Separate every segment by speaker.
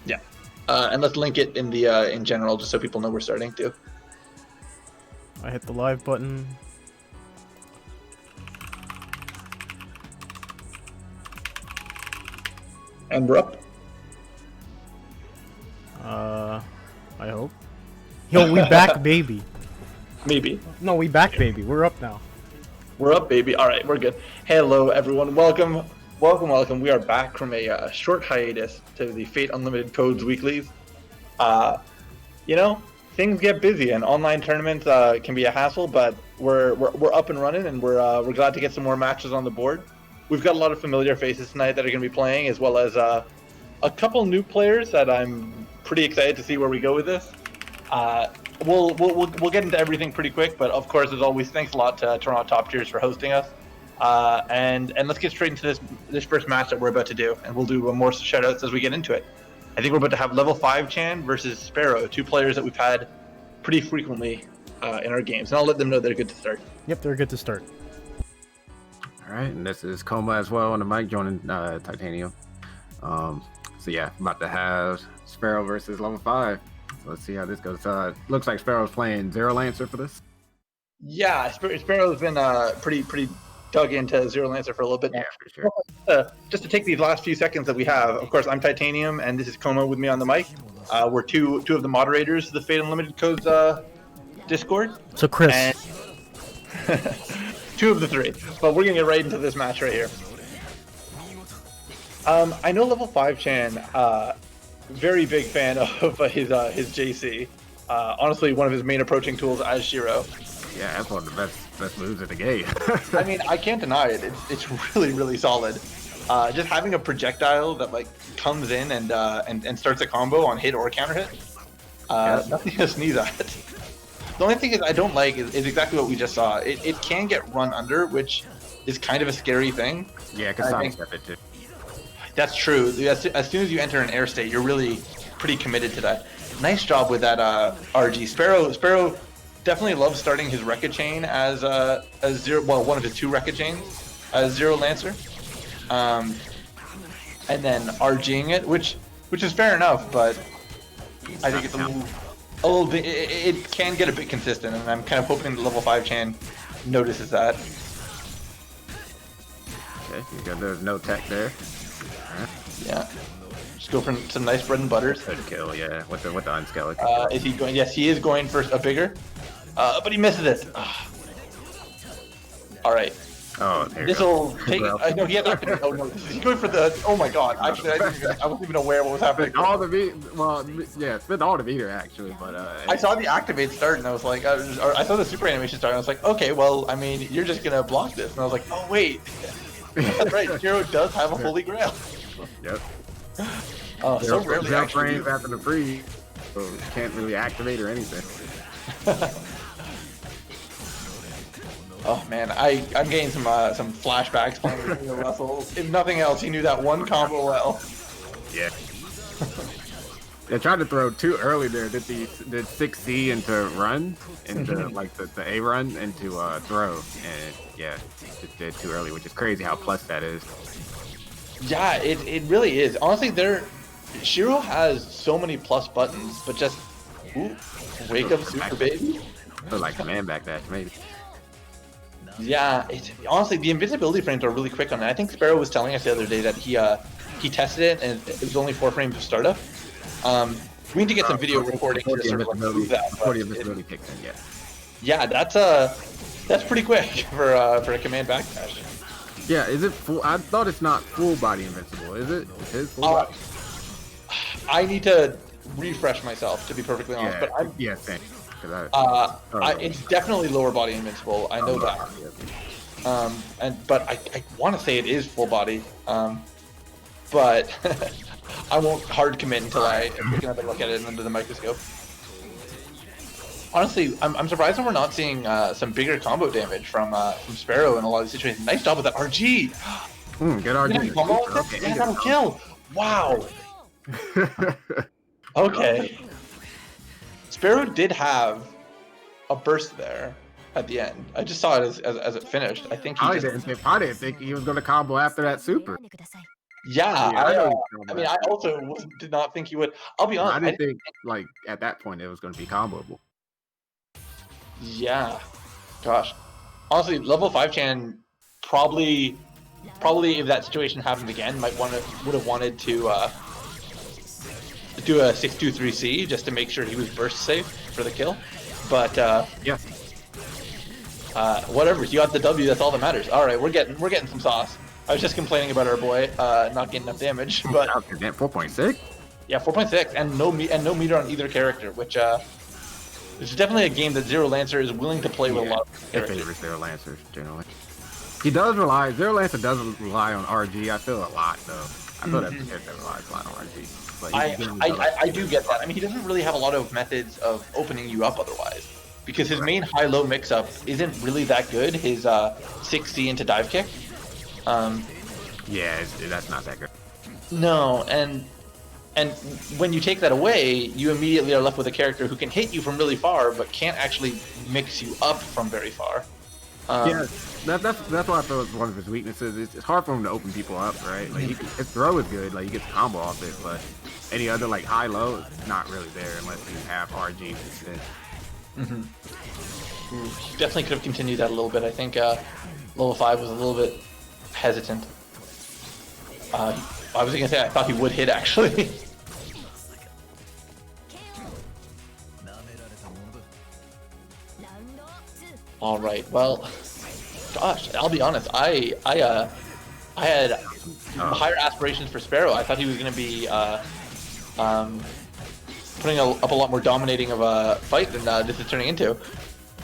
Speaker 1: Yeah. And let's link it in the in general, just so people know we're starting too.
Speaker 2: I hit the live button.
Speaker 1: And we're up.
Speaker 2: I hope. Yo, we back, baby.
Speaker 1: Maybe.
Speaker 2: No, we back, baby. We're up now.
Speaker 1: We're up, baby. All right, we're good. Hello, everyone. Welcome. Welcome. We are back from a short hiatus to the Fate Unlimited Codes weeklies. You know, things get busy, and online tournaments can be a hassle, but we're up and running, and we're glad to get some more matches on the board. We've got a lot of familiar faces tonight that are going to be playing, as well as a couple new players that I'm pretty excited to see where we go with this. We'll get into everything pretty quick, but of course, as always, thanks a lot to Toronto Top Tiers for hosting us. And let's get straight into this first match that we're about to do, and we'll do more shoutouts as we get into it. I think we're about to have level 5 Chan versus Sparrow, two players that we've had pretty frequently in our games, and I'll let them know they're good to start.
Speaker 2: Yep, they're good to start.
Speaker 3: All right, and this is Coma as well on the mic, joining Titanium. So yeah, about to have Sparrow versus level 5. So let's see how this goes. Looks like Sparrow's playing Zero Lancer for this.
Speaker 1: Yeah, Sparrow's been pretty dug into Zero Lancer for a little bit now.
Speaker 3: Yeah, for sure.
Speaker 1: Just to take these last few seconds that we have, of course, I'm Titanium, and this is Coma with me on the mic. We're two of the moderators of the Fate Unlimited Codes Discord.
Speaker 2: So Chris.
Speaker 1: And two of the three, but we're gonna get right into this match right here. I know level 5 Chan, very big fan of his JC. Honestly, one of his main approaching tools as Shiro.
Speaker 3: Yeah, that's one of the best moves in the game.
Speaker 1: I mean, I can't deny it. It's really solid. Just having a projectile that like comes in and starts a combo on hit or counter hit. Nothing to sneeze at. The only thing is I don't like is exactly what we just saw. It can get run under, which is kind of a scary thing.
Speaker 3: Yeah, because sidestep it too.
Speaker 1: That's true. As soon as you enter an air state, you're really pretty committed to that. Nice job with that RG. Sparrow definitely loves starting his Rekka chain as zero. Well, one of his two Rekka chains as Zero Lancer, and then RGing it, which is fair enough. But I think it's a little bit. It can get a bit consistent, and I'm kind of hoping the level 5 Chan notices that.
Speaker 3: Okay, you got there's no tech there.
Speaker 1: Yeah. Just go for some nice bread and butters.
Speaker 3: Good kill, yeah, with the unscale.
Speaker 1: Is he going? Yes, he is going for a bigger, but he misses it. All right.
Speaker 3: Oh, there
Speaker 1: This will take. I know he had activate. Oh no, he's going for the. Oh my god! Actually, I wasn't even aware what was happening.
Speaker 3: All the spent all the meter actually, but
Speaker 1: I saw the activate start and I was like, I saw the super animation start and I was like, okay, well, I mean, you're just gonna block this, and I was like, oh wait, that's right, Shiro does have a holy grail.
Speaker 3: Yep.
Speaker 1: Oh, so rarely actually.
Speaker 3: Frames after the freeze, so can't really activate or anything.
Speaker 1: Oh man, I'm getting some flashbacks playing with Russell. If nothing else, he knew that one combo well.
Speaker 3: Yeah. They tried to throw too early there. Did 6C into run, into like the A run into throw, and yeah, just did too early, which is crazy how plus that is.
Speaker 1: Yeah, it really is. Honestly, Shiro has so many plus buttons, but just wake up super baby.
Speaker 3: Or like command backdash maybe.
Speaker 1: Yeah, honestly, the invisibility frames are really quick on it. I think Sparrow was telling us the other day that he tested it and it was only 4 frames of startup. We need to get some video recording to sort of like prove that.
Speaker 3: Invisibility kicks in, yeah.
Speaker 1: Yeah, that's pretty quick for a command backdash.
Speaker 3: Yeah, is it full? I thought it's not full body invincible. Is it? It is full body?
Speaker 1: I need to refresh myself to be perfectly honest, but I'm
Speaker 3: same.
Speaker 1: It's definitely lower body invincible. I know that. But I want to say it is full body. But I won't hard commit until I can have a look at it under the microscope. Honestly, I'm surprised that we're not seeing some bigger combo damage from Sparrow in a lot of these situations. Nice job with that RG.
Speaker 3: Good RG.
Speaker 1: Okay, got a kill. Wow. Okay. Sparrow did have a burst there at the end. I just saw it as it finished. I think he
Speaker 3: I didn't think he was going to combo after that super.
Speaker 1: Yeah,
Speaker 3: Yeah, I know he's
Speaker 1: I mean, I
Speaker 3: comboable.
Speaker 1: also did not think he would. I'll be honest.
Speaker 3: I didn't think like at that point it was going to be comboable.
Speaker 1: Yeah, gosh. Honestly, level 5 Chan probably if that situation happened again, would have wanted to do a 623C just to make sure he was burst safe for the kill. But
Speaker 3: Yeah.
Speaker 1: whatever, you got the W. That's all that matters. All right, we're getting some sauce. I was just complaining about our boy not getting enough damage, but
Speaker 3: 4.6.
Speaker 1: yeah, 4.6 and no meter on either character, which is definitely a game that Zero Lancer is willing to play with a lot of
Speaker 3: It
Speaker 1: characters.
Speaker 3: favors Zero Lancers generally. Zero Lancer does rely on RG. I feel a lot though. I feel that character relies a lot on RG. But
Speaker 1: I do get that. I mean, he doesn't really have a lot of methods of opening you up otherwise, because his main high-low mix-up isn't really that good. His 6C into dive kick.
Speaker 3: Yeah, that's not that good.
Speaker 1: No, and when you take that away, you immediately are left with a character who can hit you from really far, but can't actually mix you up from very far.
Speaker 3: Yeah, that's why I feel it's one of his weaknesses. It's hard for him to open people up, right? Like his throw is good, like he gets combo off it, but any other like high low, not really there unless you have RG instead.
Speaker 1: Definitely could have continued that a little bit. I think level 5 was a little bit hesitant. I was gonna say I thought he would hit actually. All right. Well, gosh, I'll be honest. I had higher aspirations for Sparrow. I thought he was going to be putting up a lot more dominating of a fight than this is turning into.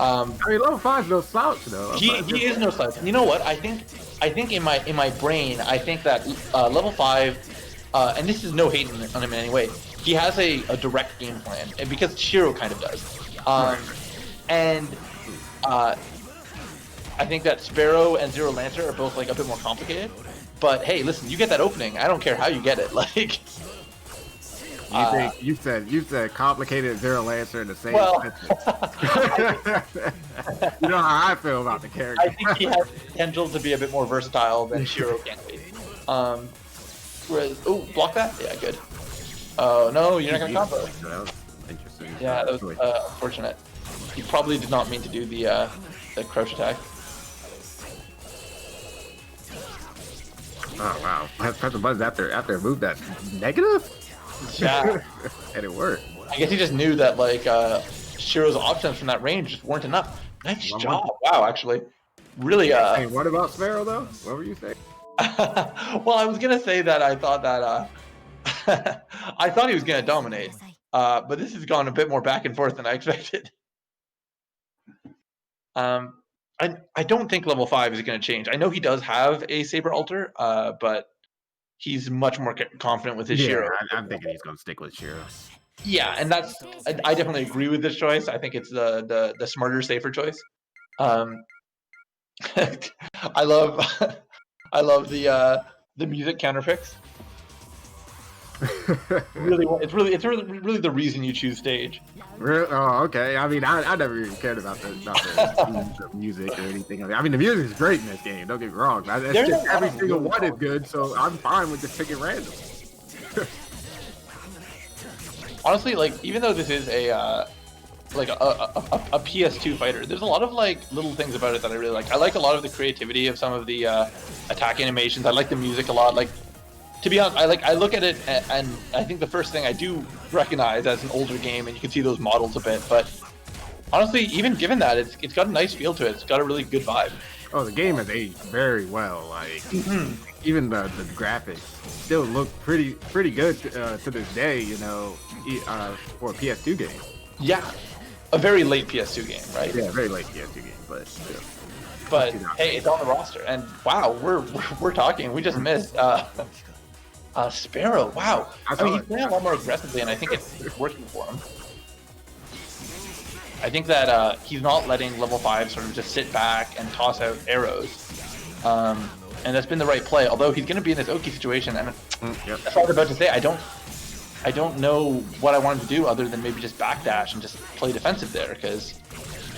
Speaker 3: I mean, level 5 is no slouch though.
Speaker 1: He is no slouch. You know what? I think in my brain, I think that level 5, and this is no hate on him in any way. He has a direct game plan, and because Shiro kind of does, and. I think that Sparrow and Zero Lancer are both like a bit more complicated. But hey, listen, you get that opening. I don't care how you get it. Like,
Speaker 3: you said complicated Zero Lancer in the same sentence. You know how I feel about the character.
Speaker 1: I think he has potential to be a bit more versatile than Shiro can be. Whereas, oh, block that? Yeah, good. Oh no, you're not gonna combo.
Speaker 3: That was interesting.
Speaker 1: Yeah, that was unfortunate. He probably did not mean to do the crouch attack.
Speaker 3: Oh wow! Press the buttons after a move that's negative.
Speaker 1: Yeah,
Speaker 3: And it worked.
Speaker 1: I guess he just knew that like Shiro's options from that range just weren't enough. Nice job! Wow, actually, really.
Speaker 3: Hey, what about Sparrow though? What were you saying?
Speaker 1: Well, I was gonna say that I thought that I thought he was gonna dominate, but this has gone a bit more back and forth than I expected. I don't think level 5 is going to change. I know he does have a Saber Alter, but he's much more confident with his Shiro.
Speaker 3: I'm thinking he's going to stick with Shiro.
Speaker 1: Yeah, and I definitely agree with this choice. I think it's the smarter, safer choice. I love the music counter picks. It's really the reason you choose stage.
Speaker 3: Really? Oh, okay. I mean, I never even cared about the music or anything. I mean, the music is great in this game. Don't get me wrong. It's just every single one is good, so I'm fine with just picking random.
Speaker 1: Honestly, like even though this is a PS2 fighter, there's a lot of like little things about it that I really like. I like a lot of the creativity of some of the attack animations. I like the music a lot. Like, to be honest, I look at it and I think the first thing I do recognize as an older game, and you can see those models a bit. But honestly, even given that, it's got a nice feel to it. It's got a really good vibe.
Speaker 3: Oh, the game has aged very well. Like even the graphics still look pretty good to this day. You know, for a PS2 game.
Speaker 1: Yeah, a very late PS2 game, right?
Speaker 3: Yeah, very late PS2 game, but still.
Speaker 1: But hey, it's on the roster, and wow, we're talking. We just missed. Sparrow, wow. I mean, he's playing a lot more aggressively, and I think it's working for him. I think that he's not letting level 5 sort of just sit back and toss out arrows. And that's been the right play, although he's going to be in this Oki situation, and that's what I was about to say. I don't know what I want him to do other than maybe just backdash and just play defensive there, because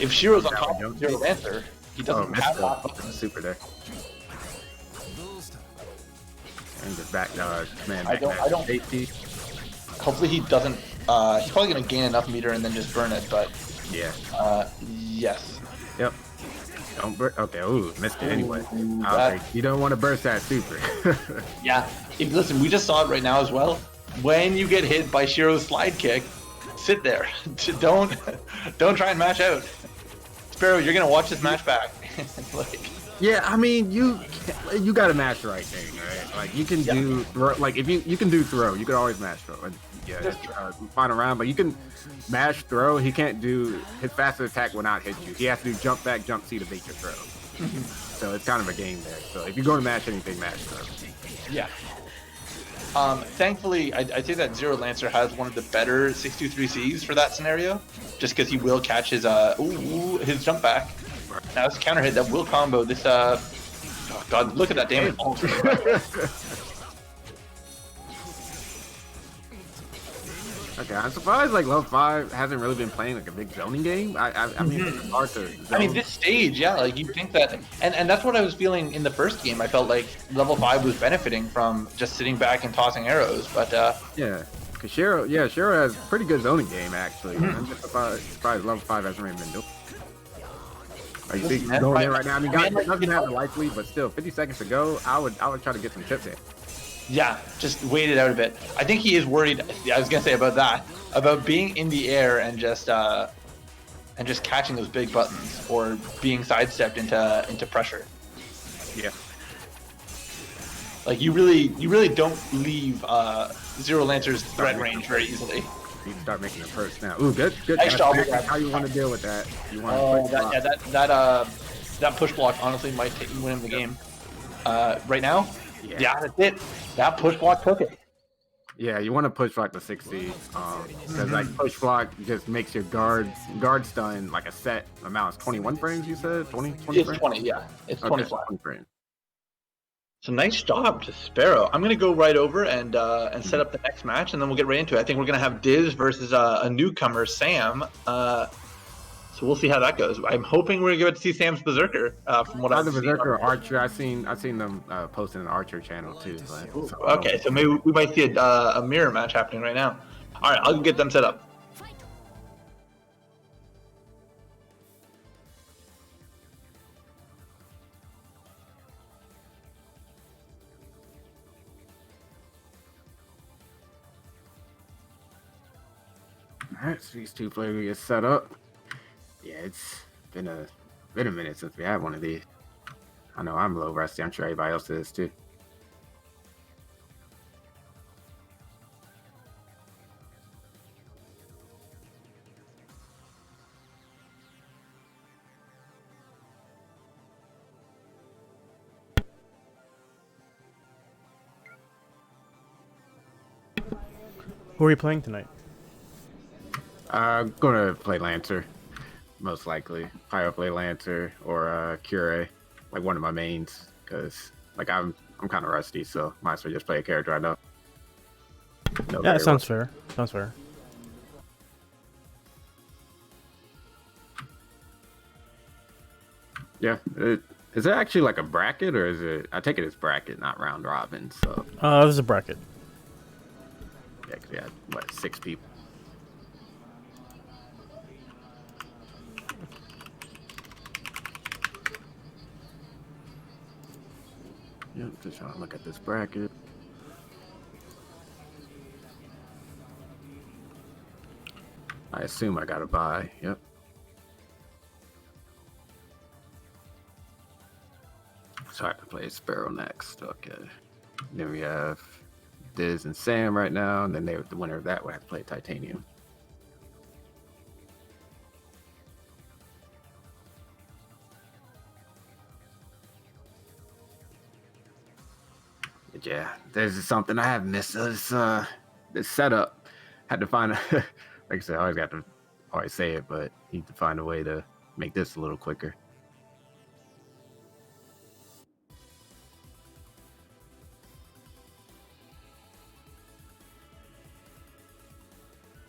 Speaker 1: if Shiro's on top of Zero Lancer, he doesn't have that button.
Speaker 3: Super there. And just back command.
Speaker 1: I don't.
Speaker 3: Safety.
Speaker 1: Hopefully he doesn't. He's probably gonna gain enough meter and then just burn it. But
Speaker 3: Yeah.
Speaker 1: yes.
Speaker 3: Yep. Don't burn. Okay. Ooh, missed it anyway.
Speaker 1: Ooh,
Speaker 3: I was like, you don't want to burst that super.
Speaker 1: Yeah. Listen, we just saw it right now as well. When you get hit by Shiro's slide kick, sit there. don't try and match out. Sparrow, you're gonna watch this match back. Like,
Speaker 3: Yeah, I mean, you got to match the right thing, right? Like you can do like if you can do throw, you can always match throw. And, yeah, final round, but you can mash throw. He can't do his fastest attack will not hit you. He has to do jump back, jump C to beat your throw. So it's kind of a game there. So if you're going to match anything, match throw.
Speaker 1: yeah. Thankfully, I'd say that Zero Lancer has one of the better 623Cs for that scenario, just because he will catch his his jump back. Now it's a counter hit that will combo this. Oh God, look at that damage.
Speaker 3: Okay, I'm surprised like level 5 hasn't really been playing like a big zoning game. I mean, it's hard to zone.
Speaker 1: I mean, this stage, yeah, like you'd think that, and that's what I was feeling in the first game. I felt like level 5 was benefiting from just sitting back and tossing arrows, but
Speaker 3: yeah, because Shiro has pretty good zoning game actually. I'm just surprised level 5 hasn't really been doing. Are you see going in right now? I mean, guys, it doesn't have the life lead, but still, 50 seconds to go. I would try to get some tips in.
Speaker 1: yeah, just wait it out a bit. I think he is worried. I was gonna say about that, about being in the air and just catching those big buttons or being sidestepped into pressure.
Speaker 3: Yeah.
Speaker 1: Like you really don't leave Zero Lancer's threat range very easily.
Speaker 3: You can start making a first now. Ooh, good.
Speaker 1: Nice job.
Speaker 3: How you want to deal with that? You want
Speaker 1: that push block honestly might win him the game. Right now, yeah, that's it. That push block took it.
Speaker 3: Yeah, you want to push block the 60. Because like push block just makes your guard stun like a set amount. It's 21 frames. You said 20
Speaker 1: It's
Speaker 3: frames?
Speaker 1: 20. Yeah, it's 20 flat.
Speaker 3: 20 frames.
Speaker 1: So nice job to Sparrow. I'm gonna go right over and set up the next match, and then we'll get right into it. I think we're gonna have Diz versus a newcomer, Sam. So we'll see how that goes. I'm hoping we're gonna get to see Sam's Berserker. From what I've seen.
Speaker 3: Berserker or Archer. I've seen them posting an Archer channel too. So
Speaker 1: okay, so maybe we might see a mirror match happening right now. All right, I'll get them set up.
Speaker 3: Alright, so these two players get set up. Yeah, it's been a minute since we had one of these. I know I'm a little rusty. I'm sure everybody else is too.
Speaker 2: Who are you playing tonight?
Speaker 3: I'm gonna play Lancer, most likely. Probably play Lancer or Cure, like one of my mains, because like I'm kind of rusty, so might as well just play a character I know.
Speaker 2: Yeah, sounds fair. Sounds fair.
Speaker 3: Yeah, is it actually like a bracket or is it? I take it as bracket, not round robin. So
Speaker 2: This is a bracket.
Speaker 3: yeah, 'cause we had what 6 people. Yep, just trying to look at this bracket. I assume I gotta buy. Yep. So I have to play Sparrow next. Okay. Then we have Diz and Sam right now, and then the winner of that would have to play Titanium. But yeah, there's something I have missed. This setup. Had to find like I said, I always say it, but need to find a way to make this a little quicker.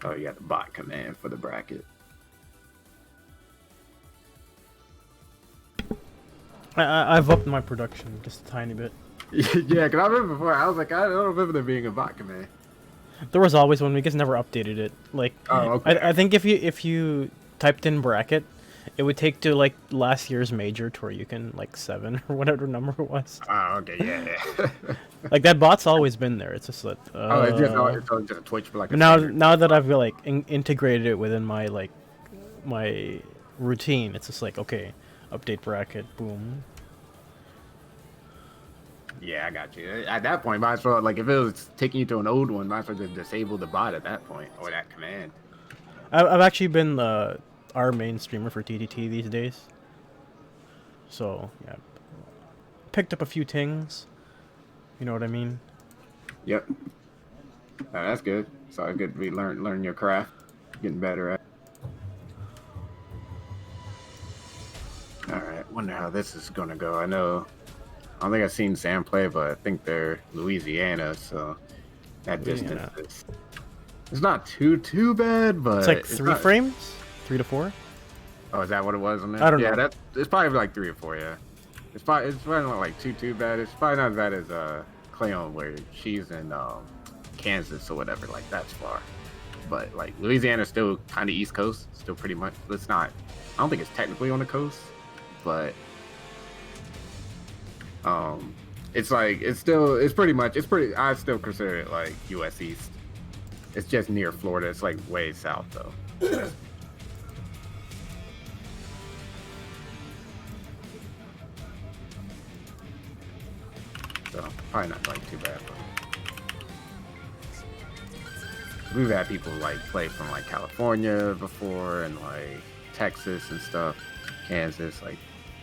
Speaker 3: Oh, you got the bot command for the bracket.
Speaker 2: I've upped my production just a tiny bit.
Speaker 3: Yeah, because I remember before, I was like, I don't remember there being a bot command.
Speaker 2: There was always one. We just never updated it. Like,
Speaker 3: Oh, okay.
Speaker 2: I think if you typed in bracket, it would take to like last year's major to where you can like 7 or whatever number it was.
Speaker 3: Oh, okay, yeah.
Speaker 2: Like that bot's always been there. It's just that.
Speaker 3: Oh, it's just a Twitch for like a
Speaker 2: now
Speaker 3: standard.
Speaker 2: now that I've like integrated it within my like my routine, it's just like okay, update bracket, boom.
Speaker 3: Yeah, I got you. At that point, might as well, like, if it was taking you to an old one, might as well just disable the bot at that point, or that command.
Speaker 2: I've actually been our main streamer for TTT these days. So yeah, picked up a few things. You know what I mean?
Speaker 3: Yep. That's good. So it's good to be learn your craft, getting better at. All right. Wonder how this is gonna go. I don't think I've seen Sam play, but I think they're Louisiana, so that
Speaker 2: Louisiana.
Speaker 3: distance it's not too bad, but
Speaker 2: It's like 3
Speaker 3: not...
Speaker 2: frames, 3 to 4.
Speaker 3: Oh, is that what it was on there?
Speaker 2: I don't know.
Speaker 3: Yeah, it's probably like 3 or 4. Yeah, it's probably not like too bad. It's probably not as bad as Cleon, where she's in Kansas or whatever. Like that's far, but like Louisiana's still kind of East Coast, still pretty much. It's not. I don't think it's technically on the coast, but it's like it's pretty. I still consider it like U.S. East. It's just near Florida. It's like way south though. So probably not like too bad. But we've had people like play from like California before and like Texas and stuff, Kansas, like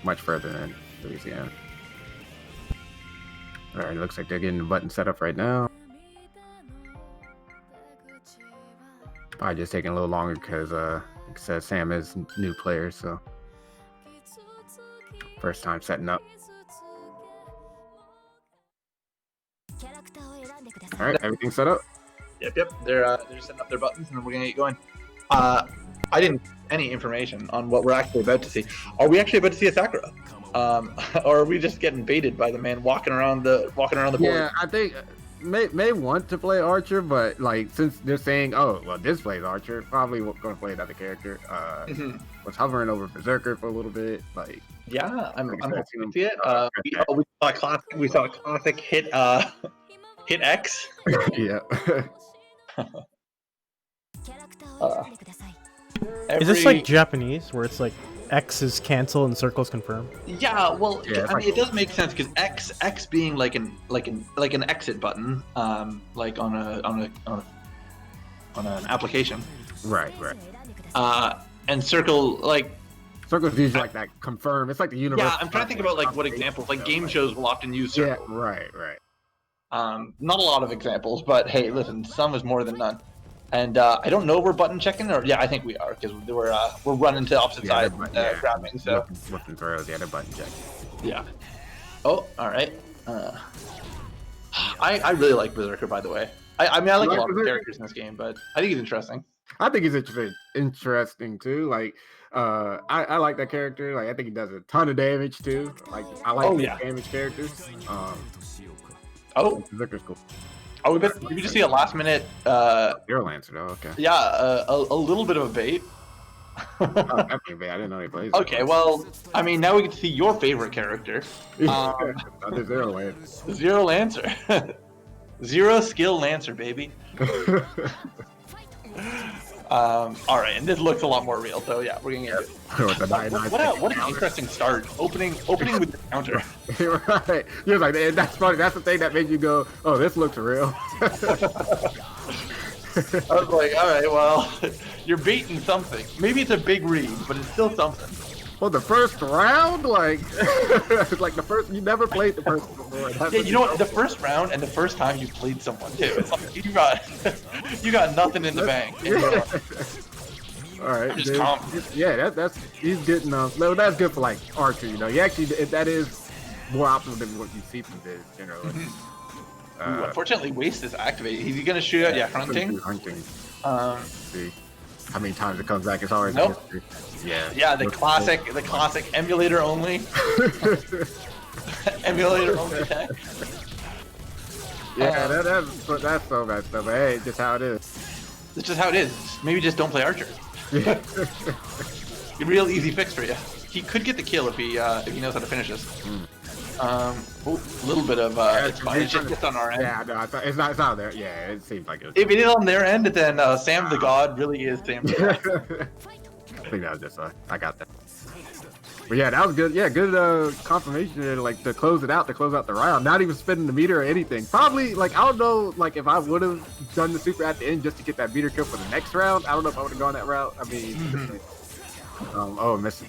Speaker 3: much further than Louisiana. All right, looks like they're getting the button set up right now. Probably just taking a little longer because, like I said, Sam is new player, so first time setting up. All right, everything's set up.
Speaker 1: Yep. They're setting up their buttons, and then we're gonna get going. I didn't get any information on what we're actually about to see. Are we actually about to see a Sakura? Or are we just getting baited by the man walking around the board?
Speaker 3: Yeah, I think may want to play Archer, but like since they're saying, oh well, this plays Archer, probably going to play another character. Was hovering over Berserker for a little bit, like.
Speaker 1: Yeah, I'm
Speaker 3: like
Speaker 1: hoping to see it. We saw a classic hit X.
Speaker 3: Yeah.
Speaker 2: Is this like Japanese, where it's like X is cancel and circles confirm?
Speaker 1: Yeah, well,
Speaker 3: Yeah,
Speaker 1: I mean, it does make sense because X being like an exit button, like on an application.
Speaker 3: Right.
Speaker 1: And circle like.
Speaker 3: Circles usually like that confirm. It's like the universe.
Speaker 1: Yeah, I'm trying to think about like what examples. Like game shows will often use circle.
Speaker 3: Yeah, right.
Speaker 1: Not a lot of examples, but hey, listen, some is more than none. And I don't know if we're button checking, or yeah, I think we are because we're running to opposite side grabbing. So
Speaker 3: Flipping throws, yeah, they're button checking.
Speaker 1: Yeah. Oh, all right. I really like Berserker, by the way. I mean, I like a lot of characters in this game, but I think he's interesting.
Speaker 3: I think he's interesting too. Like, I like that character. Like, I think he does a ton of damage too. Like, I like damage characters. Berserker's cool.
Speaker 1: Oh, did we just see a last minute?
Speaker 3: Zero Lancer, though. Okay.
Speaker 1: Yeah, a little bit of a bait.
Speaker 3: Definitely bait. I didn't know he plays.
Speaker 1: Okay, well, I mean, now we get to see your favorite character.
Speaker 3: The Zero Lancer.
Speaker 1: Zero Lancer. Zero skill Lancer, baby. All right, and this looks a lot more real, so yeah, we're gonna get it. What an interesting start. Opening with the counter.
Speaker 3: Right. You're like, that's funny. That's the thing that made you go, oh, this looks real.
Speaker 1: I was like, all right, well, you're baiting something. Maybe it's a big read, but it's still something.
Speaker 3: Well, the first round, like, like the first, you never played the first before.
Speaker 1: Yeah, you know what? The first round and the first time you played someone too. It's like you got nothing in the bank.
Speaker 3: All right,
Speaker 1: just calm.
Speaker 3: Yeah, he's good enough. No, that's good for like Archer. You know, you actually that is more optimal than what you see from this generally.
Speaker 1: Unfortunately, Waste is activated. Is he gonna shoot out? Yeah, hunting.
Speaker 3: See how many times it comes back. It's always
Speaker 1: nope.
Speaker 3: Yeah,
Speaker 1: the classic emulator only. Emulator only tech.
Speaker 3: Yeah, that's so messed up. But hey, just how it is.
Speaker 1: It's just how it is. Maybe just don't play Archer.
Speaker 3: Yeah.
Speaker 1: A real easy fix for you. He could get the kill if he knows how to finish this. A little bit of it's fine. It's just on our end.
Speaker 3: Yeah, no, it's not there. Yeah, it seems like it was.
Speaker 1: If it is on their end, then Sam the God really is Sam the God.
Speaker 3: I think that was just I got that. But yeah, that was good. Yeah, good confirmation there, like to close out the round. Not even spending the meter or anything. Probably like I don't know, like if I would have done the super at the end just to get that meter kill for the next round. I don't know if I would have gone that route. I mean,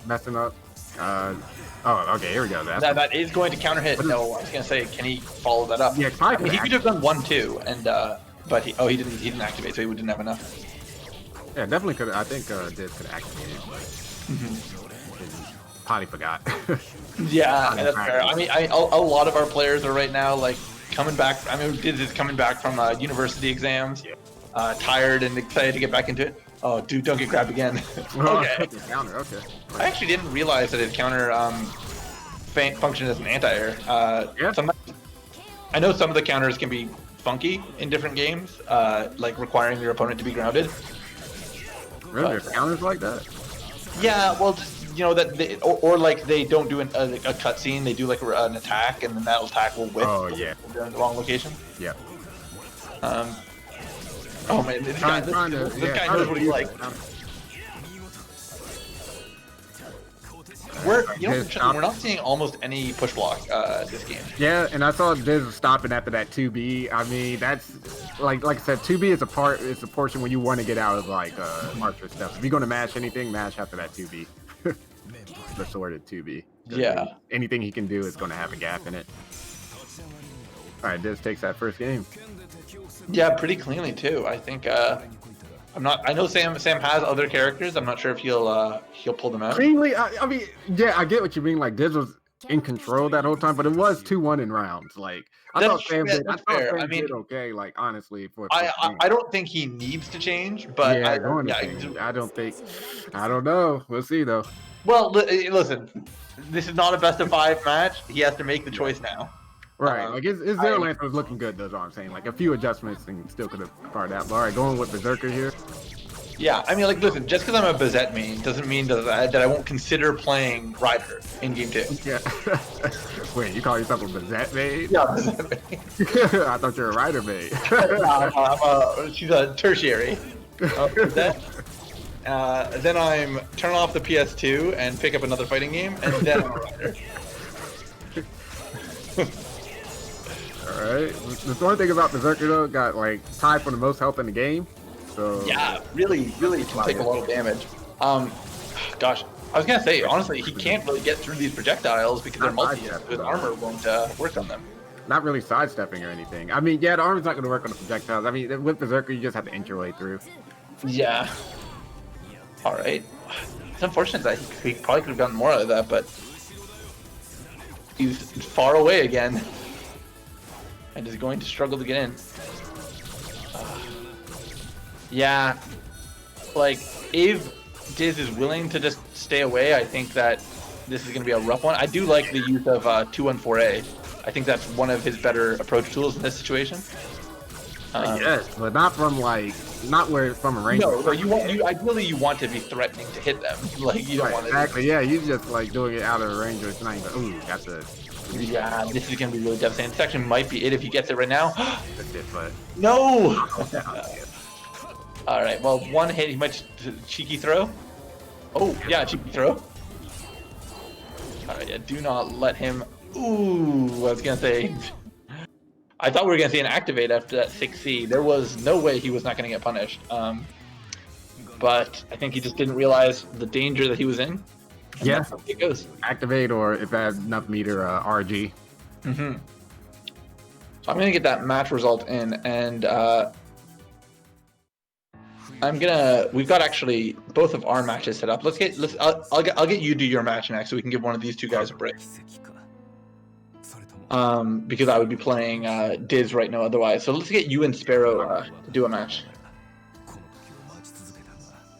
Speaker 3: messing up. Okay, here we go.
Speaker 1: That is going to counter hit. No, I was gonna say, can he follow that up?
Speaker 3: Yeah,
Speaker 1: I mean, he could have done 1-2, and but he didn't activate, so he didn't have enough.
Speaker 3: Yeah, definitely could. I think Diz could activate it. Probably forgot.
Speaker 1: Yeah, that's fair. I mean, a lot of our players are right now like coming back. I mean, Diz is coming back from university exams, tired and excited to get back into it. Oh, dude, don't get grabbed again. Okay.
Speaker 3: Counter, okay.
Speaker 1: I actually didn't realize that his counter functioned as an anti-air. I know some of the counters can be funky in different games, like requiring your opponent to be grounded.
Speaker 3: Really, there's counters like that?
Speaker 1: Yeah, well, just, that they, or like they don't do a cutscene, they do like an attack, and then that attack will whip.
Speaker 3: Oh yeah.
Speaker 1: If they're in the wrong location.
Speaker 3: Yeah.
Speaker 1: Oh man, this guy knows what he likes. We're not seeing almost any push block this game.
Speaker 3: Yeah, and I saw Diz stopping after that 2B. I mean, that's like I said, 2B is a portion when you want to get out of like Archer stuff. If you're gonna mash anything, mash after that 2B. The sword at 2B.
Speaker 1: Yeah.
Speaker 3: Anything he can do is gonna have a gap in it. All right, Diz takes that first game.
Speaker 1: Yeah, pretty cleanly too. I think I know Sam has other characters. I'm not sure if he'll pull them out.
Speaker 3: Cleanly, I mean, yeah, I get what you mean. Like Diz was in control that whole time, but it was 2-1 in rounds. Like I thought Sam did. I mean, did okay. Like honestly,
Speaker 1: I don't think he needs to change, but
Speaker 3: I don't think. I don't know. We'll see though.
Speaker 1: Well, listen, this is not a best of 5 match. He has to make the choice now.
Speaker 3: Right, like his Zero Lance was looking good, that's all I'm saying. Like a few adjustments and still could have fired out. But all right, going with Berserker here.
Speaker 1: Yeah, I mean, like, listen, just because I'm a Bazette main doesn't mean that I won't consider playing Ryder in game 2.
Speaker 3: Yeah. Wait, you call yourself a Bazette main?
Speaker 1: Yeah, Bazette main.
Speaker 3: I thought you were a Ryder main.
Speaker 1: She's a tertiary. Then I'm turn off the PS2 and pick up another fighting game, and then I'm a Ryder.
Speaker 3: Alright. The only thing about Berserker though, got like tied for the most health in the game. So
Speaker 1: yeah, really can take a lot of damage. Gosh, I was gonna say honestly, he can't really get through these projectiles because they're multi. His armor won't work on them.
Speaker 3: Not really sidestepping or anything. I mean, yeah, the armor's not gonna work on the projectiles. I mean, with Berserker, you just have to inch your way through.
Speaker 1: Yeah. All right. It's unfortunate that he probably could have gotten more out of that, but he's far away again. And is going to struggle to get in. Yeah, like if Diz is willing to just stay away, I think that this is going to be a rough one. I do like the use of 214A. I think that's one of his better approach tools in this situation.
Speaker 3: Yes, but not from a range.
Speaker 1: No, ideally you want to be threatening to hit them. Like you don't want to.
Speaker 3: Exactly. Yeah, you just like doing it out of range. Or it's not even. Ooh, got the.
Speaker 1: Yeah, this is going to be really devastating. This actually might be it if he gets it right now.
Speaker 3: That's it, but...
Speaker 1: No! Alright, well, one hit, he might cheeky throw. Oh, yeah, cheeky throw. Alright, yeah, do not let him... Ooh, I was going to say... I thought we were going to see an activate after that 6C. There was no way he was not going to get punished. But I think he just didn't realize the danger that he was in.
Speaker 3: Yeah,
Speaker 1: that's how it goes.
Speaker 3: Activate, or if I have enough meter, RG.
Speaker 1: So I'm gonna get that match result in, and we've got actually both of our matches set up. I'll get you do your match next, so we can give one of these two guys a break. Because I would be playing Diz right now otherwise. So let's get you and Sparrow to do a match.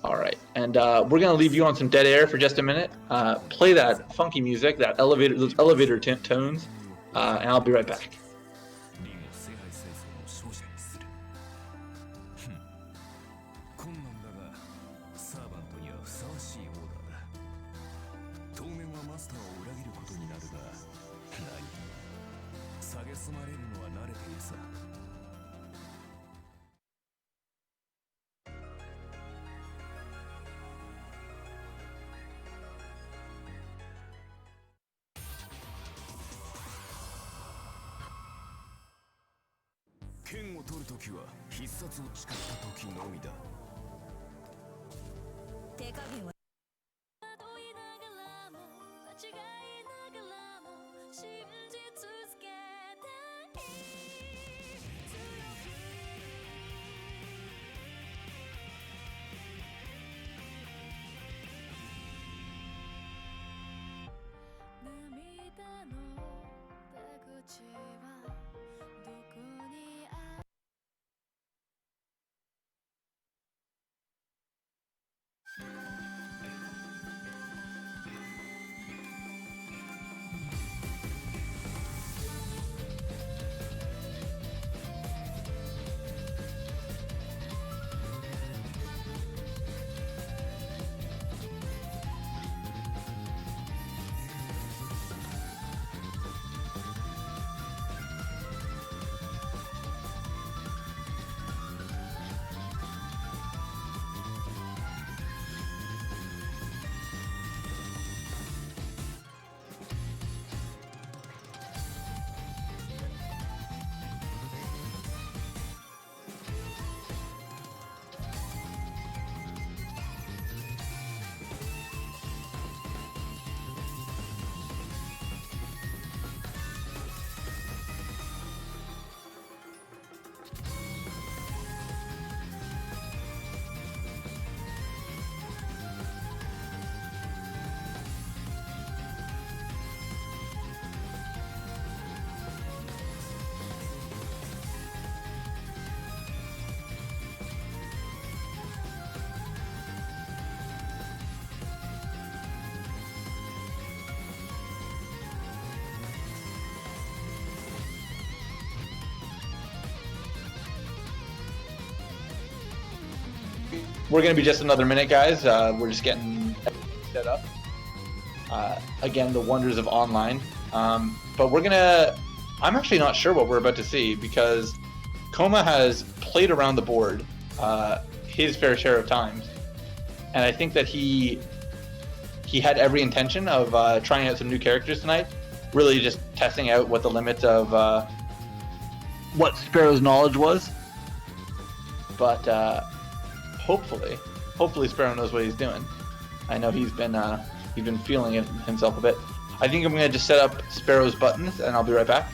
Speaker 1: All right, and we're gonna leave you on some dead air for just a minute. Play that funky music, those elevator tones, and I'll be right back.
Speaker 4: スターを裏切ることになるが、何蔑まれるのは慣れているさ。剣を取るときは必殺を誓ったときのみだ。
Speaker 5: 手加減は涙の出口はどこにある。
Speaker 1: We're going to be just another minute, guys. We're just getting everything set up. Again, the wonders of online. But we're going to... I'm actually not sure what we're about to see because Koma has played around the board his fair share of times. And I think that he had every intention of trying out some new characters tonight. Really just testing out what the limits of what Sparrow's knowledge was. But... Hopefully Sparrow knows what he's doing. I know he's been feeling it himself a bit. I think I'm gonna just set up Sparrow's buttons and I'll be right back.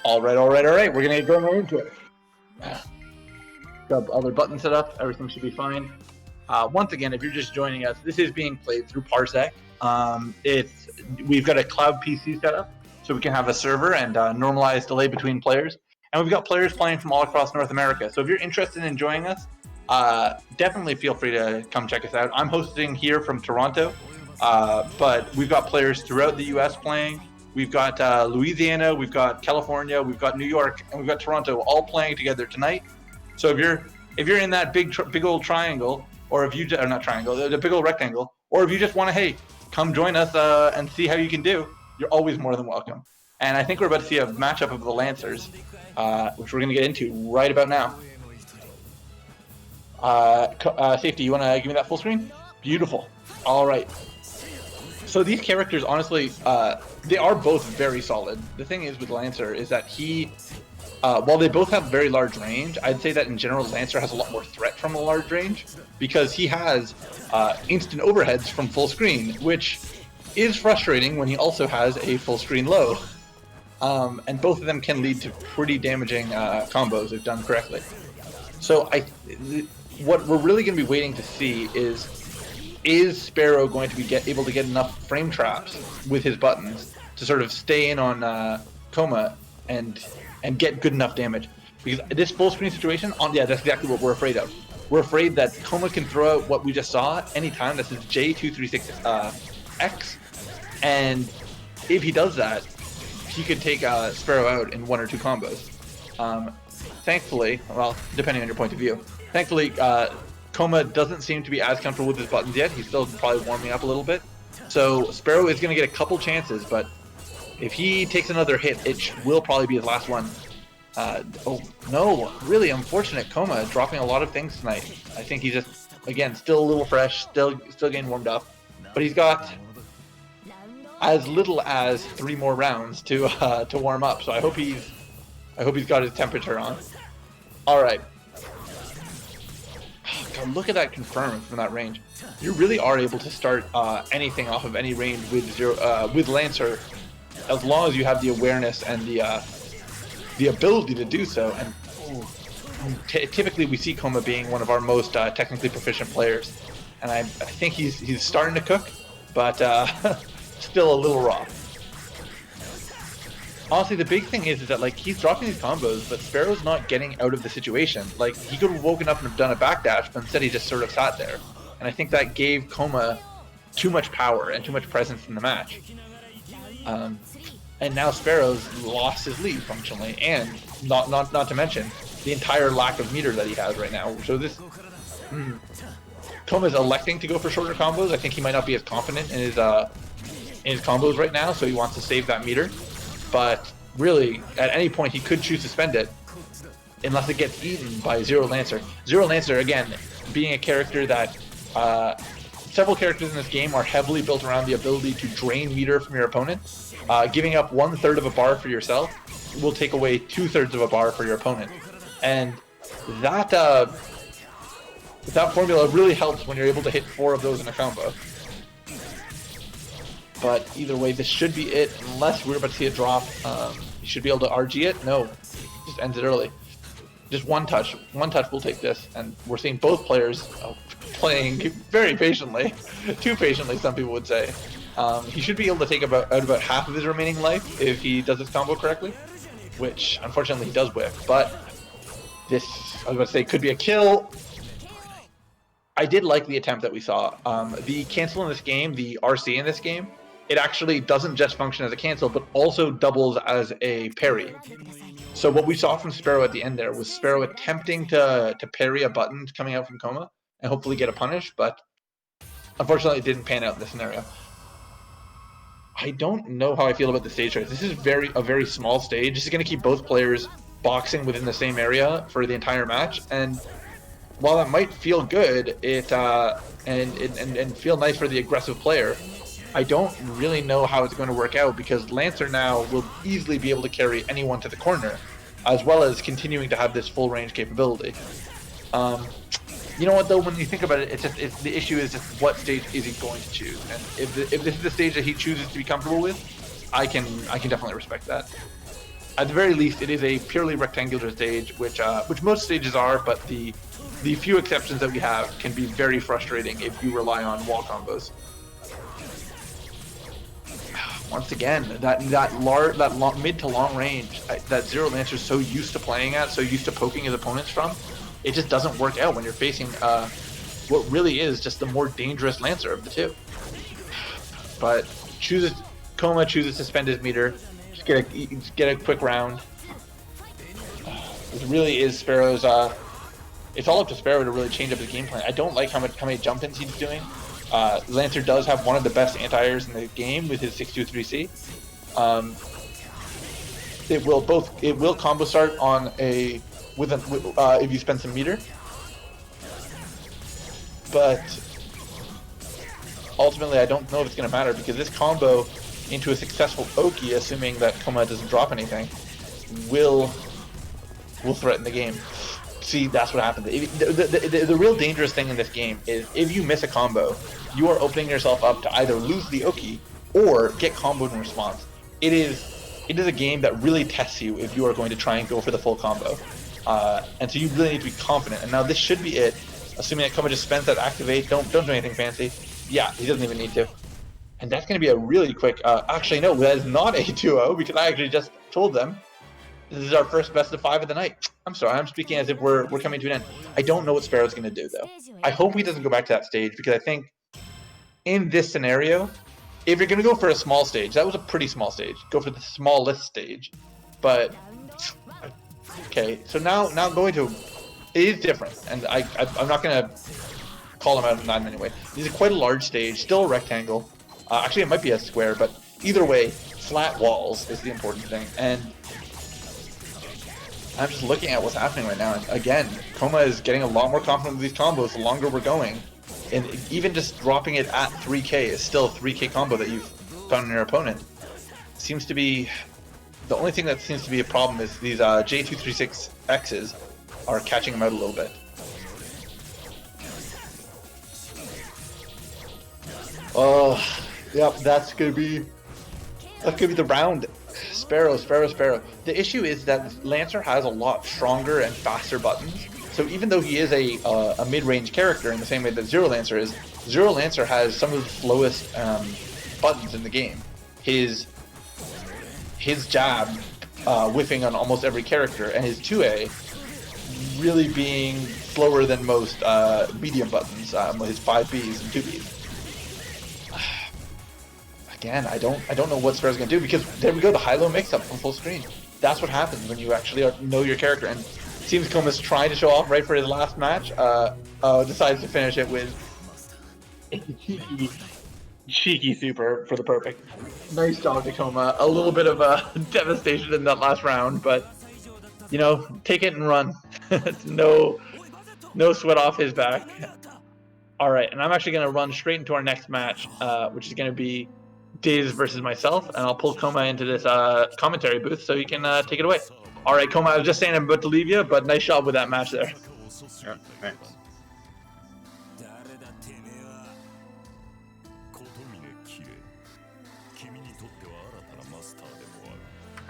Speaker 1: All right. We're gonna get going right into it. Got all their buttons set up. Everything should be fine. Once again, if you're just joining us, this is being played through Parsec. We've got a cloud PC set up, so we can have a server and normalize delay between players. And we've got players playing from all across North America. So if you're interested in joining us, definitely feel free to come check us out. I'm hosting here from Toronto, but we've got players throughout the U.S. playing. we've got Louisiana, we've got California, we've got New York, and we've got Toronto all playing together tonight. So if you're in that big old triangle, or if you or not triangle, the big old rectangle, or if you just want to, hey, come join us and see how you can do, you're always more than welcome. And I think we're about to see a matchup of the Lancers, which we're going to get into right about now. Safety, you want to give me that full screen? Beautiful. All right. So these characters, honestly, they are both very solid. The thing is with Lancer is that while they both have very large range, I'd say that in general Lancer has a lot more threat from a large range because he has instant overheads from full screen, which is frustrating when he also has a full screen low. And both of them can lead to pretty damaging combos if done correctly. So what we're really going to be waiting to see is Sparrow going to be able to get enough frame traps with his buttons to sort of stay in on Coma and get good enough damage? Because this full screen situation, that's exactly what we're afraid of. We're afraid that Coma can throw out what we just saw anytime. This is J236X, and if he does that, he could take Sparrow out in 1 or 2 combos. Thankfully, well, depending on your point of view, thankfully, Coma doesn't seem to be as comfortable with his buttons yet. He's still probably warming up a little bit. So Sparrow is going to get a couple chances, but if he takes another hit, it will probably be his last one. Oh no, really unfortunate Coma dropping a lot of things tonight. I think he's just, again, still a little fresh, still getting warmed up, but he's got as little as 3 more rounds to warm up. So I hope he's got his temperature on. All right. God, look at that confirm from that range. You really are able to start anything off of any range with Lancer, as long as you have the awareness and the ability to do so. And typically we see Coma being one of our most technically proficient players, and I think he's starting to cook, but still a little raw. Honestly, the big thing is that like he's dropping these combos, but Sparrow's not getting out of the situation. Like he could have woken up and have done a backdash, but instead he just sort of sat there. And I think that gave Coma too much power and too much presence in the match. And now Sparrow's lost his lead functionally, and not to mention the entire lack of meter that he has right now. So this Coma's electing to go for shorter combos. I think he might not be as confident in his combos right now, so he wants to save that meter. But really, at any point, he could choose to spend it, unless it gets eaten by Zero Lancer. Zero Lancer, again, being a character that several characters in this game are heavily built around the ability to drain meter from your opponent. Giving up 1/3 of a bar for yourself will take away 2/3 of a bar for your opponent, and that formula really helps when you're able to hit 4 of those in a combo. But either way, this should be it, unless we're about to see a drop. You should be able to RG it. No, just ends it early. Just one touch will take this, and we're seeing both players playing very patiently, too patiently, some people would say. He should be able to take out about half of his remaining life if he does his combo correctly, which unfortunately he does whiff. But this, I was about to say, could be a kill. I did like the attempt that we saw. The cancel in this game, the RC in this game, it actually doesn't just function as a cancel, but also doubles as a parry. So what we saw from Sparrow at the end there was Sparrow attempting to parry a button coming out from Coma and hopefully get a punish, but unfortunately it didn't pan out in this scenario. I don't know how I feel about the stage choice. This is a very small stage. This is going to keep both players boxing within the same area for the entire match, and while that might feel good, and feel nice for the aggressive player, I don't really know how it's going to work out, because Lancer now will easily be able to carry anyone to the corner, as well as continuing to have this full range capability. You know what though, when you think about it, the issue is just what stage is he going to choose, and if this is the stage that he chooses to be comfortable with, I can definitely respect that. At the very least, it is a purely rectangular stage, which most stages are, but the few exceptions that we have can be very frustrating if you rely on wall combos. Once again, that mid to long range that Zero Lancer is so used to playing at, so used to poking his opponents from, it just doesn't work out when you're facing what really is just the more dangerous Lancer of the two. But chooses Koma chooses to spend his meter. Just get a quick round. It really is Sparrow's. It's all up to Sparrow to really change up his game plan. I don't like how many jump-ins he's doing. Lancer does have one of the best anti-airs in the game with his 623C. It will combo start on if you spend some meter, but ultimately I don't know if it's going to matter because this combo into a successful Oki, assuming that Koma doesn't drop anything, will threaten the game. See, that's what happens. The real dangerous thing in this game is if you miss a combo, you are opening yourself up to either lose the Oki or get comboed in response. It is a game that really tests you if you are going to try and go for the full combo. And so you really need to be confident. And now this should be it, assuming that Koma just spends that activate, don't do anything fancy. Yeah, he doesn't even need to. And that's going to be a really quick, actually no, that is not a 2-0 because I actually just told them this is our first best of 5 of the night. I'm sorry, I'm speaking as if we're coming to an end. I don't know what Sparrow's going to do though. I hope he doesn't go back to that stage because I think in this scenario, if you're going to go for a small stage, that was a pretty small stage. Go for the smallest stage. But, okay, so now going to, it is different. And I'm not going to call him out on that anyway. This is quite a large stage, still a rectangle. Actually, it might be a square, but either way, flat walls is the important thing. And I'm just looking at what's happening right now. And again, Koma is getting a lot more confident with these combos the longer we're going. And even just dropping it at 3k is still a 3k combo that you've found in your opponent. Seems to be... The only thing that seems to be a problem is these J236Xs are catching him out a little bit. Oh, yep, that's gonna be the round. Sparrow. The issue is that Lancer has a lot stronger and faster buttons. So even though he is a mid-range character in the same way that Zero Lancer is, Zero Lancer has some of the slowest buttons in the game. His jab whiffing on almost every character, and his 2A really being slower than most medium buttons, his 5Bs and 2Bs. Again, I don't know what Sparrow's gonna do because there we go, the high-low mix-up from full screen. That's what happens when you actually know your character. And it seems Koma's trying to show off right for his last match. Decides to finish it with a cheeky super for the perfect. Nice job to Koma. A little bit of a devastation in that last round, but you know, take it and run. no sweat off his back. All right, and I'm actually gonna run straight into our next match, which is gonna be Diz versus myself, and I'll pull Koma into this commentary booth so you can take it away. All right, Koma, I was just saying I'm about to leave you, but nice job with that match there.
Speaker 3: Yeah, thanks.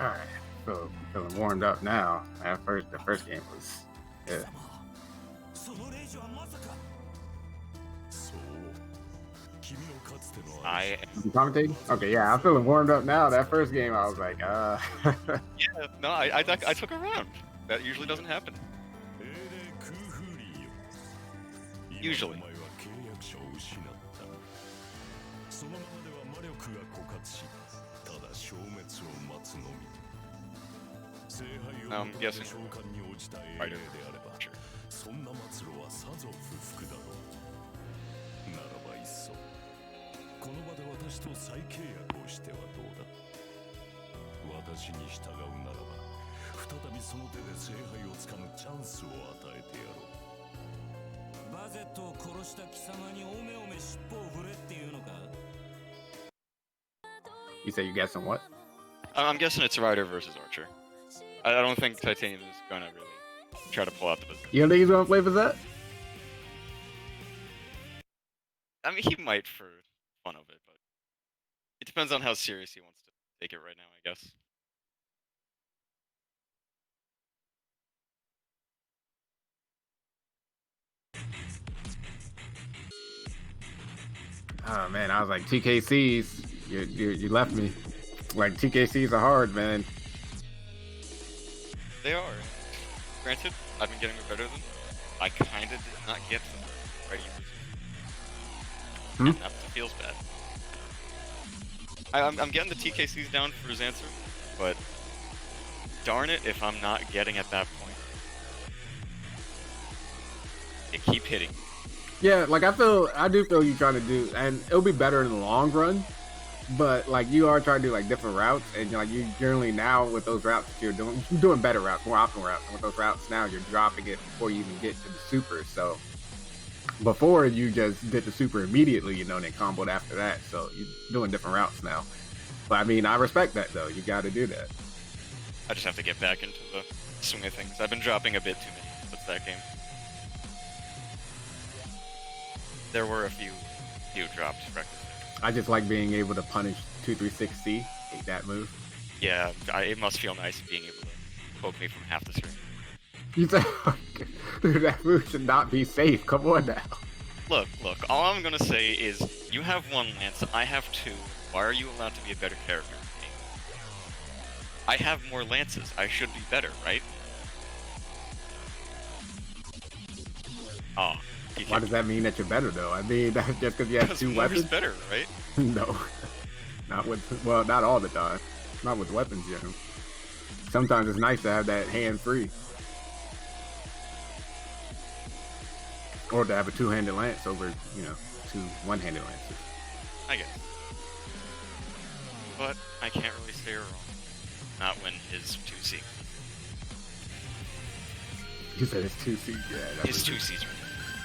Speaker 3: All right, so feeling warmed up now. The first game was, yeah. You commentating? Okay, yeah, I'm feeling warmed up now. That first game, I was like,
Speaker 6: Yeah, no, I took a round. That usually doesn't happen. Usually. I'm guessing Ryder. Sure.
Speaker 3: you say you guessing what?
Speaker 6: I'm guessing it's Ryder versus Archer. I don't think Titanium is gonna really try to pull out the business.
Speaker 3: You don't think he's gonna play for that?
Speaker 6: I mean, he might for fun of it, but it depends on how serious he wants to take it right now, I guess.
Speaker 3: Oh man, I was like TKCs. You left me. Like TKCs are hard, man.
Speaker 6: They are. Granted, I've been getting better than them. I kinda did not get them ready. And that feels bad. I'm getting the TKCs down for his answer, but darn it if I'm not getting at that point. They keep hitting.
Speaker 3: Yeah, like I do feel you trying to do, and it'll be better in the long run. But like you are trying to do like different routes, and like you generally now with those routes that you're doing better routes, more optimal routes. And with those routes now, you're dropping it before you even get to the super. So before you just did the super immediately, you know, and then comboed after that. So you're doing different routes now. But I mean, I respect that though. You got to do that.
Speaker 6: I just have to get back into the swing of things. I've been dropping a bit too many inputs that game. There were a few dropped reckless.
Speaker 3: I just like being able to punish 236C. Hate that move.
Speaker 6: Yeah, it must feel nice being able to poke me from half the screen.
Speaker 3: You said, dude, that move should not be safe. Come on now.
Speaker 6: Look, all I'm gonna say is, you have 1 lance, I have 2. Why are you allowed to be a better character than me? I have more lances, I should be better, right? Oh.
Speaker 3: Why does that mean that you're better though? I mean, that's just because you have 2
Speaker 6: more
Speaker 3: weapons?
Speaker 6: is better, right?
Speaker 3: No. Not with, well, not all the time. Not with weapons, you know. Sometimes it's nice to have that hand free. Or to have a 2-handed lance over, you know, 2 one-handed lances.
Speaker 6: I guess. But I can't really say you're wrong. Not when his 2C.
Speaker 3: You said it's 2C, yeah.
Speaker 6: His 2C's right.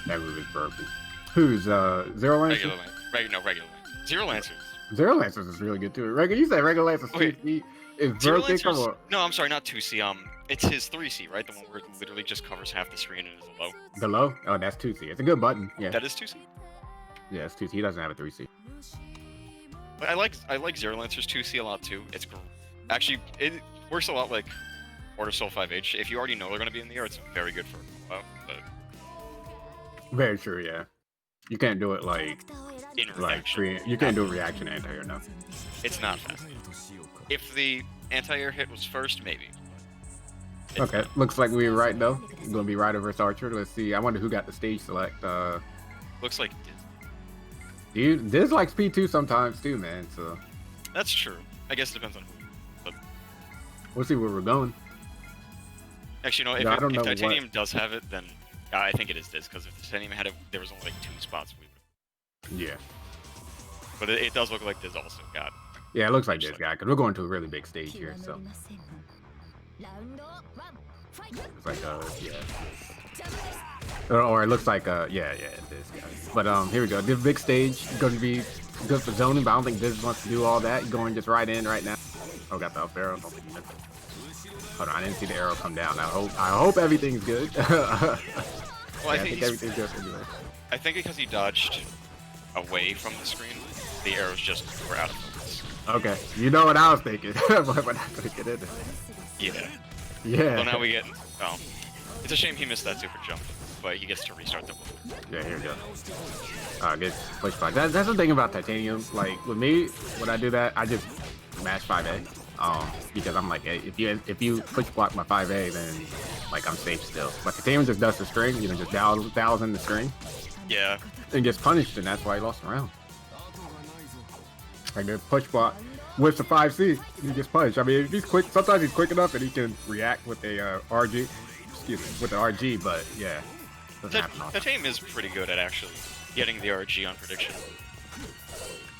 Speaker 3: That move is broken. Who's, Zero Lancer?
Speaker 6: Regular Lancers. Zero Lancers.
Speaker 3: Zero Lancers is really good too. You said regular Lancers
Speaker 6: Okay.
Speaker 3: 2C is
Speaker 6: Zero
Speaker 3: broken? Come
Speaker 6: Lancers.
Speaker 3: on.
Speaker 6: No, I'm sorry, not 2C. It's his 3C, right? The one where it literally just covers half the screen and is a low.
Speaker 3: The low? Oh, that's 2C. It's a good button. Yeah.
Speaker 6: That is 2C.
Speaker 3: Yeah, it's 2C. He doesn't have a 3C.
Speaker 6: But I like Zero Lancer's 2C a lot too. It's actually, it works a lot like Order Soul 5H. If you already know they're going to be in the air, it's very good for a combo. But
Speaker 3: Very true, yeah. You can't do it like
Speaker 6: in reaction,
Speaker 3: you can't do a reaction anti-air, no.
Speaker 6: it's not fast. If the anti-air hit was first, maybe. It's
Speaker 3: Okay,
Speaker 6: not.
Speaker 3: looks like we were right though. It's gonna be Ryder versus Archer. Let's see. I wonder who got the stage select.
Speaker 6: Looks like
Speaker 3: Dude, Diz likes P2 sometimes too, man. So
Speaker 6: that's true. I guess it depends on who. But
Speaker 3: we'll see where we're going.
Speaker 6: actually, no.
Speaker 3: Yeah, I don't know
Speaker 6: If Titanium does have it, then I think it is this. Because if Titanium had it, there was only like 2 spots. We would.
Speaker 3: Yeah.
Speaker 6: But it does look like Diz also got.
Speaker 3: Yeah, it looks like this guy, because we're going to a really big stage here, so. It's like, yeah. Or it looks like, yeah, this guy. But, here we go. This big stage, going to be good for zoning, but I don't think Diz wants to do all that. He's going just right in right now. Oh, got the up arrow. Don't think he missed it. Hold on, I didn't see the arrow come down. I hope everything's good.
Speaker 6: Well,
Speaker 3: Yeah,
Speaker 6: I think
Speaker 3: everything's good anyway.
Speaker 6: I think because he dodged away from the screen, the arrows just were out of focus.
Speaker 3: Okay, you know what I was thinking, but we're not gonna get into it.
Speaker 6: Yeah.
Speaker 3: Yeah.
Speaker 6: Well, now we get. Oh, it's a shame he missed that super jump, but he gets to restart the move.
Speaker 3: Yeah, here we go. Good push block. That's the thing about Titanium. Like with me, when I do that, I just mash 5A. Because I'm like, hey, if you push block my 5A, then like I'm safe still. But Titanium just does the string, you know, just dials in the string
Speaker 6: Yeah.
Speaker 3: and gets punished, and that's why he lost the round. Like the push block with the 5C, he gets punished. I mean, if he's quick, sometimes he's quick enough and he can react with a RG. Excuse me, with the RG, but yeah, doesn't happen often.
Speaker 6: Titanium is pretty good at actually getting the RG on prediction.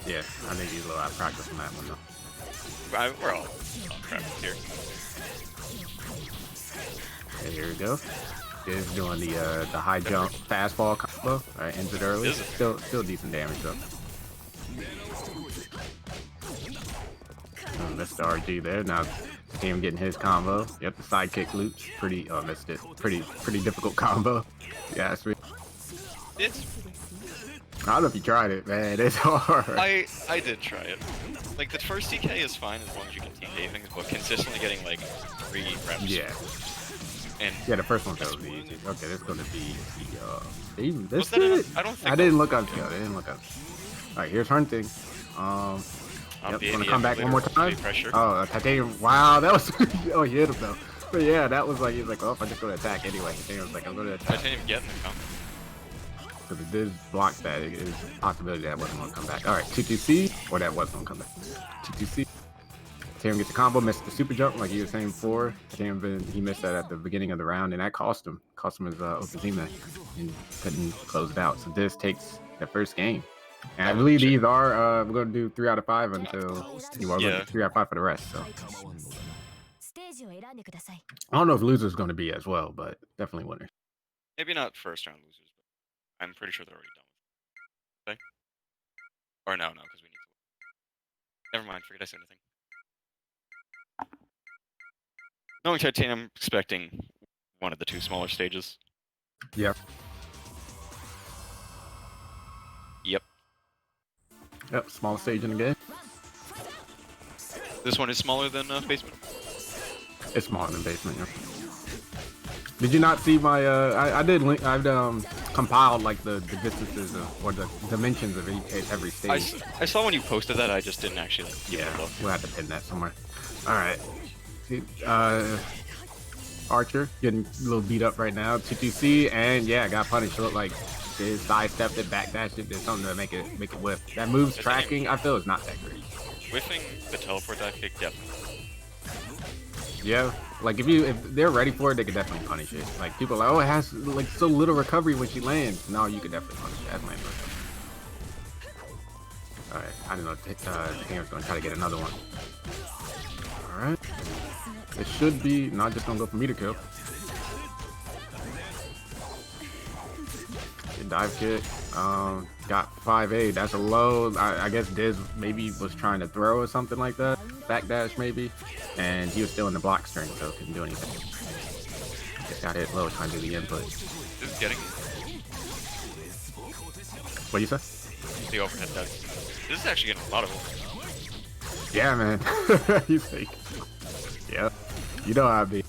Speaker 3: Yeah, I think he's a little out of practice on that one though.
Speaker 6: We're all practice here.
Speaker 3: Okay, here we go. Is doing the high jump fastball combo. Alright, ends it early.
Speaker 6: Is it?
Speaker 3: Still decent damage though. Missed the RG there. Now him getting his combo. Yep, the sidekick loops. Pretty missed it. Pretty difficult combo. Yeah, it's really,
Speaker 6: It's.
Speaker 3: I don't know if you tried it, man. It's hard.
Speaker 6: I did try it. Like the first TK is fine as long as you can TK things, but consistently getting like 3 reps.
Speaker 3: Yeah.
Speaker 6: And
Speaker 3: Yeah, the first one was easy. Okay, this is gonna be even this
Speaker 6: Was that
Speaker 3: good?
Speaker 6: I don't think
Speaker 3: I didn't look up. Yeah, I didn't look up. Alright, here's hunting. Yep,
Speaker 6: the
Speaker 3: gonna come back one more time.
Speaker 6: Pressure.
Speaker 3: Oh, Titanium. Wow, that was. Oh, he hit him though. But yeah, that was like, he's like, oh, I'm just gonna attack anyway. Titanium was like, I'm gonna attack.
Speaker 6: Titanium getting the combo.
Speaker 3: Because if Diz blocks that, it is a possibility that wasn't going to come back. All right, 2-2-C, or that was going to come back. 2-2-C. Tatum gets a combo, missed the super jump like he was saying before. He missed that at the beginning of the round, and that cost him his Okazima, and couldn't close it out. So Diz takes the first game. And I believe these are, we're going to do 3 out of 5 until, we're going to do 3 out of 5 for the rest. So I don't know if losers going to be as well, but definitely winners.
Speaker 6: Maybe not first round losers, but I'm pretty sure they're already done with it. Okay? Or no, because we need to. Never mind, forget I said anything. Knowing Titanium, I'm expecting one of the 2 smaller stages.
Speaker 3: Yeah.
Speaker 6: Yep.
Speaker 3: Yep, small stage in the game.
Speaker 6: This one is smaller than Basement?
Speaker 3: It's smaller than Basement, yeah. Did you not see my, I've compiled like the distances or the dimensions of every stage.
Speaker 6: I saw when you posted that, I just didn't actually give it a look.
Speaker 3: We'll have to pin that somewhere. Alright. Archer getting a little beat up right now. 2-2-C, and yeah, got punished. It looked like his sidestepped it, backdashed it, did something to make it whiff. That move's tracking, I feel, is not that great.
Speaker 6: Whiffing the teleport dive kick, definitely.
Speaker 3: Yeah, like if they're ready for it, they could definitely punish it. Like people are like, oh, it has like so little recovery when she lands. No, you could definitely punish it as land recovery. All right, I don't know. Tatum's gonna try to get another one. All right, it should be not just gonna go for meter kill. Good dive kick. Got 5A. That's a low. I guess Diz maybe was trying to throw or something like that. Backdash maybe. And he was still in the block string, so couldn't do anything. Just got hit low trying to do the input.
Speaker 6: This is getting
Speaker 3: What you say?
Speaker 6: the overhead dive. This is actually getting a lot of overhead.
Speaker 3: Yeah, man. You think? Yeah. You know how I be.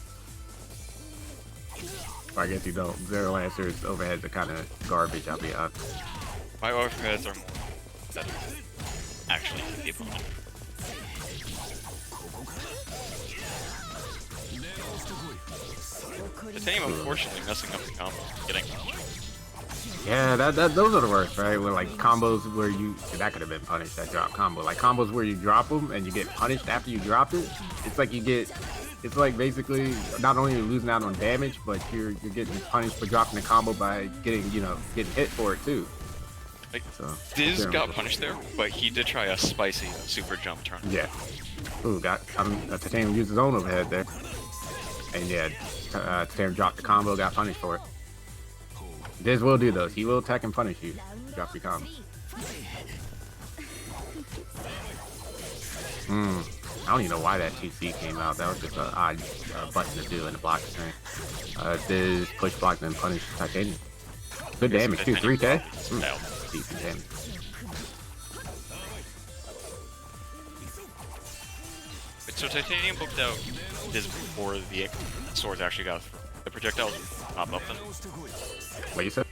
Speaker 3: Or I guess you don't. Zero Lancer's overheads are kind of garbage, I'll be honest.
Speaker 6: My overheads are more better. Actually, the opponent. The team unfortunately messing up the combo, getting
Speaker 3: Yeah, those are the worst, right? Where like combos where that could have been punished, that drop combo. Like combos where you drop them and you get punished after you drop it. It's like basically not only you're losing out on damage, but you're getting punished for dropping the combo by getting hit for it too.
Speaker 6: Like,
Speaker 3: So
Speaker 6: Diz got punished there, but he did try a spicy super jump turn.
Speaker 3: Yeah. Ooh, Titanium used his own overhead there. And yeah, Titanium dropped the combo, got punished for it. Diz will do those. He will attack and punish you. Drop your combo. I don't even know why that 2C came out. That was just an odd button to do in the block string. Diz push block then punish Titanium. Good damage too, 3K? Decent damage.
Speaker 6: So Titanium booked out Diz before the swords actually got through. The projectiles pop up then.
Speaker 3: What you said?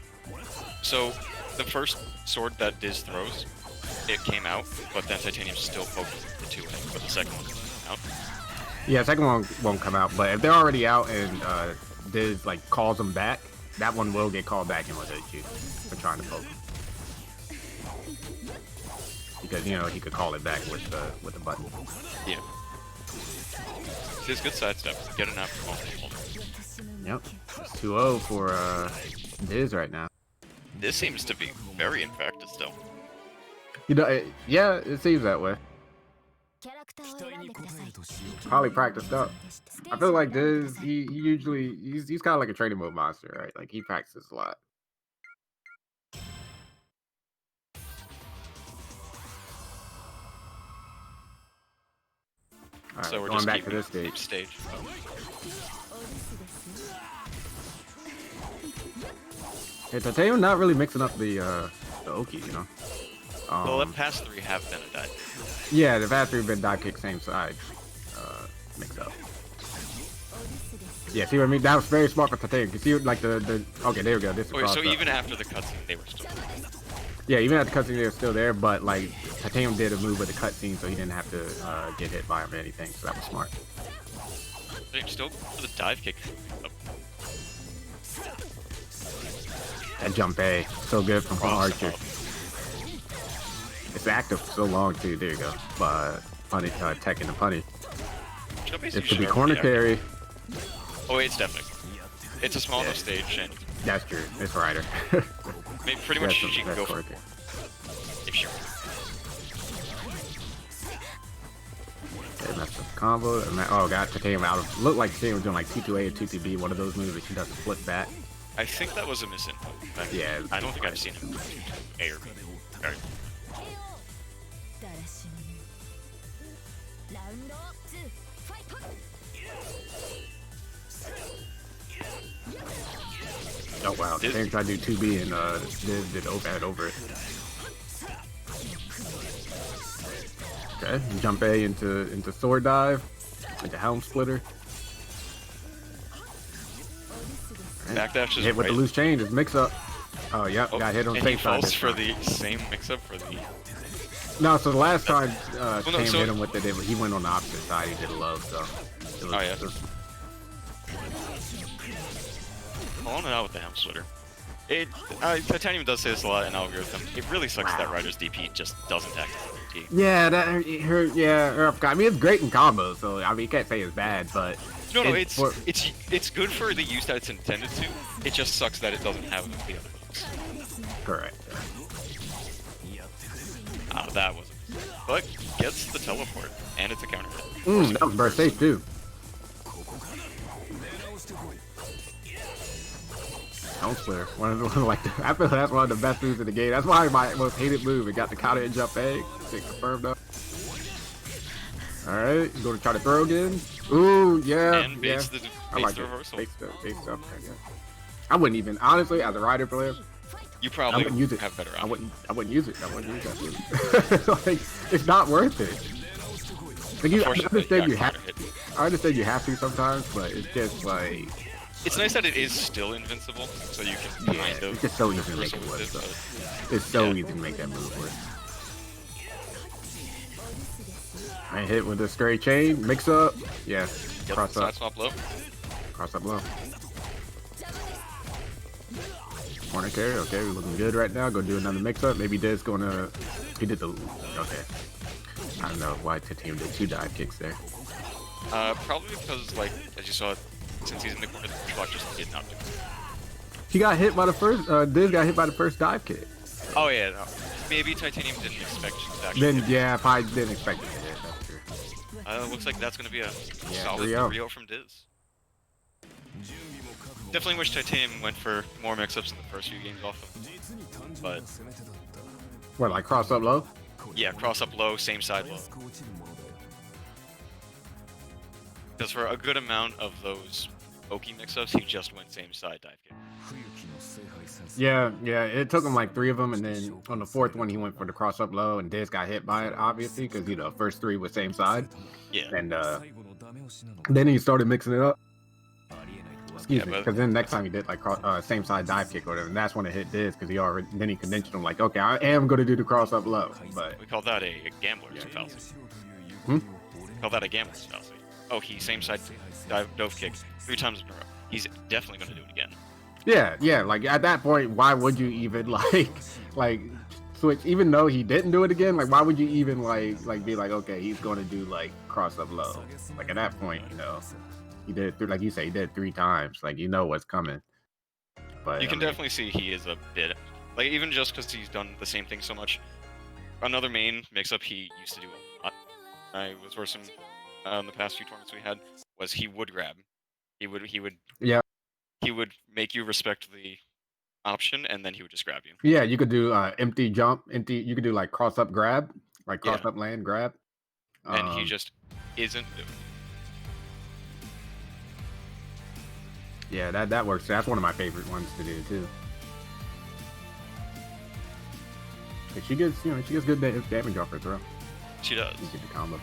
Speaker 6: So the first sword that Diz throws, it came out, but then Titanium still poked the 2 in, but the second one came out.
Speaker 3: Yeah, second one won't come out, but if they're already out and Diz like calls them back, that one will get called back and will hit you for trying to poke him. Because he could call it back with the button.
Speaker 6: Yeah. Diz good sidestep. Get an after ball.
Speaker 3: Yep. It's 2-0 for Diz right now.
Speaker 6: This seems to be very in practice still.
Speaker 3: Yeah, it seems that way. Probably practiced up. I feel like Diz, he's kind of like a training mode monster, right? Like he practices a lot. All right,
Speaker 6: So we're
Speaker 3: going
Speaker 6: just
Speaker 3: back to
Speaker 6: keeping
Speaker 3: this stage. Hey, Titanium not really mixing up the Oki,
Speaker 6: Well, the past 3 have been a dive.
Speaker 3: Yeah, the past 3 have been dive kick same side. Mix up. Yeah, see what I mean? That was very smart for Titanium. You see, like the okay, there we go. This is
Speaker 6: Wait, so even after the cutscene, they were still.
Speaker 3: Yeah, even after the cutscene, they were still there. But like Titanium did a move with the cutscene, so he didn't have to get hit by him or anything. So that was smart.
Speaker 6: They still for the dive kick.
Speaker 3: That jump A, so good from
Speaker 6: Cross
Speaker 3: Archer.
Speaker 6: up.
Speaker 3: It's active for so long too. There you go. But punny, tech in the punny.
Speaker 6: Jump is
Speaker 3: It could be
Speaker 6: usually
Speaker 3: corner
Speaker 6: pretty
Speaker 3: carry.
Speaker 6: active. Oh, it's definitely. It's a small enough stage, and
Speaker 3: That's true. It's Ryder.
Speaker 6: pretty much
Speaker 3: That's
Speaker 6: she can go for
Speaker 3: corner
Speaker 6: it
Speaker 3: carry.
Speaker 6: if she.
Speaker 3: Okay, that's a combo. Oh god, Titanium out of looked like Titanium was doing like T2A or T2B, one of those moves that she does a flip back.
Speaker 6: I think that was a misinfo.
Speaker 3: Yeah.
Speaker 6: I don't think I've seen him do A or B. Alright.
Speaker 5: だらし者ラウンド2ファイト
Speaker 3: Oh wow,
Speaker 6: Did-
Speaker 3: Titanium tried to do 2B and did overhead over it. Okay, jump A into sword dive, into helm splitter.
Speaker 6: Backdash is
Speaker 3: Hit with
Speaker 6: right.
Speaker 3: the loose chain, just mix up. Oh yep,
Speaker 6: Oh,
Speaker 3: got hit on
Speaker 6: and he
Speaker 3: safe side.
Speaker 6: falls
Speaker 3: this
Speaker 6: for
Speaker 3: time.
Speaker 6: the same mix-up for the.
Speaker 3: No, so the last time
Speaker 6: no,
Speaker 3: Tame
Speaker 6: so-
Speaker 3: hit him with it, he went on the opposite side. He did low, so. It was,
Speaker 6: Oh, yeah.
Speaker 3: it was-
Speaker 6: Calling it out with the Helm Splitter. Titanium does say this a lot in Algorithm. It really sucks that Ryder's DP just doesn't act as DP.
Speaker 3: yeah, that her. I mean, it's great in combos, so I mean, you can't say it's bad, but
Speaker 6: No,
Speaker 3: it's for-
Speaker 6: it's good for the use that it's intended to. It just sucks that it doesn't have the other moves.
Speaker 3: correct.
Speaker 6: That was. But gets the teleport, and it's a counter hit.
Speaker 3: That was burst safe too. Helm splitter, one of the like. I feel that's one of the best moves in the game. That's why my most hated move. It got the counter and jump A. Get confirmed up. All right, go to try to throw again. Ooh, yeah,
Speaker 6: And
Speaker 3: yeah.
Speaker 6: baits the
Speaker 3: I like
Speaker 6: the
Speaker 3: it.
Speaker 6: reversal.
Speaker 3: Base up. I wouldn't even honestly, as a Ryder player,
Speaker 6: You
Speaker 3: I
Speaker 6: probably
Speaker 3: wouldn't use it.
Speaker 6: have better
Speaker 3: I
Speaker 6: options.
Speaker 3: wouldn't use it. I wouldn't use that. Like, it's not worth it. Like, I understand you have.
Speaker 6: Counter hit.
Speaker 3: I understand you have to sometimes, but it's just like,
Speaker 6: It's nice that it is still invincible, so you can
Speaker 3: yeah,
Speaker 6: kind of
Speaker 3: it's just so easy to make
Speaker 6: reversal
Speaker 3: it work.
Speaker 6: with
Speaker 3: So.
Speaker 6: it,
Speaker 3: It's so
Speaker 6: Yeah.
Speaker 3: easy to make that move work. I hit with a straight chain, mix up, yeah,
Speaker 6: but
Speaker 3: cross
Speaker 6: side
Speaker 3: up,
Speaker 6: swap low.
Speaker 3: cross up low. Corner carry, okay, we're looking good right now. Go do another mix up. Maybe Dez gonna, he did the, okay. I don't know why Titanium did 2 dive kicks there.
Speaker 6: Probably because, like, as you saw, since he's in the corner, the clock just did not do it.
Speaker 3: He got hit by the first, Diz got hit by the first dive kick.
Speaker 6: Oh yeah, no. Maybe Titanium didn't expect you to actually
Speaker 3: Then,
Speaker 6: hit.
Speaker 3: yeah, probably didn't expect it to hit, that's true.
Speaker 6: Looks like that's gonna be a
Speaker 3: Yeah,
Speaker 6: solid
Speaker 3: 3-0.
Speaker 6: 3-0 from Diz. Definitely wish Titanium went for more mix-ups in the first few games off of. But
Speaker 3: What, like cross up low?
Speaker 6: yeah, cross up low, same side low. Because for a good amount of those Oki mix-ups, he just went same side dive kick.
Speaker 3: Yeah, it took him like 3 of them, and then on the 4th one, he went for the cross up low, and Diz got hit by it, obviously, because, you know, first 3 was same side.
Speaker 6: Yeah.
Speaker 3: And then he started mixing it up. Excuse me,
Speaker 6: but-
Speaker 3: because then next time he did like same side dive kick or whatever, and that's when it hit Diz, because he already, then he conditioned him like, okay, I am going to do the cross up low, but
Speaker 6: We call that a gambler's fallacy.
Speaker 3: Hmm?
Speaker 6: We call that a gambler's fallacy. Oh, he same side dove kick 3 times in a row. He's definitely going to do it again.
Speaker 3: yeah, like at that point, why would you even like switch? Even though he didn't do it again, like why would you even like be like, okay, he's going to do like cross up low? Like at that point, you know, he did it like you say, he did it 3 times. Like you know what's coming. But
Speaker 6: You can
Speaker 3: I mean,
Speaker 6: definitely see he is a bit like even just because he's done the same thing so much. Another main mix-up he used to do a lot. I was versing in the past few tournaments we had was he would grab. He would
Speaker 3: Yeah.
Speaker 6: He would make you respect the option and then he would just grab you.
Speaker 3: Yeah, you could do empty jump, empty. You could do like cross up grab, like cross
Speaker 6: Yeah.
Speaker 3: up land grab.
Speaker 6: And he just isn't doing it.
Speaker 3: Yeah, that works. That's one of my favorite ones to do too. Like she gets good damage off her throw.
Speaker 6: She does.
Speaker 3: You get the combo.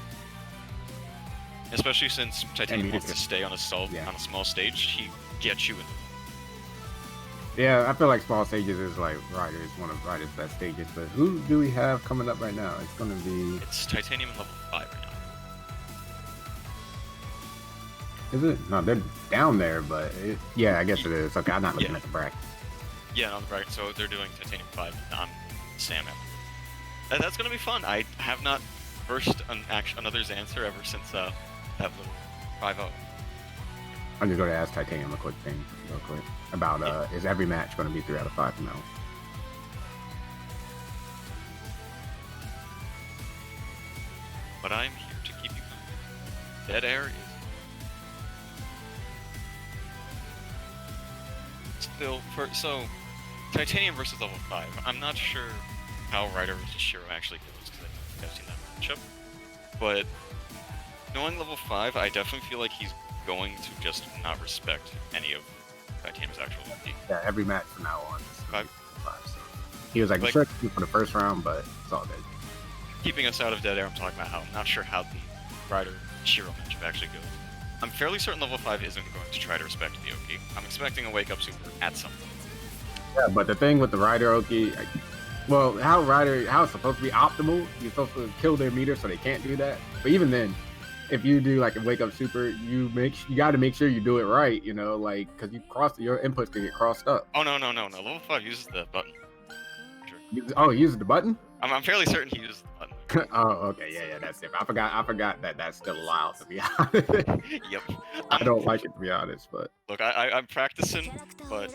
Speaker 6: Especially since Titanium
Speaker 3: And
Speaker 6: wants to
Speaker 3: Mutica.
Speaker 6: stay on a
Speaker 3: Yeah.
Speaker 6: on a small stage, he gets you in.
Speaker 3: Yeah, I feel like small stages is like Ryder is one of Ryder's best stages. But who do we have coming up right now? It's gonna be.
Speaker 6: It's Titanium level 5 right now.
Speaker 3: Is it? No, they're down there, but yeah, I guess it is. Okay, I'm not looking
Speaker 6: Yeah.
Speaker 3: at the bracket.
Speaker 6: Yeah, no, right. So they're doing Titanium 5, and I'm Sam. That's gonna be fun. I have not versed another's answer ever since that little 5-0.
Speaker 3: I'm just going to ask Titanium a quick thing, real quick, about is every match going to be 3 out of 5 from now?
Speaker 6: But I'm here to keep you company. Dead air is still so Titanium versus level 5. I'm not sure how Ryder versus Shiro actually goes because I don't think I've seen that matchup. But knowing level 5, I definitely feel like he's going to just not respect any of Titanium's actual OP.
Speaker 3: Yeah, every match from now on is
Speaker 6: Five.
Speaker 3: 5. So. He was like, sure for the first round, but it's all good.
Speaker 6: Keeping us out of dead air, I'm talking about how I'm not sure how the Ryder Shiro matchup actually goes. I'm fairly certain level 5 isn't going to try to respect the OP. I'm expecting a wake up super at some point.
Speaker 3: Yeah, but the thing with the Ryder Oki, well, how it's supposed to be optimal, you're supposed to kill their meter so they can't do that. But even then, if you do like a wake up super, you got to make sure you do it right, you know, like because your inputs can get crossed up.
Speaker 6: Oh no! Level 5 uses the button. Sure.
Speaker 3: Oh, he uses the button?
Speaker 6: I'm fairly certain he uses the button.
Speaker 3: Oh, okay, yeah, that's it. I forgot that that's still allowed, to be honest.
Speaker 6: Yep.
Speaker 3: I don't like it, to be honest, but
Speaker 6: Look, I'm practicing, but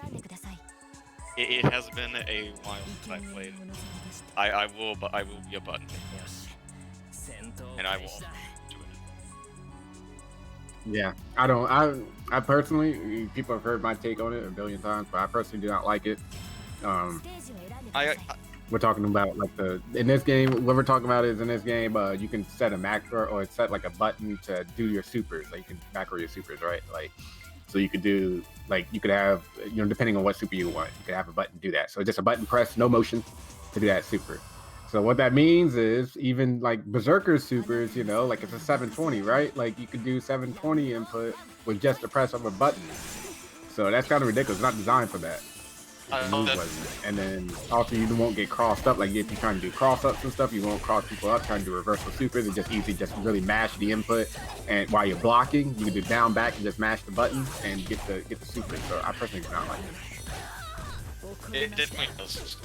Speaker 6: it has been a while since I played. I will be a button, and I will do it.
Speaker 3: yeah, I personally, people have heard my take on it a billion times, but I personally do not like it. We're talking about like in this game, what we're talking about is in this game, you can set a macro or set like a button to do your supers. Like you can macro your supers, right? Like, so you could do, like you could have, you know, depending on what super you want, you could have a button do that. So just a button press, no motion to do that super. So what that means is even like Berserker supers, you know, like it's a 720, right? Like you could do 720 input with just the press of a button. So that's kind of ridiculous. It's not designed for that. And then also you won't get crossed up. Like if you're trying to do cross ups and stuff, you won't cross people up trying to do reversal supers. It's just easy, just really mash the input, and while you're blocking, you can do down back and just mash the button and get the super. So I personally do not like it.
Speaker 6: It definitely does.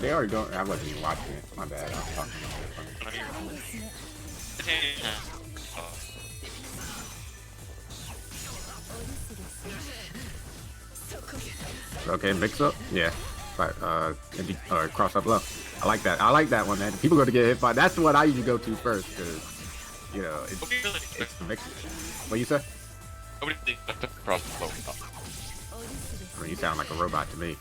Speaker 3: They already don't. I wasn't even watching it. My bad. I was talking. Okay, mix up. Yeah. Or cross up low. I like that. I like that one, man. People go to get hit by. That's what I usually go to first, because you know it's the mix. What you say?
Speaker 6: Nobody cross the flow.
Speaker 3: I mean, you sound like a robot to me.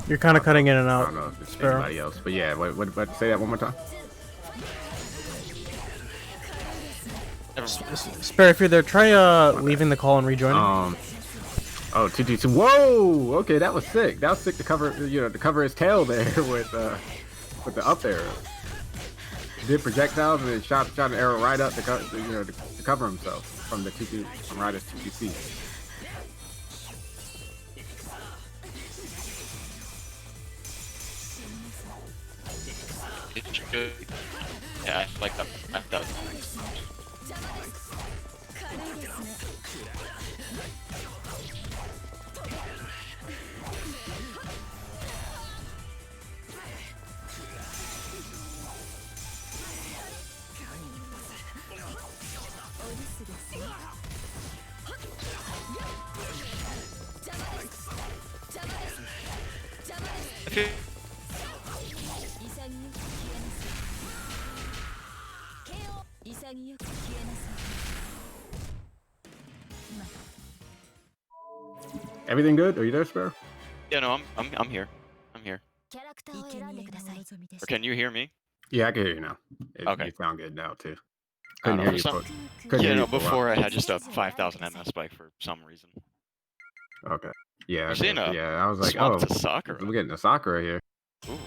Speaker 2: You're kind of cutting in and
Speaker 3: I
Speaker 2: out.
Speaker 3: don't know if it's
Speaker 2: Sparrow.
Speaker 3: anybody else, but yeah. What? Say that one more time.
Speaker 2: Spare, if you're there, try leaving the call and rejoining.
Speaker 3: Oh, TTT. Whoa. Okay, that was sick. That was sick to cover, you know, to cover his tail there with the up arrow. He did projectiles and then shot an arrow right up to cover himself from Ryder's TTT.
Speaker 6: It's good. Yeah, I like that. That does.
Speaker 3: Everything good? Are you there, Sparrow?
Speaker 6: Yeah, no, I'm here. I'm here. Or can you hear me?
Speaker 3: Yeah, I can hear you now.
Speaker 6: Okay.
Speaker 3: You sound good now too.
Speaker 6: I don't know,
Speaker 3: Couldn't
Speaker 6: for
Speaker 3: hear
Speaker 6: Yeah,
Speaker 3: you
Speaker 6: no,
Speaker 3: for a while.
Speaker 6: before I had just a 5,000 MS spike for some reason.
Speaker 3: Okay. Yeah.
Speaker 6: You're seeing a
Speaker 3: yeah. I was like,
Speaker 6: swap
Speaker 3: oh,
Speaker 6: to Sakura.
Speaker 3: we're getting a Sakura here.
Speaker 6: Ooh.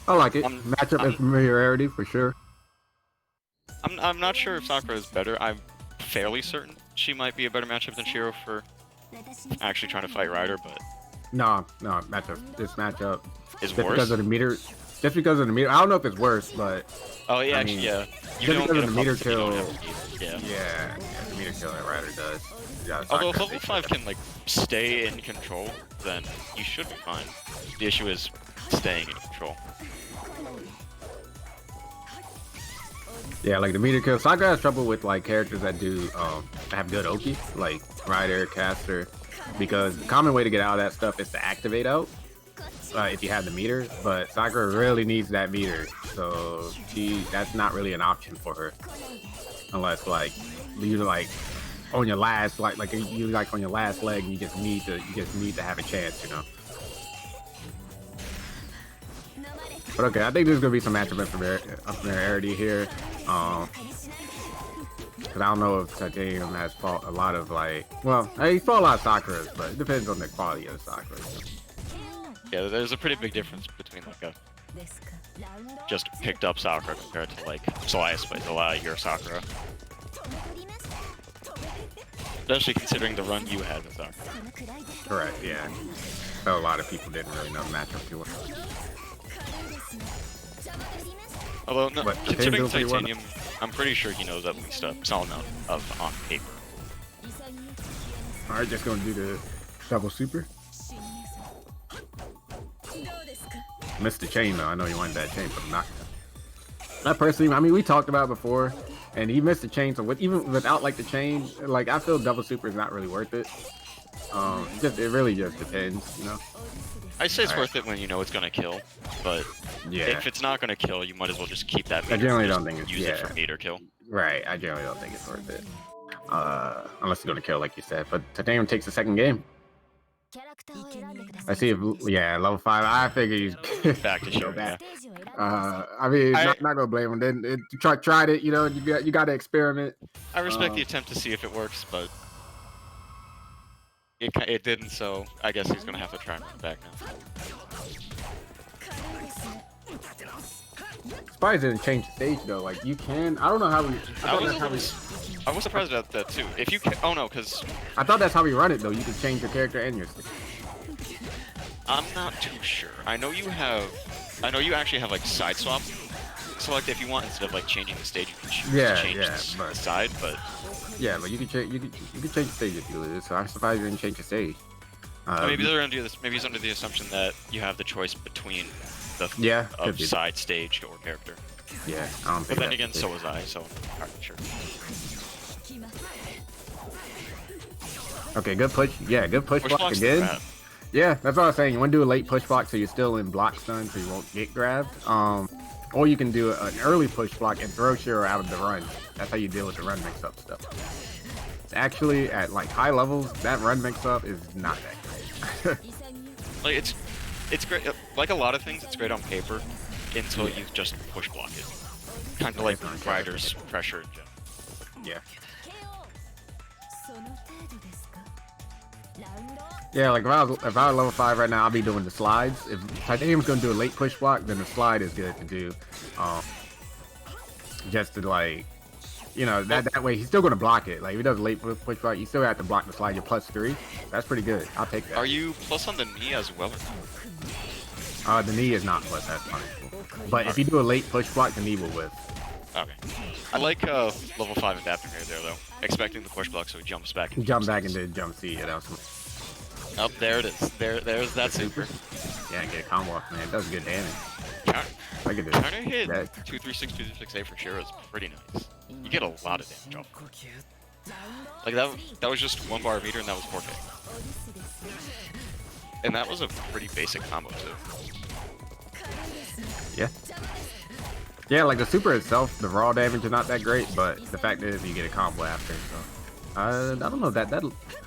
Speaker 3: I like it.
Speaker 6: I'm-
Speaker 3: Matchup
Speaker 6: I'm-
Speaker 3: and familiarity for sure.
Speaker 6: I'm not sure if Sakura is better. I'm fairly certain she might be a better matchup than Shiro for actually trying to fight Ryder, but
Speaker 3: No, matchup. This matchup
Speaker 6: is
Speaker 3: just
Speaker 6: worse.
Speaker 3: because of the meter. just because of the meter. I don't know if it's worse, but
Speaker 6: Oh yeah,
Speaker 3: I
Speaker 6: actually,
Speaker 3: mean,
Speaker 6: yeah. You
Speaker 3: just
Speaker 6: don't
Speaker 3: because
Speaker 6: get
Speaker 3: of
Speaker 6: a
Speaker 3: the meter
Speaker 6: buff if you don't
Speaker 3: kill.
Speaker 6: have a meter. Yeah.
Speaker 3: Yeah, the meter kill that Ryder does. Yeah,
Speaker 6: Although if
Speaker 3: Sakura
Speaker 6: level
Speaker 3: takes
Speaker 6: 5
Speaker 3: it.
Speaker 6: can like stay in control, then you should be fine. The issue is staying in control.
Speaker 3: Yeah, like the meter kill. Sakura has trouble with like characters that do have good Oki, like Ryder, Caster, because the common way to get out of that stuff is to activate out if you have the meter. But Sakura really needs that meter, so that's not really an option for her, unless like you're like on your last like you like on your last leg, and you just need to have a chance, you know. But okay, I think there's gonna be some matchup familiarity here. Cause I don't know if Titanium has fought a lot of like, well, he fought a lot of Sakuras, but it depends on the quality of the Sakura.
Speaker 6: Yeah, there's a pretty big difference between like a just picked up Sakura compared to like Slice plays a lot of your Sakura. Especially considering the run you had with Sakura.
Speaker 3: Correct, yeah. So a lot of people didn't really know the matchup too well.
Speaker 6: Although, no,
Speaker 3: But
Speaker 6: considering
Speaker 3: Titanium pretty well.
Speaker 6: Titanium, I'm pretty sure he knows at least a solid amount of on paper.
Speaker 3: Alright, just gonna do the double super. Missed the chain though. I know you wanted that chain, but I'm not. I personally, I mean, we talked about it before, and he missed the chain. So even without like the chain, like I feel double super is not really worth it. It really just depends, you know.
Speaker 6: I say it's worth it when you know it's gonna kill, but
Speaker 3: Yeah.
Speaker 6: if it's not gonna kill, you might as well just keep that.
Speaker 3: I
Speaker 6: Meter
Speaker 3: generally
Speaker 6: and
Speaker 3: don't
Speaker 6: just
Speaker 3: think it's
Speaker 6: use it for meter kill.
Speaker 3: Right. I generally don't think it's worth it. Unless it's gonna kill, like you said. But Titanium takes the second game. I see if level 5. I figure he's
Speaker 6: Back to
Speaker 3: go
Speaker 6: show,
Speaker 3: back.
Speaker 6: yeah.
Speaker 3: I mean, not gonna blame him. Then tried it. You know, you got to experiment.
Speaker 6: I respect the attempt to see if it works, but it didn't. So I guess he's gonna have to try and run back now.
Speaker 3: Surprised it didn't change the stage though. Like you can. I don't know how we.
Speaker 6: I was surprised about that too. If you can, oh no, because
Speaker 3: I thought that's how we run it though. You can change your character and your stage.
Speaker 6: I'm not too sure. I know you actually have like side swap. Select if you want instead of like changing the stage, you can choose to change the side. But
Speaker 3: yeah, but you can change. You can change the stage if you lose. So I'm surprised you didn't change the stage.
Speaker 6: maybe they're gonna do this. Maybe he's under the assumption that you have the choice between the
Speaker 3: could be.
Speaker 6: side stage or character.
Speaker 3: Yeah, I don't think.
Speaker 6: But then
Speaker 3: that's
Speaker 6: again,
Speaker 3: the
Speaker 6: so
Speaker 3: case.
Speaker 6: was I. So alright, sure.
Speaker 3: Okay, good push. Yeah, good push block
Speaker 6: block's
Speaker 3: again.
Speaker 6: not bad.
Speaker 3: Yeah, that's what I was saying. You want to do a late push block so you're still in block stun so you won't get grabbed. Or you can do an early push block and throw Shiro out of the run. That's how you deal with the run mix-up stuff. It's actually, at like high levels, that run mix-up is not that great.
Speaker 6: Like it's great. Like a lot of things, it's great on paper until you just push block it. Kind of like Ryder's pressure in general.
Speaker 3: Yeah. Yeah, like if I was level 5 right now, I'll be doing the slides. If Titanium's gonna do a late push block, then the slide is good to do. Just to like, you know, that way he's still gonna block it. Like if he does a late push block, you still have to block the slide. You're +3. That's pretty good. I'll take that.
Speaker 6: Are you plus on the knee as well?
Speaker 3: The knee is not plus. That's punishable. But if you do a late push block, the knee will whiff.
Speaker 6: Okay. I like level 5 adapting right there though. Expecting the push block so he jumps back.
Speaker 3: Jump back into jump C. Yeah, that was
Speaker 6: Oh, there it is. There's that super.
Speaker 3: Yeah, get a combo off, man. It does good damage. I could do
Speaker 6: Counter hit
Speaker 3: that.
Speaker 6: 236, 236A for Shiro is pretty nice. You get a lot of damage off. Like that was just 1 bar meter and that was 4K. And that was a pretty basic combo too.
Speaker 3: Yeah. Yeah, like the super itself, the raw damage is not that great, but the fact is you get a combo after. So I don't know that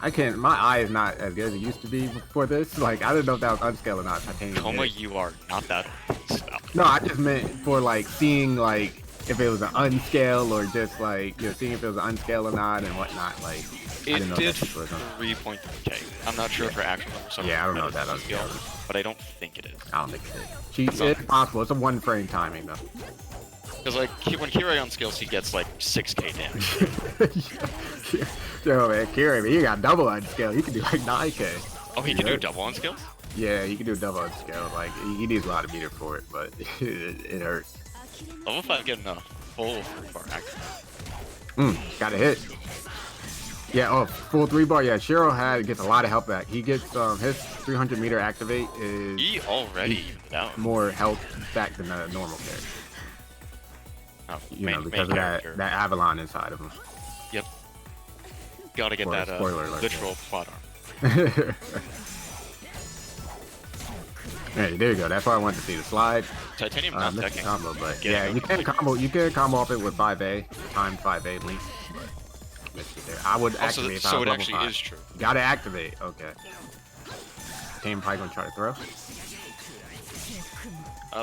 Speaker 3: I can't. My eye is not as good as it used to be before this. Like I didn't know if that was unscale or not. Titanium.
Speaker 6: Coma, you are not that. Stop.
Speaker 3: No, I just meant for like seeing like if it was an unscale or just like seeing if it was an unscale or not and whatnot. Like
Speaker 6: It
Speaker 3: didn't know
Speaker 6: did
Speaker 3: that was on.
Speaker 6: 3.3K. I'm not sure for actual numbers.
Speaker 3: Yeah, I don't know
Speaker 6: that
Speaker 3: that
Speaker 6: skill, but I don't think it is.
Speaker 3: I don't think it is. It's possible. It's a 1 frame timing though.
Speaker 6: Because like when Kirei on skills, he gets like 6K damage.
Speaker 3: Yo, man, Kira, man, you got double unscale. You can do like 9K.
Speaker 6: Oh, he can do double on skills?
Speaker 3: Yeah, you can do double up scale. Like he needs a lot of meter for it, but it hurts.
Speaker 6: Level 5 getting a full 3-bar active.
Speaker 3: Got a hit. Yeah, oh, full 3-bar. Yeah, Shiro gets a lot of health back. He gets his 300 meter activate is
Speaker 6: He already evened it out.
Speaker 3: more health back than a normal character.
Speaker 6: Oh,
Speaker 3: You know, because of that Avalon inside of him.
Speaker 6: Yep. Gotta get that
Speaker 3: Spoiler alert.
Speaker 6: literal quad arm.
Speaker 3: Hey, there you go. That's why I wanted to see the slide.
Speaker 6: Titanium not
Speaker 3: Missed the
Speaker 6: decking.
Speaker 3: combo, but
Speaker 6: Getting
Speaker 3: yeah,
Speaker 6: out
Speaker 3: you
Speaker 6: of
Speaker 3: can
Speaker 6: the
Speaker 3: combo. You can combo up it with 5A, timed 5A link. But missed it there. I would
Speaker 6: Also,
Speaker 3: activate. if I
Speaker 6: so
Speaker 3: was
Speaker 6: it
Speaker 3: level
Speaker 6: actually
Speaker 3: 5.
Speaker 6: is true.
Speaker 3: Gotta activate. Okay. Team probably gonna try to throw.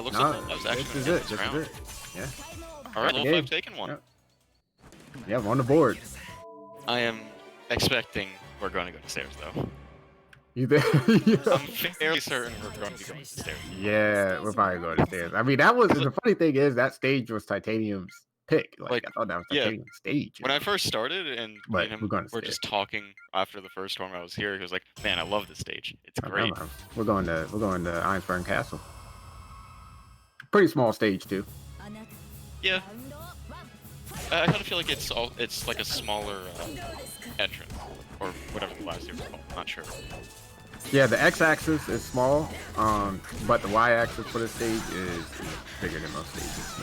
Speaker 6: Looks
Speaker 3: No,
Speaker 6: like that was actually
Speaker 3: this is
Speaker 6: gonna
Speaker 3: it.
Speaker 6: get
Speaker 3: This
Speaker 6: round.
Speaker 3: is it. Yeah.
Speaker 6: Alright, level
Speaker 3: Game.
Speaker 6: 5 taking one.
Speaker 3: Yep. Yeah, on the board.
Speaker 6: I am expecting we're going to go to stairs though.
Speaker 3: You there?
Speaker 6: I'm fairly certain we're going to be going to stairs.
Speaker 3: Yeah, we're probably going to stairs. I mean, that was the funny thing is that stage was Titanium's pick. Like I thought that was
Speaker 6: yeah.
Speaker 3: Titanium's stage.
Speaker 6: When I first started and
Speaker 3: But
Speaker 6: me and
Speaker 3: we're
Speaker 6: him
Speaker 3: going to
Speaker 6: were
Speaker 3: stairs.
Speaker 6: just talking after the first tournament I was here, he was like, "Man, I love this stage. It's
Speaker 3: I
Speaker 6: great."
Speaker 3: remember. We're going to Ironburn Castle. Pretty small stage too.
Speaker 6: Yeah. I kind of feel like it's like a smaller entrance or whatever the last year was called. Not sure.
Speaker 3: Yeah, the x-axis is small, but the y-axis for the stage is bigger than most stages.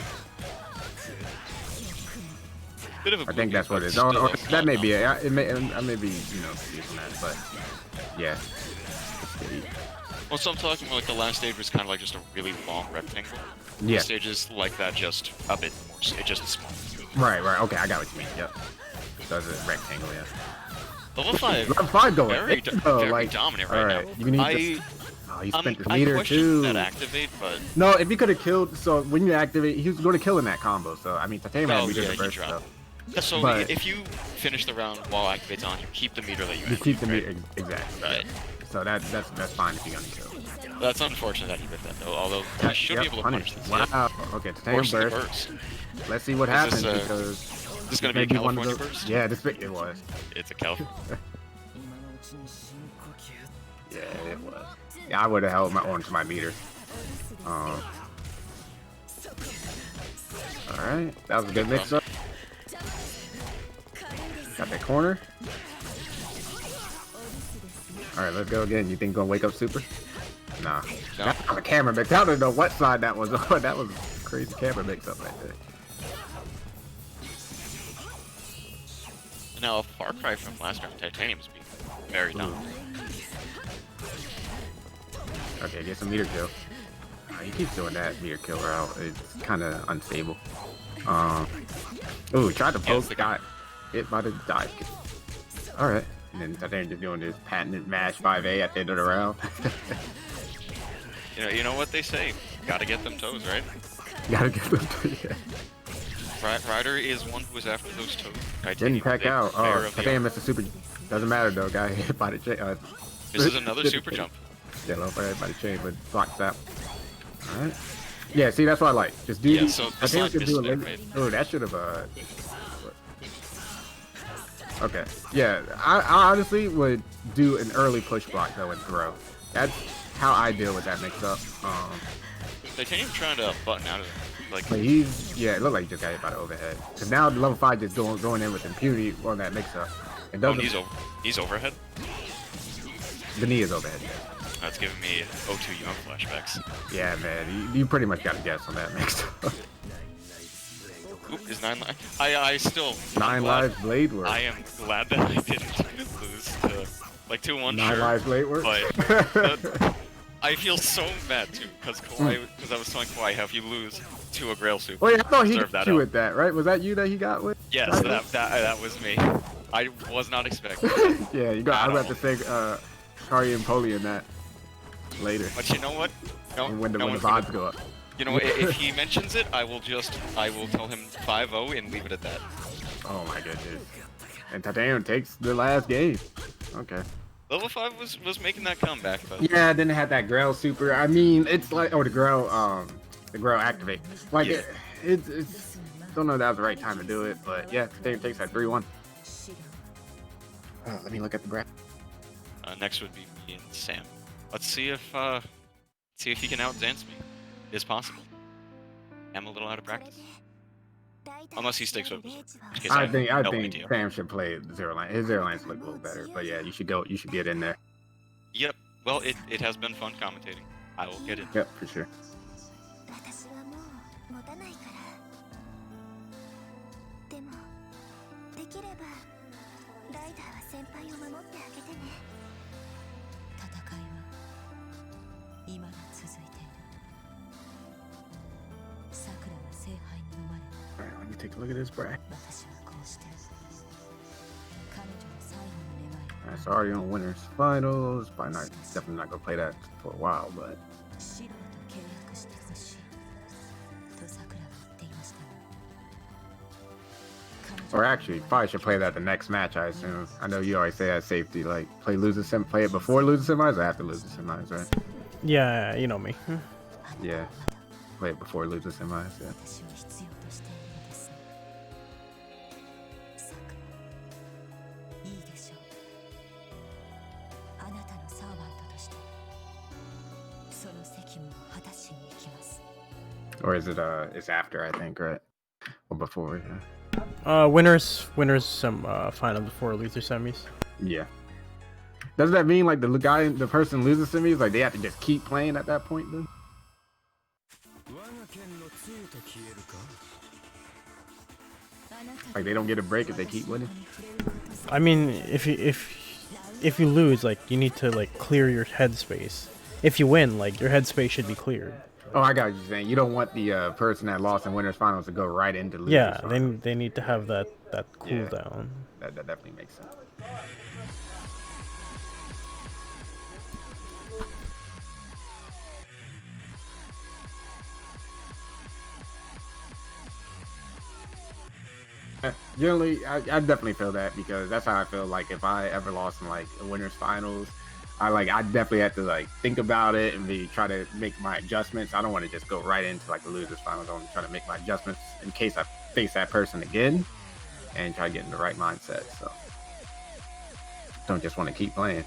Speaker 6: Bit of a
Speaker 3: I think that's what it is.
Speaker 6: still
Speaker 3: Or
Speaker 6: a small
Speaker 3: that may be
Speaker 6: amount.
Speaker 3: it. I may be using that, but yeah. the stage.
Speaker 6: Well, so I'm talking like the last stage was kind of like just a really long rectangle.
Speaker 3: Yeah.
Speaker 6: The stage is like that, just a bit more. It's just small.
Speaker 3: Right. Okay, I got what you mean. Yep. So it's a rectangle, yeah.
Speaker 6: Level 5.
Speaker 3: Level 5 going.
Speaker 6: Very, very dominant right
Speaker 3: alright,
Speaker 6: now.
Speaker 3: you need Oh, he spent the
Speaker 6: I
Speaker 3: meter
Speaker 6: question
Speaker 3: too.
Speaker 6: that activate, but
Speaker 3: No, if he could have killed, so when you activate, he was going to kill in that combo. So I mean, Titanium had
Speaker 6: oh
Speaker 3: meter
Speaker 6: yeah, you
Speaker 3: first,
Speaker 6: drop.
Speaker 3: so
Speaker 6: So
Speaker 3: but-
Speaker 6: if you finish the round while activate's on, you keep the meter that you
Speaker 3: you
Speaker 6: had,
Speaker 3: keep the
Speaker 6: right?
Speaker 3: meter exactly.
Speaker 6: Right.
Speaker 3: So that's fine if you're gonna kill.
Speaker 6: That's unfortunate that he did that though. Although he should
Speaker 3: Yep,
Speaker 6: be able to punish this.
Speaker 3: Wow. Okay, Titanium
Speaker 6: Force the
Speaker 3: burst.
Speaker 6: burst.
Speaker 3: Let's see what
Speaker 6: Is
Speaker 3: happens
Speaker 6: this,
Speaker 3: because
Speaker 6: This is gonna be a
Speaker 3: maybe one of
Speaker 6: California
Speaker 3: those.
Speaker 6: burst.
Speaker 3: Yeah, it was.
Speaker 6: It's a California.
Speaker 3: Yeah, it was. Yeah, I would have held my on to my meter. All right, that was a good mix up. Got that corner. All right, let's go again. You think gonna wake up super? Nah.
Speaker 6: No.
Speaker 3: That was a camera mix. I don't know what side that was on. That was a crazy camera mix up right there.
Speaker 6: Now a far cry from last round. Titanium's being very dominant.
Speaker 3: Okay, get some meter kill. He keeps doing that meter kill route. It's kind of unstable. Ooh, tried to poke, got hit by the dive kick. All right, and then Titanium just doing this patented mash 5A at the end of the round.
Speaker 6: You know what they say. Gotta get them toes, right?
Speaker 3: Gotta get them to yeah.
Speaker 6: Ryder is one who is after those toes.
Speaker 3: Didn't pack out.
Speaker 6: Player
Speaker 3: Oh,
Speaker 6: of the
Speaker 3: Titanium missed a super. Doesn't matter though, got hit by the chain.
Speaker 6: This is another super jump.
Speaker 3: Yeah, low by the chain, but blocks that. All right. Yeah, see, that's what I like. Just do.
Speaker 6: Yeah, so the
Speaker 3: Titanium
Speaker 6: slide
Speaker 3: should do a
Speaker 6: missed
Speaker 3: late.
Speaker 6: there,
Speaker 3: Oh, that should have. Okay. Yeah, I honestly would do an early push block though and throw. That's how I deal with that mix up.
Speaker 6: Titanium trying to button out of it. Like,
Speaker 3: But it looked like he just got hit by the overhead. Cause now level 5 just going in with impunity on that mix up. It
Speaker 6: oh,
Speaker 3: doesn't.
Speaker 6: he's overhead.
Speaker 3: The knee is overhead. Yeah.
Speaker 6: That's giving me 02 Young flashbacks.
Speaker 3: Yeah, man, you pretty much got to guess on that mix up.
Speaker 6: Oop, is 9 live? I still.
Speaker 3: 9 lives blade work.
Speaker 6: I am glad that I didn't lose to like 2-1.
Speaker 3: 9
Speaker 6: sure,
Speaker 3: lives blade work.
Speaker 6: But I feel so bad too, because I was telling Kawhi how if you lose to a Grail Super,
Speaker 3: Wait, I thought he
Speaker 6: deserve
Speaker 3: got
Speaker 6: that
Speaker 3: you
Speaker 6: out.
Speaker 3: with that, right? Was that you that he got with?
Speaker 6: Yes,
Speaker 3: Right?
Speaker 6: that was me. I was not expecting.
Speaker 3: Yeah, you got.
Speaker 6: At
Speaker 3: I'm about
Speaker 6: all.
Speaker 3: to say Kari and Poli in that later.
Speaker 6: But you know what? No,
Speaker 3: when the
Speaker 6: one's gonna-
Speaker 3: odds go up.
Speaker 6: You know, if he mentions it, I will tell him 5-0 and leave it at that.
Speaker 3: Oh my goodness. And Titanium takes the last game. Okay.
Speaker 6: Level 5 was making that comeback, but
Speaker 3: Yeah, then it had that Grail super. I mean, it's like the Grail activate. Like
Speaker 6: Yeah.
Speaker 3: it's don't know if that was the right time to do it, but yeah, Titanium takes that 3-1. Let me look at the graph.
Speaker 6: next would be me and Sam. let's see if he can out-dance me. It's possible. I'm a little out of practice. Unless he sticks with Berserker, in which case
Speaker 3: I
Speaker 6: have
Speaker 3: think
Speaker 6: no
Speaker 3: think
Speaker 6: idea.
Speaker 3: Sam should play Zero Lance. His Zero Lance look a little better, but yeah, you should get in there.
Speaker 6: Yep. Well, it has been fun commentating. I will get it.
Speaker 3: Yep, for sure.
Speaker 5: 私はもう持たないからでもできればライダーは先輩を守ってあげてね戦いは今が続いている桜は聖杯に飲まれ
Speaker 3: All right, let me take a look at this bracket.
Speaker 5: 私はこうして彼女の最後の願い
Speaker 3: It's already on winners finals. Probably not, definitely not gonna play that for a while, but
Speaker 5: シロと契約してほしいと桜は言っていましたが
Speaker 3: or actually, probably should play that the next match. I assume. I know you always say that safety, like play it before losing semis or after losing semis, right?
Speaker 2: Yeah, you know me.
Speaker 3: Yeah, play it before losing semis. Yeah.
Speaker 5: 私を必要としているのです桜いいでしょうあなたのサーバントとしてその責務を果たしに行きます
Speaker 3: Or is it it's after, I think, right? Or before, yeah.
Speaker 2: Winners some final before loser semis.
Speaker 3: Yeah. Does that mean like the person loses semis, like they have to just keep playing at that point then?
Speaker 4: 我が剣の杖と消えるか
Speaker 3: Like they don't get a break if they keep winning?
Speaker 2: I mean, if you lose, like you need to like clear your headspace. If you win, like your headspace should be cleared.
Speaker 3: Oh, I got what you're saying. You don't want the person that lost in winners finals to go right into losers.
Speaker 2: Yeah,
Speaker 3: finals.
Speaker 2: they need to have that
Speaker 3: Yeah.
Speaker 2: cooldown.
Speaker 3: That definitely makes sense. Generally, I definitely feel that because that's how I feel. Like if I ever lost in like a winners finals, I definitely have to like think about it and try to make my adjustments. I don't want to just go right into like the losers finals. I want to try to make my adjustments in case I face that person again and try to get in the right mindset. So don't just want to keep playing.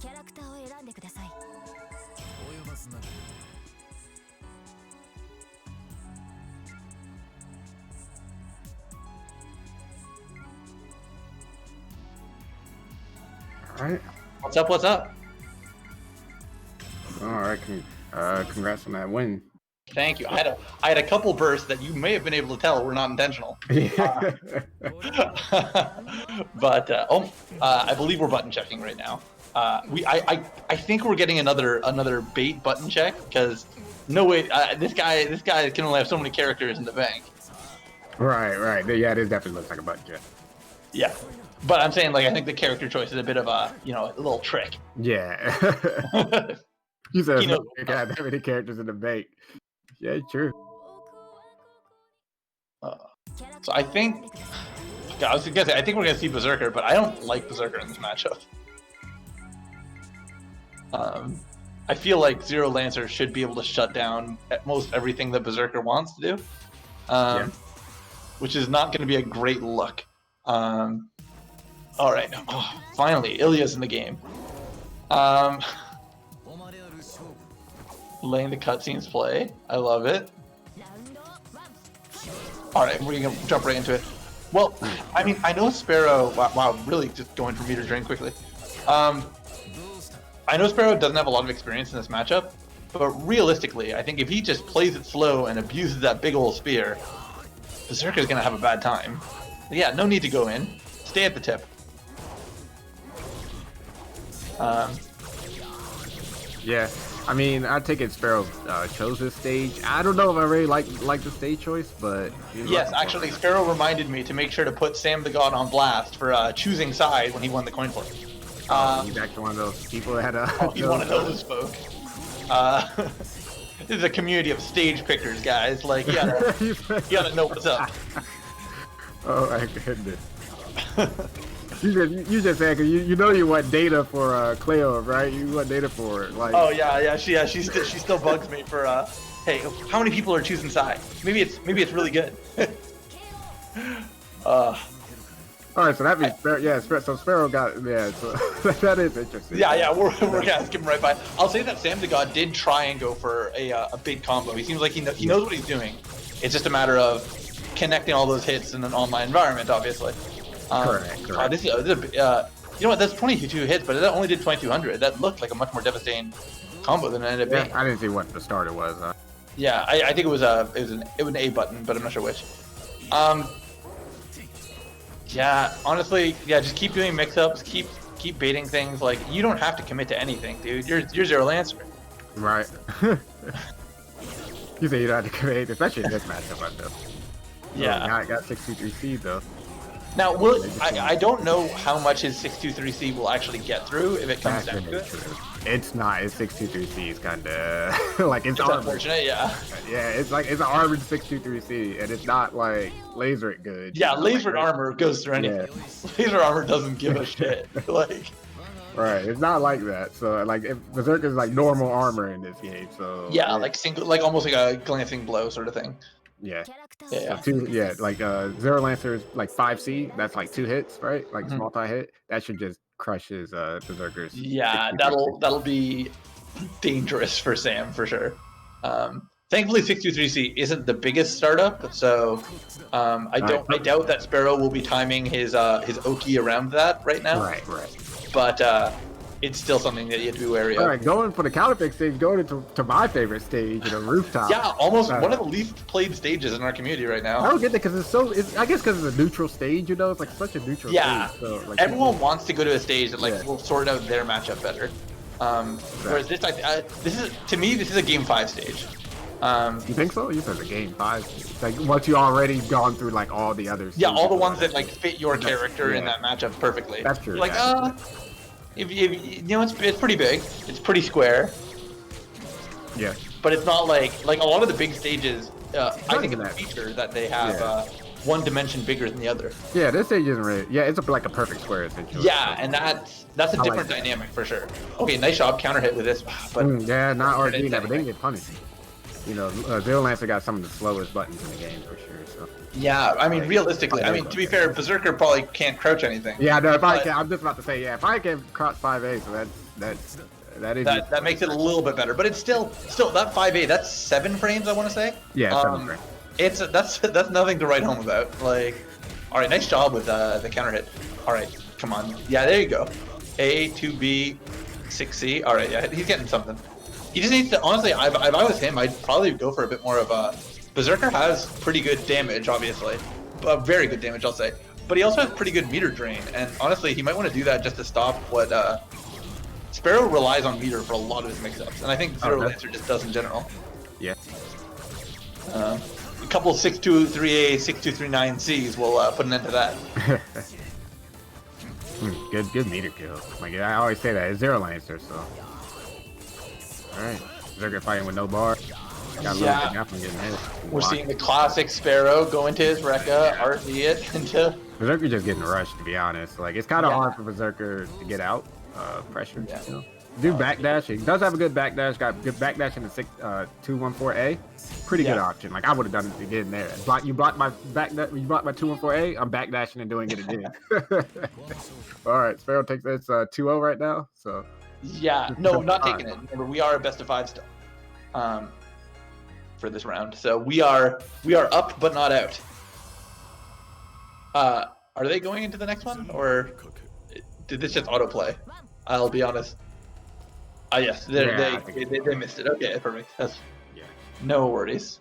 Speaker 5: キャラクターを選んでください
Speaker 4: 及ばずながら
Speaker 3: All right.
Speaker 1: What's up? What's up?
Speaker 3: All right. Congrats on that win.
Speaker 1: Thank you. I had a couple bursts that you may have been able to tell were not intentional. But I believe we're button checking right now. I think we're getting another bait button check because no way this guy can only have so many characters in the bank.
Speaker 3: Right. Yeah, this definitely looks like a button check.
Speaker 1: Yeah, but I'm saying like I think the character choice is a bit of a a little trick.
Speaker 3: Yeah. You said
Speaker 1: You know-
Speaker 3: you got that many characters in the bank. Yeah, true.
Speaker 1: So I think I was gonna say I think we're gonna see Berserker, but I don't like Berserker in this matchup. I feel like Zero Lancer should be able to shut down at most everything that Berserker wants to do, which is not going to be a great look. All right, finally, Ilya's in the game. Letting the cutscenes play. I love it. Alright, we're gonna jump right into it. Well, I mean, I know Sparrow... Wow, really just going for meter drain quickly. I know Sparrow doesn't have a lot of experience in this matchup, but realistically, I think if he just plays it slow and abuses that big old spear, Berserker's gonna have a bad time. But yeah, no need to go in. Stay at the tip.
Speaker 3: Yeah, I mean, I take it Sparrow chose this stage. I don't know if I really like the stage choice, but
Speaker 1: yes, actually, Sparrow reminded me to make sure to put Sam the God on blast for choosing side when he won the coin flip.
Speaker 3: He's actually one of those people that had
Speaker 1: he's one of those folk. This is a community of stage pickers, guys. Like, you gotta know what's up.
Speaker 3: Oh my goodness. You just said, cause you know you want data for Cleo, right? You want data for it, like.
Speaker 1: Oh yeah, she still bugs me for hey, how many people are choosing side? Maybe it's really good.
Speaker 3: All right, so that means so Sparrow got so that is interesting.
Speaker 1: Yeah, we're gonna skip him right by. I'll say that Sam the God did try and go for a big combo. He seems like he knows what he's doing. It's just a matter of connecting all those hits in an online environment, obviously.
Speaker 3: Correct.
Speaker 1: This is you know what? That's 22 hits, but it only did 2200. That looked like a much more devastating combo than it ended up being.
Speaker 3: I didn't see what the starter was.
Speaker 1: Yeah, I think it was an A button, but I'm not sure which. Yeah, honestly, just keep doing mix-ups, keep baiting things. Like, you don't have to commit to anything, dude. You're Zero Lancer.
Speaker 3: Right. You say you don't have to commit, especially in this matchup, I feel.
Speaker 1: Yeah.
Speaker 3: I got 623C though.
Speaker 1: Now, I don't know how much his 623C will actually get through if it comes down to it.
Speaker 3: It's not. His 623C is kind of like it's armored.
Speaker 1: Unfortunate, yeah.
Speaker 3: Yeah, it's like it's an armored 623C, and it's not like laser it good.
Speaker 1: Yeah, laser armor goes through anything. Yeah. Laser armor doesn't give a shit. Like.
Speaker 3: Right, it's not like that. So like, Berserker's like normal armor in this game. So
Speaker 1: yeah, like almost like a glancing blow sort of thing.
Speaker 3: Yeah.
Speaker 1: Yeah.
Speaker 3: So like Zero Lancer's like 5C, that's like 2 hits, right? Like multi-hit. That should just crush his Berserker's.
Speaker 1: Yeah, that'll be dangerous for Sam for sure. Thankfully 623C isn't the biggest startup, so I doubt that Sparrow will be timing his Oki around that right now.
Speaker 3: Right.
Speaker 1: But it's still something that you have to be wary of.
Speaker 3: All right, going for the counterpick stage, going into my favorite stage, rooftop.
Speaker 1: Yeah, almost one of the least played stages in our community right now.
Speaker 3: I don't get that because I guess because it's a neutral stage, it's like such a neutral stage. So, like,
Speaker 1: everyone wants to go to a stage that will sort out their matchup better. Whereas this is a game 5 stage.
Speaker 3: You think so? You said a game 5. Like once you already gone through like all the others.
Speaker 1: Yeah, all the ones that like fit your character in that matchup perfectly.
Speaker 3: That's true.
Speaker 1: Like if it's pretty big. It's pretty square.
Speaker 3: Yeah.
Speaker 1: But it's not like a lot of the big stages. I think it's a feature that they have one dimension bigger than the other.
Speaker 3: Yeah, this stage isn't really. Yeah, it's like a perfect square essentially.
Speaker 1: Yeah, and that's a different dynamic for sure. Okay, nice job, counter hit with this. But
Speaker 3: not RG, but they can get punished. Zero Lancer got some of the slowest buttons in the game for sure. So.
Speaker 1: Yeah, I mean, realistically, to be fair, Berserker probably can't crouch anything.
Speaker 3: Yeah, no, if I can, I'm just about to say, if I can crouch 5A, so that
Speaker 1: makes it a little bit better. But it's still that 5A, that's 7 frames, I want to say.
Speaker 3: Yeah, 7 frames.
Speaker 1: That's nothing to write home about. Like, all right, nice job with the counter hit. All right, come on. Yeah, there you go. A, 2B, 6C. All right, yeah, he's getting something. He just needs to, honestly, if I was him, I'd probably go for a bit more of a... Berserker has pretty good damage, obviously. Very good damage, I'll say. But he also has pretty good meter drain, and honestly, he might want to do that just to stop what... Sparrow relies on meter for a lot of his mix-ups, and I think Zero Lancer just does in general.
Speaker 3: Yeah.
Speaker 1: A couple 623A, 6239Cs will put an end to that.
Speaker 3: Good meter kill. Like I always say that, it's Zero Lancer, so... Alright, Berserker fighting with no bar. Got a little bit from getting hit.
Speaker 1: We're seeing the classic Sparrow go into his Rekka, RT it into...
Speaker 3: Berserker just getting rushed, to be honest. Like, it's kind of hard for Berserker to get out. Pressure, Do backdash. He does have a good backdash. Got good backdash in the 214A. Pretty good option. Like, I would have done it again there. You blocked my backdash. You blocked my 214A. I'm backdashing and doing it again. Alright, Sparrow takes this 2-0 right now, so...
Speaker 1: Yeah, no, not taking it. Remember, we are a best of 5 still. for this round. So we are up but not out. Are they going into the next one, or did this just autoplay? I'll be honest. Yes, they missed it. Okay, perfect. That's no worries.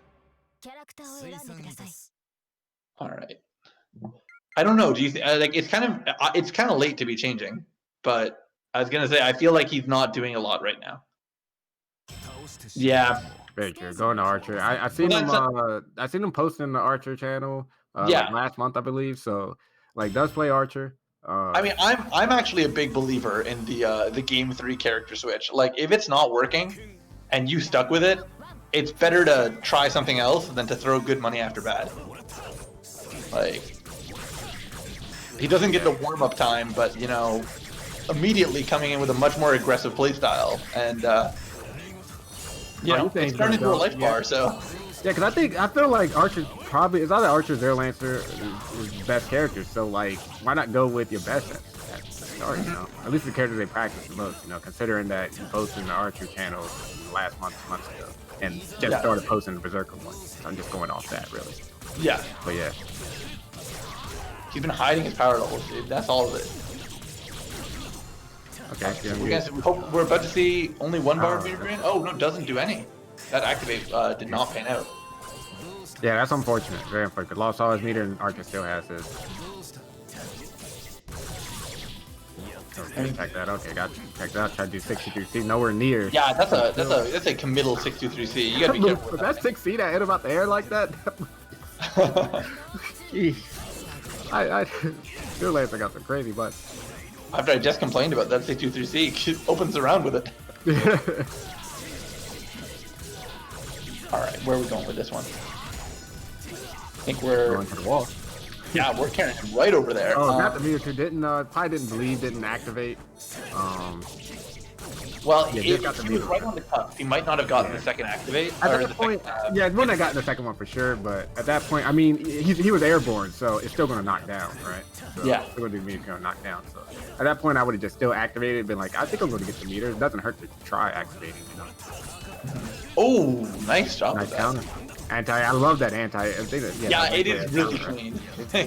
Speaker 5: キャラクターを選んでください。
Speaker 1: All right. I don't know. Do you think like it's kind of late to be changing? But I was gonna say I feel like he's not doing a lot right now. Yeah.
Speaker 3: Very true. Going to Archer. I seen him. I seen him posting the Archer channel. Like last month, I believe. So, like, does play Archer.
Speaker 1: I mean, I'm actually a big believer in the game 3 character switch. Like, if it's not working, and you stuck with it, it's better to try something else than to throw good money after bad. Like, he doesn't get the warm up time, but you know, immediately coming in with a much more aggressive playstyle, and you know, it's turned into a life bar. So
Speaker 3: yeah, because I feel like Archer's probably it's either Archer's or Lancer is best character. So like, why not go with your best at the start? You know, at least the characters they practice the most. You know, considering that you posted in the Archer channel last months ago, and just started posting the Berserker one. So I'm just going off that really.
Speaker 1: Yeah.
Speaker 3: But yeah.
Speaker 1: He's been hiding his power levels, dude. That's all of it.
Speaker 3: Okay.
Speaker 1: We're about to see only one bar of meter green. Oh no, doesn't do any. That activate did not pan out.
Speaker 3: Yeah, that's unfortunate. Very unfortunate. Lost all his meter and Archer still has his. Okay, check that. Okay, got you. Check that out. Try to do 63C. Nowhere near.
Speaker 1: Yeah, that's a committal 623C. You gotta be careful.
Speaker 3: Was that 6C that hit him out the air like that? Jeez. I still Lancer got some crazy butts.
Speaker 1: After I just complained about that 623C, he opens around with it. Alright, where are we going with this one? I think we're
Speaker 3: going to the wall.
Speaker 1: Yeah, we're carrying him right over there.
Speaker 3: Oh, not the meter two probably didn't bleed, didn't activate.
Speaker 1: Well, if he was right on the cusp, he might not have gotten the second activate.
Speaker 3: At that point, he wouldn't have gotten the second one for sure, but at that point, I mean, he was airborne, so it's still going to knock down, right? So
Speaker 1: yeah.
Speaker 3: It's going to be going to knock down. So at that point, I would have just still activated, been like, I think I'm going to get the meter. It doesn't hurt to try activating, you know?
Speaker 1: Oh, nice job.
Speaker 3: Nice counter. I love that anti.
Speaker 1: Yeah, it is really clean.
Speaker 3: I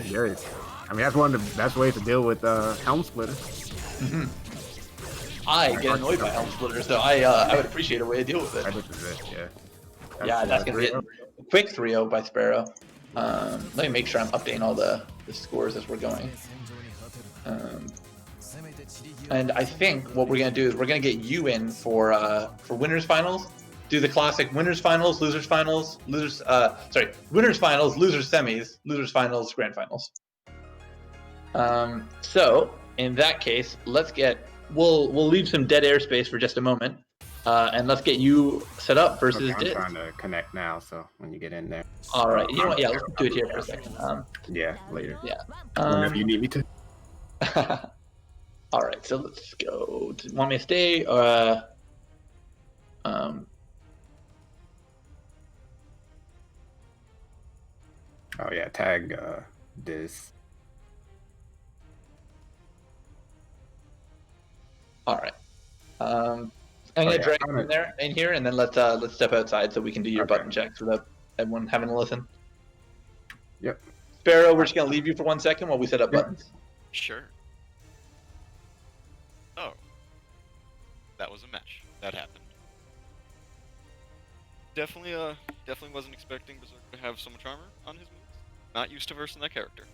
Speaker 3: mean, that's one of the best ways to deal with Helm Splitters.
Speaker 1: I get annoyed by Helm Splitters, so I would appreciate a way to deal with it.
Speaker 3: Yeah,
Speaker 1: that's gonna be a quick 3-0 by Sparrow. Let me make sure I'm updating all the scores as we're going. And I think what we're gonna do is we're gonna get you in for winners finals. Do the classic winners finals, losers finals, winners finals, losers semis, losers finals, grand finals. So in that case, we'll leave some dead airspace for just a moment, and let's get you set up versus
Speaker 3: I'm trying to connect now, so when you get in there.
Speaker 1: All right, you know what? Yeah, let's do it here for a second.
Speaker 3: Yeah, later.
Speaker 1: Yeah.
Speaker 3: Whenever you need me to.
Speaker 1: All right, so let's go. Want me to stay?
Speaker 3: Oh yeah, tag this.
Speaker 1: All right. I'm gonna drag you in here, and then let's step outside so we can do your button checks without everyone having to listen.
Speaker 3: Yep.
Speaker 1: Sparrow, we're just gonna leave you for 1 second while we set up buttons.
Speaker 6: Sure. Oh, that was a match. That happened. Definitely wasn't expecting Berserker to have so much armor on his moves. Not used to versing that character.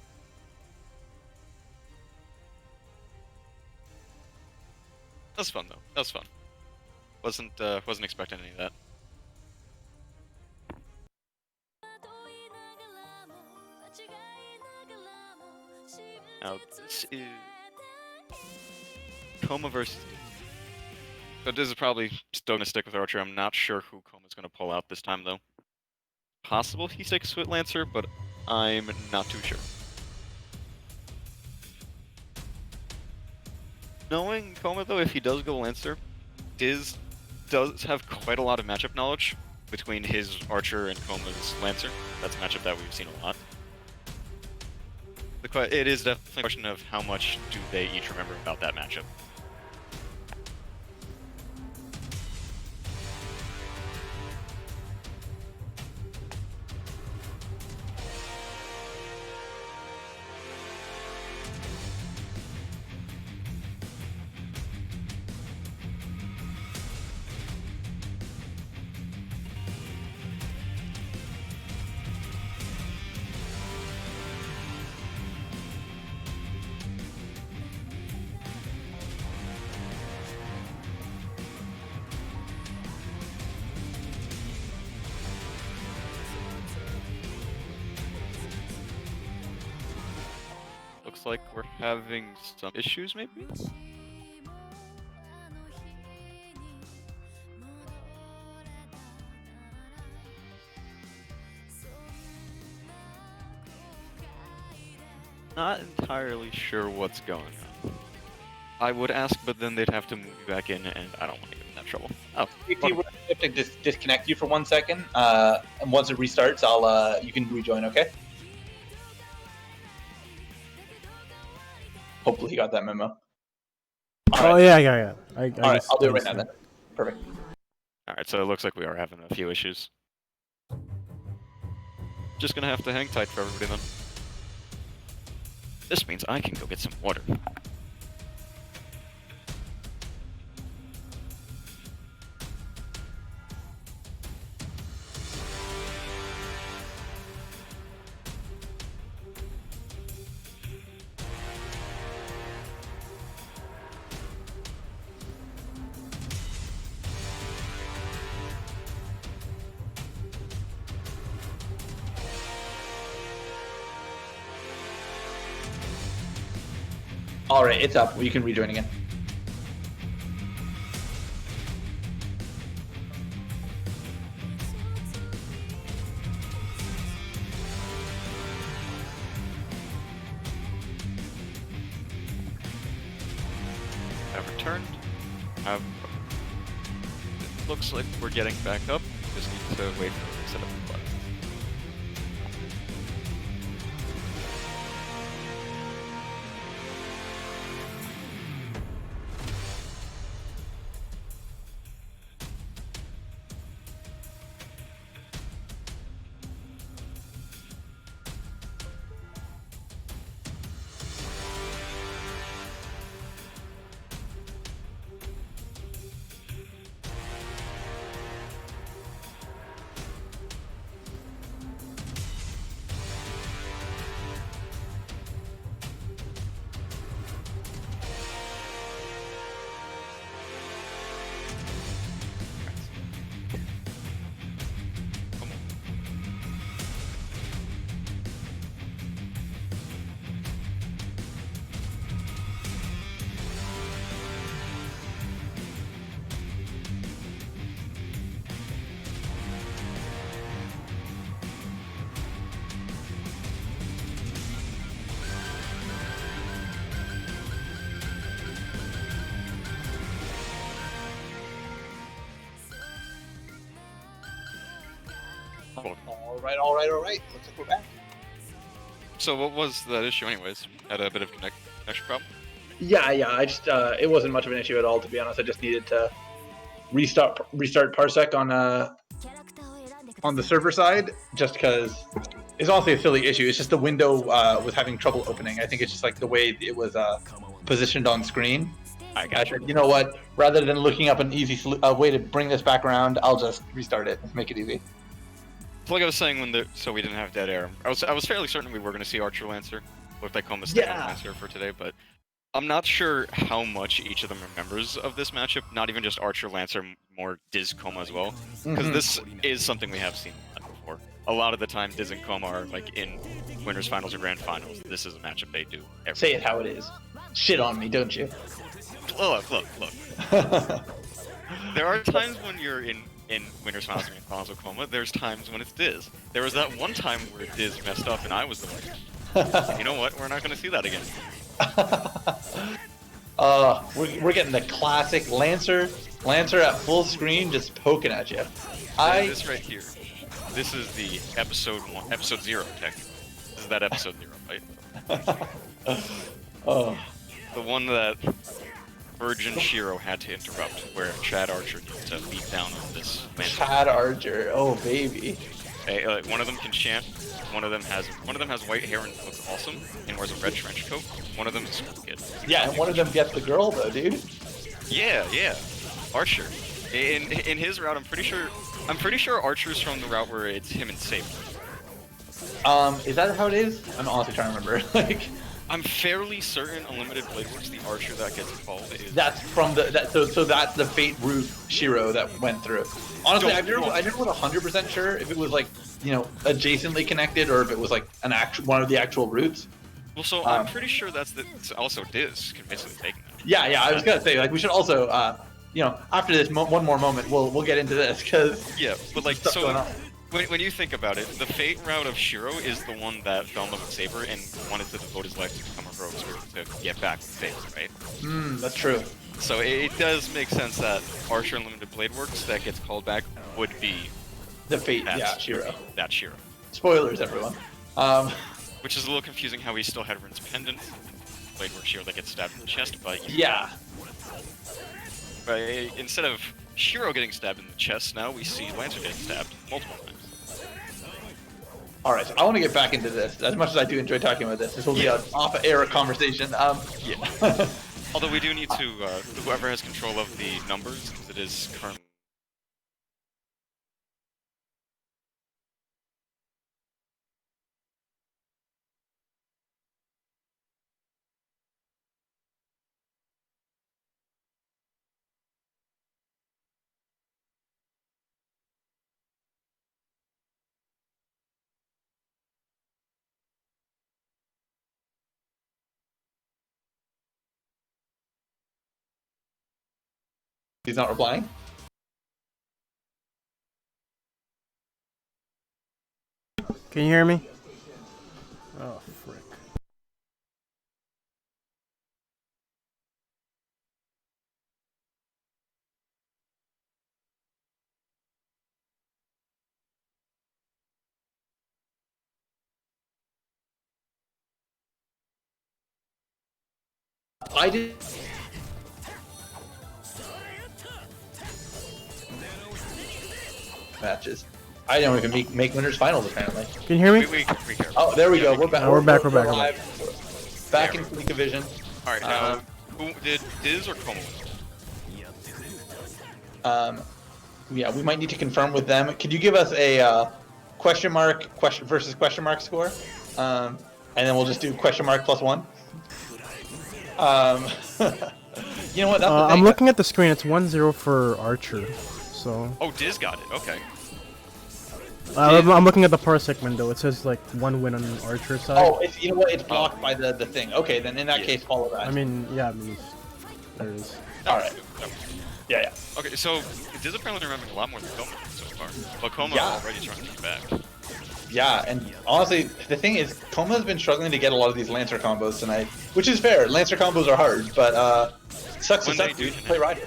Speaker 6: That was fun though. That was fun. Wasn't expecting any of that. Now this is Coma versus Diz. So Diz is probably still gonna stick with Archer. I'm not sure who Coma's gonna pull out this time though. Possible he sticks with Lancer, but I'm not too sure. Knowing Coma though, if he does go Lancer, Diz does have quite a lot of matchup knowledge between his Archer and Coma's Lancer. That's a matchup that we've seen a lot. It is definitely a question of how much do they each remember about that matchup. looks like we're having some issues, maybe? Not entirely sure what's going on. I would ask, but then they'd have to move you back in, and I don't want to get in that trouble. Oh,
Speaker 1: TT, we're gonna have to disconnect you for 1 second, and once it restarts, you can rejoin. Okay. Hopefully, he got that memo.
Speaker 2: Oh yeah. I
Speaker 1: Alright, I'll do it right now then. Perfect.
Speaker 6: Alright, so it looks like we are having a few issues. Just gonna have to hang tight for everybody then. This means I can go get some water.
Speaker 1: Alright, it's up. You can rejoin again.
Speaker 6: Have returned. Have. It looks like we're getting back up. Just need to wait for the setup button.
Speaker 1: All right. Looks like we're back.
Speaker 6: So what was that issue anyways? Had a bit of connection problem?
Speaker 1: Yeah. I just it wasn't much of an issue at all, to be honest. I just needed to restart Parsec on the server side, just because it's honestly a silly issue. It's just the window was having trouble opening. I think it's just like the way it was positioned on screen. I said, you know what? Rather than looking up an easy way to bring this back around, I'll just restart it. Make it easy.
Speaker 6: Like I was saying, so we didn't have dead air. I was fairly certain we were going to see Archer Lancer. Looked like Coma's Lancer for today, but I'm not sure how much each of them are members of this matchup. Not even just Archer Lancer, more Diz Coma as well, because this is something we have seen a lot before. A lot of the time, Diz and Coma are like in winners finals or grand finals. This is a matchup they do.
Speaker 1: Say it how it is. Shit on me, don't you?
Speaker 6: Look. There are times when you're in winners finals and finals with Coma. There's times when it's Diz. There was that one time where Diz messed up and I was the winner. You know what? We're not going to see that again.
Speaker 1: We're getting the classic Lancer at full screen, just poking at you.
Speaker 6: This right here. This is the episode 0 technically. This is that episode 0, right? The one that Virgin Shiro had to interrupt, where Chad Archer needs to beat down on this Lancer.
Speaker 1: Chad Archer, oh baby.
Speaker 6: Hey, one of them can chant. One of them has white hair and looks awesome, and wears a red trench coat. One of them is a school kid.
Speaker 1: Yeah, and one of them gets the girl though, dude.
Speaker 6: Yeah. Archer. In his route, I'm pretty sure Archer's from the route where it's him and Saber.
Speaker 1: Is that how it is? I'm honestly trying to remember.
Speaker 6: I'm fairly certain Unlimited Blade Works, the Archer that gets called is.
Speaker 1: That's from so that's the Fate route Shiro that went through. Honestly, I never was 100% sure if it was like, you know, adjacently connected or if it was like one of the actual routes.
Speaker 6: Well, so I'm pretty sure that's also Diz can basically take that.
Speaker 1: Yeah, I was gonna say like we should also after this one more moment we'll get into this because
Speaker 6: Yeah, but like
Speaker 1: stuff going
Speaker 6: so
Speaker 1: on.
Speaker 6: when you think about it, the fate route of Shiro is the one that fell in love with Saber and wanted to devote his life to become a heroic spirit to get back with Fate, right?
Speaker 1: That's true.
Speaker 6: So it does make sense that Archer Unlimited Blade Works that gets called back would be
Speaker 1: The fate,
Speaker 6: that
Speaker 1: Shiro.
Speaker 6: That Shiro.
Speaker 1: Spoilers, everyone.
Speaker 6: Which is a little confusing how he still had Rin's pendant, Blade Works Shiro that gets stabbed in the chest, but
Speaker 1: Yeah.
Speaker 6: But instead of Shiro getting stabbed in the chest, now we see Lancer getting stabbed multiple times.
Speaker 1: All right, so I want to get back into this. As much as I do enjoy talking about this, this will be an off-air conversation.
Speaker 6: Yeah. Although we do need to, whoever has control of the numbers, because it is currently.
Speaker 1: He's not replying.
Speaker 2: Can you hear me? Oh, frick.
Speaker 1: I did. Matches. I don't even make winners finals apparently.
Speaker 2: Can you hear me?
Speaker 6: We care.
Speaker 1: Oh, there we go. We're back.
Speaker 2: We're back.
Speaker 1: Live. Back in the division.
Speaker 6: Alright, now, who did Diz or Como?
Speaker 1: Yeah, we might need to confirm with them. Could you give us a question versus question mark score? And then we'll just do question mark plus one. You know what? That's the thing.
Speaker 2: I'm looking at the screen. It's 1-0 for Archer. So.
Speaker 6: Oh, Diz got it. Okay.
Speaker 2: I'm looking at the Parsec window. It says like 1 win on Archer's side.
Speaker 1: Oh, you know what? It's blocked by the thing. Okay, then in that case, follow that.
Speaker 2: I mean, yeah. There it is.
Speaker 1: All right. Yeah.
Speaker 6: Okay, so Diz apparently remembering a lot more than Como so far. But Como
Speaker 1: Yeah.
Speaker 6: already trying to get back.
Speaker 1: Yeah, and honestly, the thing is, Koma's been struggling to get a lot of these Lancer combos tonight, which is fair. Lancer combos are hard, but sucks to suck to play Ryder.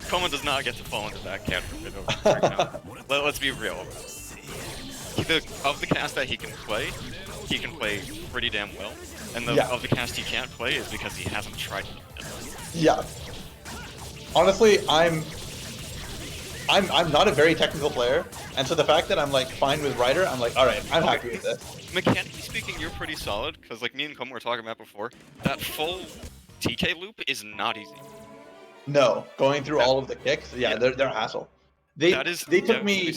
Speaker 6: Como does not get to fall into that category right now. Let's be real. Of the cast that he can play pretty damn well. And of the cast he can't play is because he hasn't tried it yet.
Speaker 1: Yeah. Honestly, I'm not a very technical player, and so the fact that I'm like fine with Ryder, I'm like, all right, I'm happy with this.
Speaker 6: Mechanically speaking, you're pretty solid because like me and Como were talking about before, that full TK loop is not easy.
Speaker 1: No, going through all of the kicks, they're a hassle. They took me.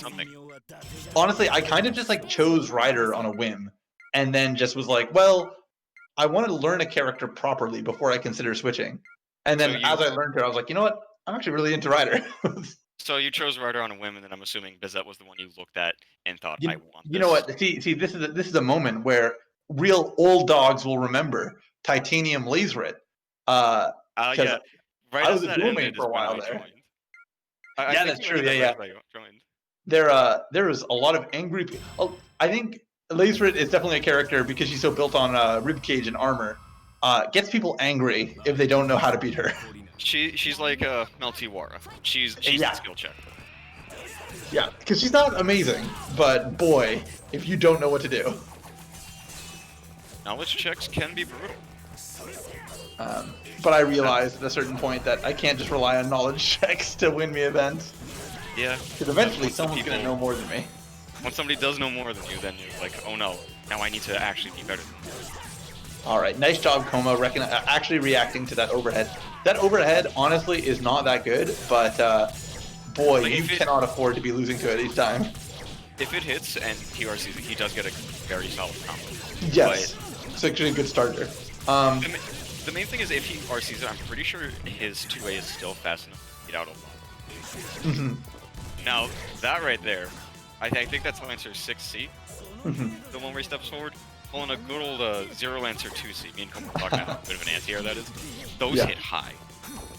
Speaker 1: Honestly, I kind of just like chose Ryder on a whim, and then just was like, well, I wanted to learn a character properly before I consider switching. And then as I learned her, I was like, you know what? I'm actually really into Ryder.
Speaker 6: So you chose Ryder on a whim, and then I'm assuming Bizet was the one you looked at and thought, I want this.
Speaker 1: You know what? See, this is a moment where real old dogs will remember Titanium Laserit.
Speaker 6: Yeah. Right
Speaker 1: I was a dual main for a while there. Yeah, that's true. Yeah. There was a lot of angry people. I think Laserit is definitely a character because she's so built on ribcage and armor. Gets people angry if they don't know how to beat her.
Speaker 6: She's like Meltiwara. She's a skill check.
Speaker 1: Yeah, because she's not amazing, but boy, if you don't know what to do.
Speaker 6: Knowledge checks can be brutal.
Speaker 1: But I realized at a certain point that I can't just rely on knowledge checks to win me events.
Speaker 6: Yeah.
Speaker 1: Because eventually someone's going to know more than me.
Speaker 6: When somebody does know more than you, then you're like, oh no, now I need to actually be better than you.
Speaker 1: Alright, nice job, Como, actually reacting to that overhead. That overhead, honestly, is not that good, but boy, like you cannot afford to be losing to it each time.
Speaker 6: If it hits and he RCs it, he does get a very solid combo.
Speaker 1: Yes, it's actually a good starter.
Speaker 6: The main thing is if he RCs it, I'm pretty sure his 2A is still fast enough to get out of
Speaker 1: Mm-hmm.
Speaker 6: Now, that right there, I think that's Lancer's 6C. The one where he steps forward, pulling a good old Zero Lancer 2C. Me and Cole were talking about how bit of an anti-air that is. Those
Speaker 1: Yeah.
Speaker 6: hit high.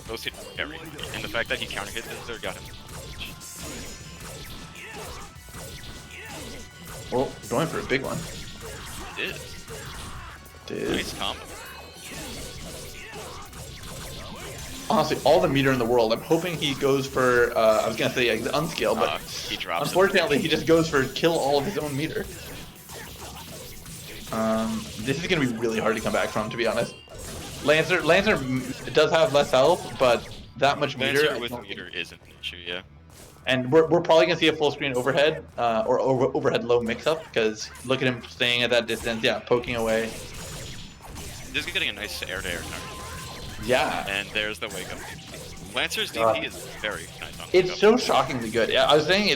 Speaker 6: Those hit very high. And the fact that he counter hit this there got him.
Speaker 1: Well, going for a big one.
Speaker 6: It is.
Speaker 1: It
Speaker 6: Nice
Speaker 1: is.
Speaker 6: combo.
Speaker 1: Honestly, all the meter in the world. I'm hoping he goes for, I was gonna say the unscale, but
Speaker 6: He drops
Speaker 1: unfortunately he just goes for kill all of his own meter. This is gonna be really hard to come back from, to be honest. Lancer does have less health, but that much meter.
Speaker 6: Lancer with meter isn't an issue, yeah.
Speaker 1: And we're probably gonna see a full screen overhead, or overhead low mix-up, because look at him staying at that distance, yeah, poking away.
Speaker 6: This is getting a nice air-to-air target.
Speaker 1: Yeah.
Speaker 6: And there's the wake up. Lancer's DP is very nice on
Speaker 1: It's
Speaker 6: wake
Speaker 1: so
Speaker 6: up.
Speaker 1: shockingly good. Yeah, I was saying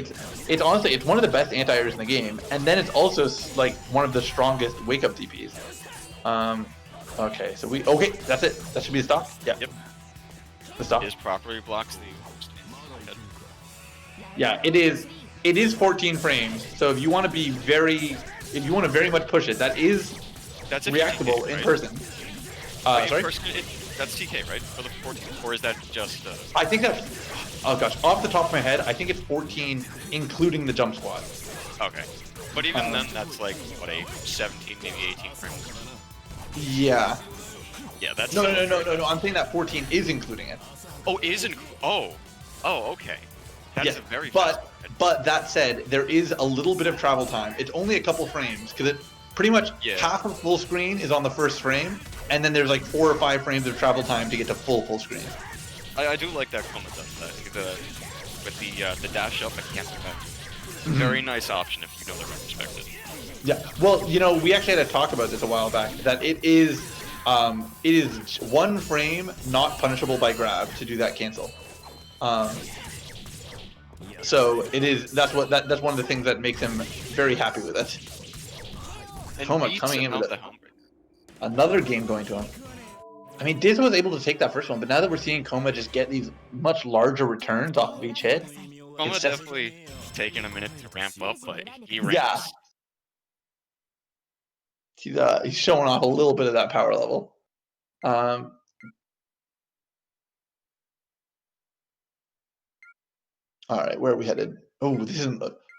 Speaker 1: it's honestly it's one of the best anti-airs in the game, and then it's also like one of the strongest wake-up DPs. Okay, so okay, that's it. That should be the stock. Yeah.
Speaker 6: Yep.
Speaker 1: The stock.
Speaker 6: Is properly blocks the host.
Speaker 1: Yeah, it is. It is 14 frames. So if you want to if you want to very much push it, that is
Speaker 6: That's a
Speaker 1: reactable
Speaker 6: TK,
Speaker 1: in
Speaker 6: right?
Speaker 1: person.
Speaker 6: In
Speaker 1: Sorry.
Speaker 6: person, that's TK, right? For the 14, or is that just?
Speaker 1: I think that's. Oh gosh, off the top of my head, I think it's 14, including the jump squat.
Speaker 6: Okay. But even then, that's like what, a 17, maybe 18 frames.
Speaker 1: Yeah.
Speaker 6: Yeah, that's.
Speaker 1: No,
Speaker 6: still-
Speaker 1: no. I'm saying that 14 is including it.
Speaker 6: Oh, isn't? Oh, okay. That's
Speaker 1: Yeah,
Speaker 6: a very. fast one.
Speaker 1: but that said, there is a little bit of travel time. It's only a couple frames because it pretty much
Speaker 6: Yeah.
Speaker 1: half of full screen is on the first frame, and then there's like 4 or 5 frames of travel time to get to full screen.
Speaker 6: I do like that Coma does that. With the dash up and cancel back.
Speaker 1: Mm-hmm.
Speaker 6: Very nice option if you know the respected.
Speaker 1: Yeah. Well, we actually had a talk about this a while back. That it is 1 frame not punishable by grab to do that cancel. So it is. That's one of the things that makes him very happy with it.
Speaker 6: And
Speaker 1: Coma
Speaker 6: beats
Speaker 1: coming in
Speaker 6: out
Speaker 1: with
Speaker 6: the
Speaker 1: it.
Speaker 6: helm break.
Speaker 1: Another game going to him. I mean, Diz was able to take that first one, but now that we're seeing Coma just get these much larger returns off of each hit,
Speaker 6: Coma
Speaker 1: it's just-
Speaker 6: definitely taking a minute to ramp up, but he ramps.
Speaker 1: yeah, he's showing off a little bit of that power level. All right, where are we headed? Oh,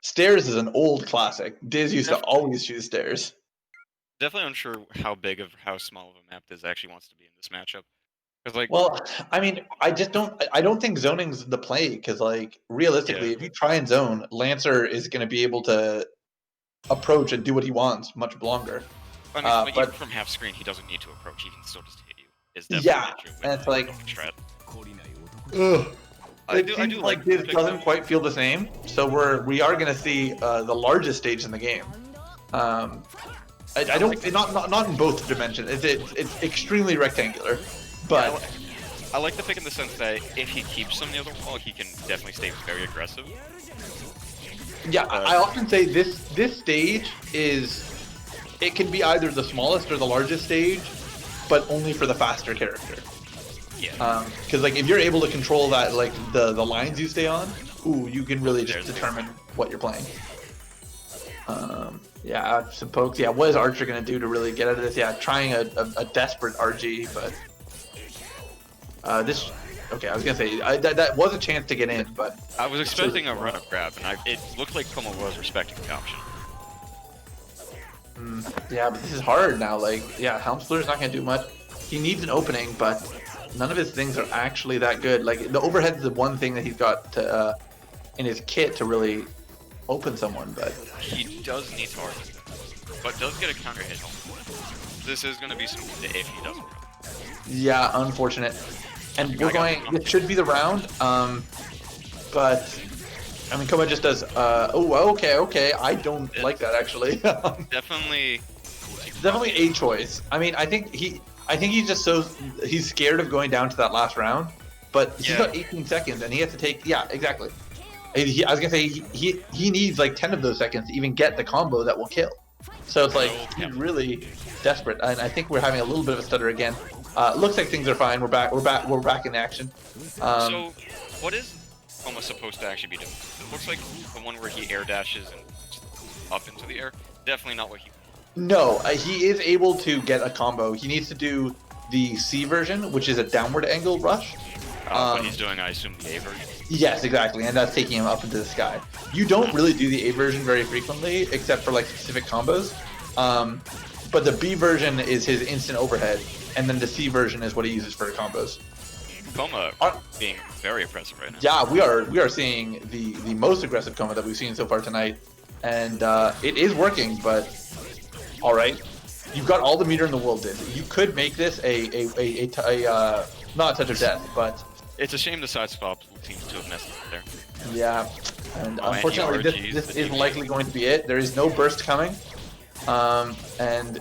Speaker 1: stairs is an old classic. Diz used to always choose stairs.
Speaker 6: Definitely unsure how small of a map Diz actually wants to be in this matchup. Because like,
Speaker 1: Well, I mean, I don't think zoning's the play because, like, realistically, if you try and zone, Lancer is going to be able to approach and do what he wants much longer.
Speaker 6: I mean, like,
Speaker 1: but-
Speaker 6: even from half screen, he doesn't need to approach. He can still just hit you. Is definitely
Speaker 1: Yeah,
Speaker 6: true with
Speaker 1: and it's like-
Speaker 6: strat.
Speaker 1: Ugh.
Speaker 6: I
Speaker 1: It
Speaker 6: do
Speaker 1: seems
Speaker 6: like
Speaker 1: Diz
Speaker 6: the
Speaker 1: doesn't quite feel the same, so we are going to see the largest stage in the game. I don't not in both dimensions. It's extremely rectangular, but
Speaker 6: I like the pick in the sense that if he keeps on the other wall, he can definitely stay very aggressive.
Speaker 1: yeah, I often say this stage it can be either the smallest or the largest stage, but only for the faster character.
Speaker 6: Yeah.
Speaker 1: Because like if you're able to control that, like the lines you stay on, you can really just
Speaker 6: There's the-
Speaker 1: determine what you're playing. Yeah, some pokes. Yeah, what is Archer gonna do to really get out of this? Yeah, trying a desperate RG, but this. Okay, I was gonna say that was a chance to get in, but
Speaker 6: I was expecting a run-up grab, and it looked like Coma was respecting the option.
Speaker 1: yeah, but this is hard now. Like, yeah, Helm Splitter's not gonna do much. He needs an opening, but none of his things are actually that good. Like the overhead's the one thing that he's got to, in his kit to really open someone, but
Speaker 6: He does need to argue, but does get a counter hit home. This is going to be something that if he doesn't run.
Speaker 1: yeah, unfortunate. And we're going. It should be the round. But I mean, Koma just does. Okay. I don't like that actually.
Speaker 6: Definitely.
Speaker 1: Definitely a choice. I mean, I think he's just he's scared of going down to that last round. But he's
Speaker 6: Yeah.
Speaker 1: got 18 seconds, and he has to take. Yeah, exactly. I was gonna say he needs like 10 of those seconds to even get the combo that will kill. So it's like he's really desperate, and I think we're having a little bit of a stutter again. Looks like things are fine. We're back in action.
Speaker 6: So, what is Coma supposed to actually be doing? It looks like the one where he air dashes and up into the air. definitely not what he.
Speaker 1: No, he is able to get a combo. He needs to do the C version, which is a downward angle rush.
Speaker 6: What he's doing, I assume, the A version.
Speaker 1: Yes, exactly, and that's taking him up into the sky. You don't really do the A version very frequently, except for like specific combos. But the B version is his instant overhead, and then the C version is what he uses for combos.
Speaker 6: Coma being very impressive right now.
Speaker 1: Yeah, we are seeing the most aggressive Coma that we've seen so far tonight, and it is working. But all right, you've got all the meter in the world. You could make this a not a touch of death, but
Speaker 6: it's a shame the side swap seems to have messed up there.
Speaker 1: Yeah, and
Speaker 6: Oh,
Speaker 1: unfortunately,
Speaker 6: RGs,
Speaker 1: this
Speaker 6: the
Speaker 1: is
Speaker 6: TV.
Speaker 1: likely going to be it. There is no burst coming, and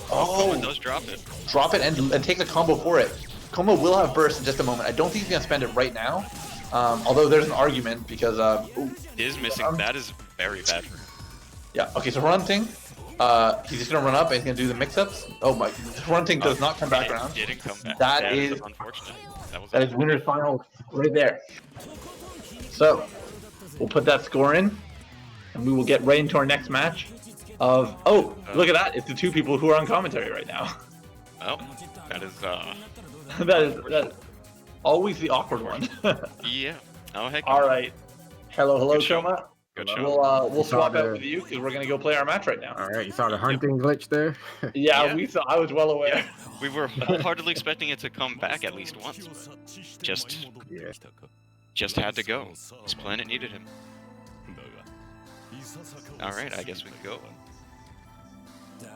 Speaker 6: Coma does drop it.
Speaker 1: drop it and take the combo for it. Coma will have burst in just a moment. I don't think he's gonna spend it right now. Although there's an argument because
Speaker 6: Is missing. That is very bad for him.
Speaker 1: yeah. Okay, so run thing. He's just gonna run up and he's gonna do the mix-ups. Oh my! Run thing does not come back
Speaker 6: It
Speaker 1: around.
Speaker 6: didn't come back.
Speaker 1: That is
Speaker 6: unfortunate.
Speaker 1: That is winner's final right there. So we'll put that score in, and we will get right into our next match. Of look at that! It's the two people who are on commentary right now.
Speaker 6: Oh, that is
Speaker 1: that is always the awkward one.
Speaker 6: yeah. Oh heck.
Speaker 1: All right. Hello,
Speaker 6: Good show.
Speaker 1: Shoma.
Speaker 6: Good show.
Speaker 1: We'll swap out
Speaker 3: the-
Speaker 1: with you because we're gonna go play our match right now.
Speaker 3: All right, you saw the hunting glitch there.
Speaker 1: Yeah,
Speaker 6: Yeah.
Speaker 1: we saw. I was well aware.
Speaker 6: Yeah, we were wholeheartedly expecting it to come back at least once, but
Speaker 3: Yeah.
Speaker 6: just had to go. This planet needed him. All right, I guess we can go.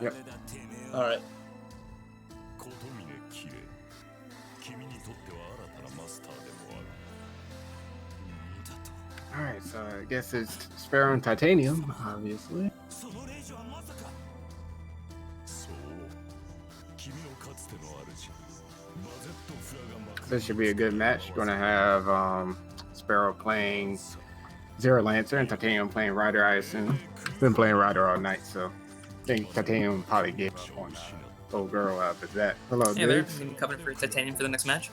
Speaker 3: Yep.
Speaker 1: All right.
Speaker 3: All right, so I guess it's Sparrow and Titanium, obviously. This should be a good match. Going to have Sparrow playing Zero Lancer and Titanium playing Ryder, I assume. Been playing Ryder all night, so I think Titanium probably gave up on old girl but that. Hello,
Speaker 7: Hey there,
Speaker 3: Diggs.
Speaker 7: I'm coming for Titanium for the next match.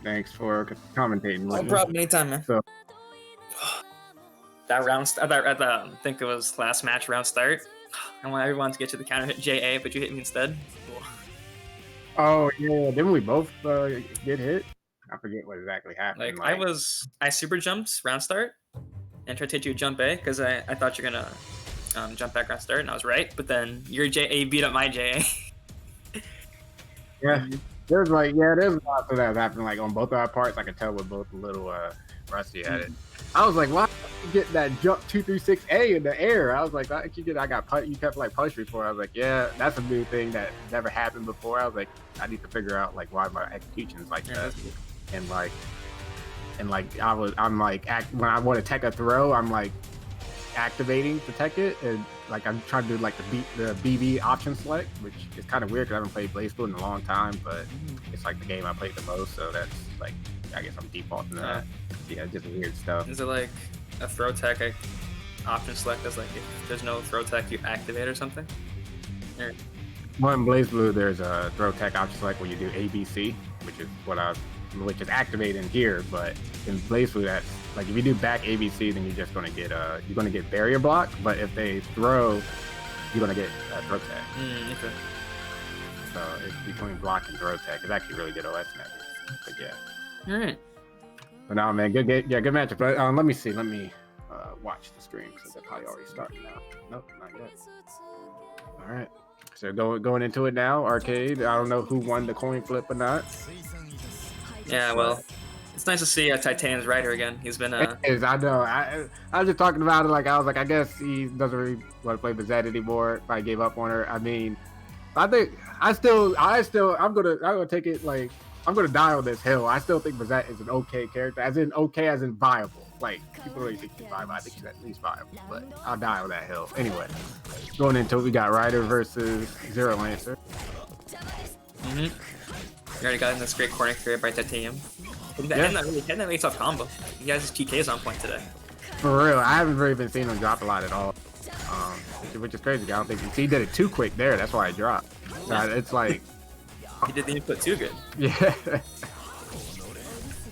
Speaker 3: Thanks for commentating.
Speaker 7: No
Speaker 3: with me.
Speaker 7: problem, anytime, man.
Speaker 3: So-
Speaker 7: That round, I think it was last match round start. I want everyone to get to the counter hit JA, but you hit me instead. Cool.
Speaker 3: Oh yeah, didn't we both get hit? I forget what exactly happened.
Speaker 7: Like I super jumped round start and tried to hit you jump A because I thought you're gonna jump back round start, and I was right. But then your JA beat up my JA.
Speaker 3: Yeah, there's lots of that happening like on both our parts. I could tell we're both a little rusty at it. I was like, why did you get that jump 236A in the air? I was like, you kept like punch before. I was like, yeah, that's a new thing that never happened before. I was like, I need to figure out like why my execution is like that. And when I want to tech a throw, I'm like activating to tech it, and like I'm trying to do like the BB option select, which is kind of weird because I haven't played Blaze Blue in a long time, but it's like the game I played the most, so that's like I guess I'm defaulting to that. Yeah, just weird stuff.
Speaker 7: Is it like a throw tech option select as like if there's no throw tech you activate or something? Or,
Speaker 3: Well, in Blaze Blue, there's a throw tech option select where you do ABC, which is activated in here. But in Blaze Blue, that's like if you do back ABC, then you're just gonna get barrier block. But if they throw, you're gonna get throw tech.
Speaker 7: okay.
Speaker 3: So it's between block and throw tech. It's actually really good OS in that. But yeah.
Speaker 7: All right.
Speaker 3: But no, man, good matchup. But let me see. Let me watch the stream because they're probably already starting now. Nope, not yet. All right. So going into it now, Arcade. I don't know who won the coin flip or not.
Speaker 7: Yeah, well, it's nice to see Titanium's Ryder again. He's been
Speaker 3: It is, I know. I was just talking about it. Like I was like, I guess he doesn't really want to play Bazette anymore. If I gave up on her, I mean, I think I'm gonna take it like I'm gonna die on this hill. I still think Bazette is an okay character, as in viable. Like people really think she's viable. I think she's at least viable, but I'll die on that hill. Anyway, going into it, we got Ryder versus Zero Lancer.
Speaker 7: You already got in this great corner carry by Titanium. Hitting that really tough combo. He has his TKs on point today.
Speaker 3: For real, I haven't really been seeing him drop a lot at all, which is crazy. I don't think he did it too quick there. That's why I dropped. It's like
Speaker 7: He did the input too good.
Speaker 3: yeah.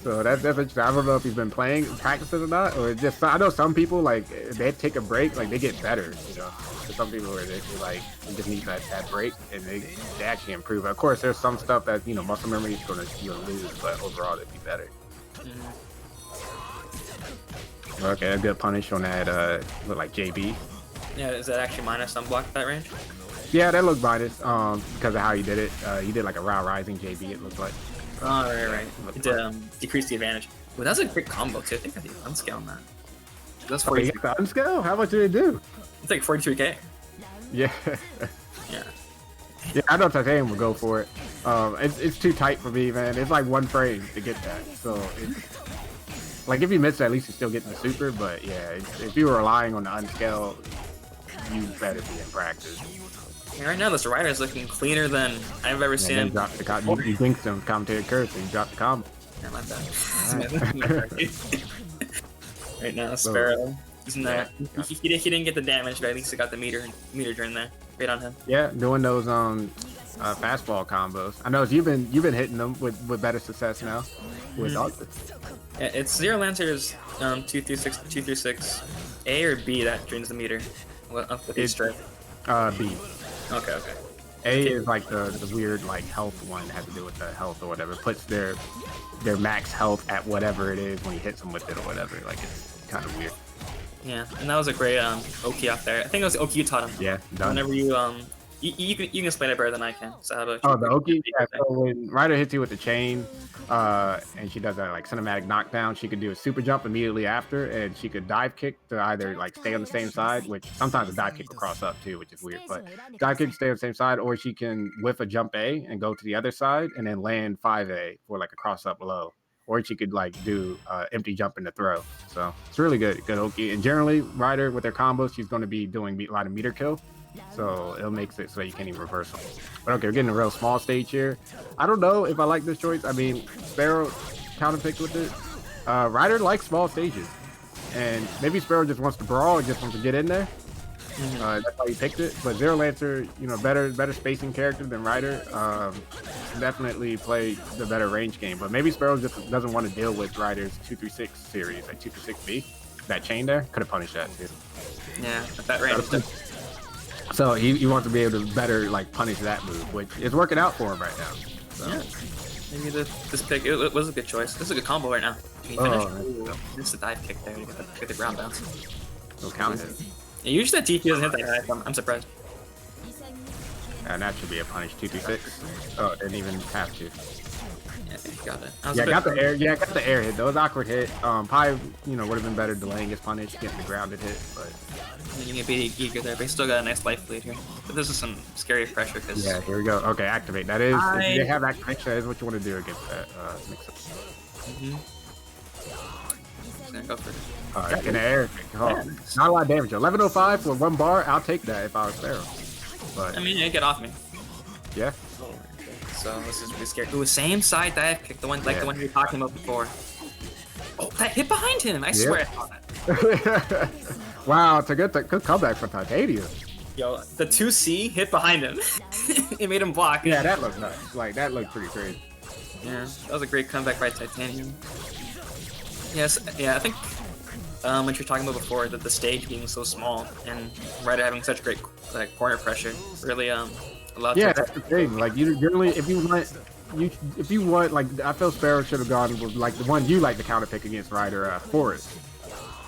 Speaker 3: So that's interesting. I don't know if he's been practicing or not, or just I know some people like they take a break, like they get better. You know, there's some people where they like they just need that break and they actually improve. Of course, there's some stuff that muscle memory is gonna lose, but overall they'd be better. Okay, a good punish on that. Look like JB.
Speaker 7: Yeah, is that actually minus unblock at that range?
Speaker 3: Yeah, that looked minus because of how he did it. He did like a Row Rising JB. It looked like.
Speaker 7: Oh, right. It decreased the advantage. Well, that's a quick combo too. I think I did unscale on that. That's 42.
Speaker 3: Unscale? How much did it do?
Speaker 7: It's like 42k.
Speaker 3: Yeah.
Speaker 7: Yeah.
Speaker 3: Yeah, I know Titanium would go for it. It's too tight for me, man. It's like 1 frame to get that. So, like if you miss it, at least you're still getting the super. But yeah, if you were relying on the unscale, you better be in practice.
Speaker 7: Yeah, right now, this Ryder is looking cleaner than I've ever seen him.
Speaker 3: You think some commentator curse, and you dropped the combo.
Speaker 7: Yeah, my bad. Right now, Sparrow. He's not. He didn't get the damage, but at least he got the meter drain there. Great on him.
Speaker 3: Yeah, doing those fastball combos. I know you've been hitting them with better success now with Doctor.
Speaker 7: Yeah, it's Zero Lancer's 2 through 6, A or B that drains the meter. With each strike.
Speaker 3: B.
Speaker 7: Okay.
Speaker 3: A is like the weird like health one that has to do with the health or whatever. Puts their max health at whatever it is when he hits them with it or whatever. Like it's kind of weird.
Speaker 7: Yeah, and that was a great Oki off there. I think it was Oki you taught him.
Speaker 3: Yeah, done.
Speaker 7: Whenever you can explain it better than I can. So how about
Speaker 3: the Oki? Yeah, so when Ryder hits you with the chain, and she does that like cinematic knockdown, she could do a super jump immediately after, and she could dive kick to either like stay on the same side, which sometimes a dive kick will cross up too, which is weird. But dive kick stay on the same side, or she can whiff a jump A and go to the other side and then land 5A for like a cross up low. Or she could like do empty jump in the throw. So it's really good Oki. And generally, Ryder with their combos, she's going to be doing a lot of meter kill. So it'll make it so you can't even reverse them. But okay, we're getting a real small stage here. I don't know if I like this choice. I mean, Sparrow counterpicked with it. Ryder likes small stages. And maybe Sparrow just wants to brawl and just wants to get in there. That's why he picked it. But Zero Lancer, better spacing character than Ryder. Definitely play the better range game. But maybe Sparrow just doesn't want to deal with Ryder's 236 series, like 236B. That chain there could have punished that too.
Speaker 7: Yeah, at that range.
Speaker 3: So he wants to be able to better like punish that move, which is working out for him right now. So.
Speaker 7: Yeah. Maybe this pick it was a good choice. This is a good combo right now. Can you finish? Just a dive kick there to get the ground bounce.
Speaker 3: No count it.
Speaker 7: Yeah, usually that TP doesn't hit that high. I'm surprised.
Speaker 3: And that should be a punish 236. Oh, it didn't even have to.
Speaker 7: Yeah, got it.
Speaker 3: Yeah, got the air. Yeah, got the air hit. That was awkward hit. Probably would have been better delaying his punish, getting the grounded hit, but.
Speaker 7: You can be eager there, but he's still got a nice life lead here. But this is some scary pressure because.
Speaker 3: Yeah, here we go. Okay, activate. That is. If they have activation, that is what you want to do against that mix-up.
Speaker 7: Gonna go for it.
Speaker 3: Alright, in the air. Oh, not a lot of damage. 1105 for 1 bar. I'll take that if I was Sparrow. But
Speaker 7: I mean, yeah, get off me.
Speaker 3: Yeah.
Speaker 7: So this is really scary. Ooh, same side dive kick, the one the one you were talking about before. Oh, that hit behind him! I swear I saw that.
Speaker 3: Wow, it's a good comeback for Titanium.
Speaker 7: Yo, the 2C hit behind him. It made him block.
Speaker 3: Yeah, that looked nuts. Like that looked pretty crazy.
Speaker 7: Yeah, that was a great comeback by Titanium. Yes, yeah, I think what you're talking about before, that the stage being so small and Ryder having such great corner pressure really allowed.
Speaker 3: Yeah, that's the thing. Like you generally, if you want, like I feel Sparrow should have gone with like the one you like to counter pick against Ryder, Forest.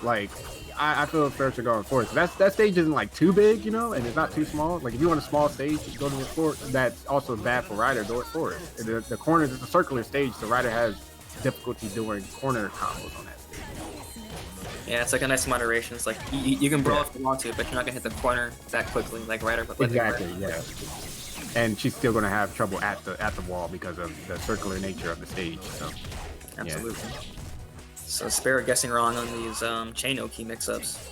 Speaker 3: Like I feel Sparrow should go on Forest. That stage isn't like too big, and it's not too small. Like if you want a small stage, go to the Forest. That's also bad for Ryder. Go at Forest. The corners, it's a circular stage, so Ryder has difficulty doing corner combos on that stage.
Speaker 7: Yeah, it's like a nice moderation. It's like you can brawl if you want to, but you're not gonna hit the corner that quickly like Ryder. But
Speaker 3: exactly, yeah. And she's still gonna have trouble at the wall because of the circular nature of the stage. So
Speaker 7: absolutely. Yeah. So Sparrow guessing wrong on these chain Oki mix-ups.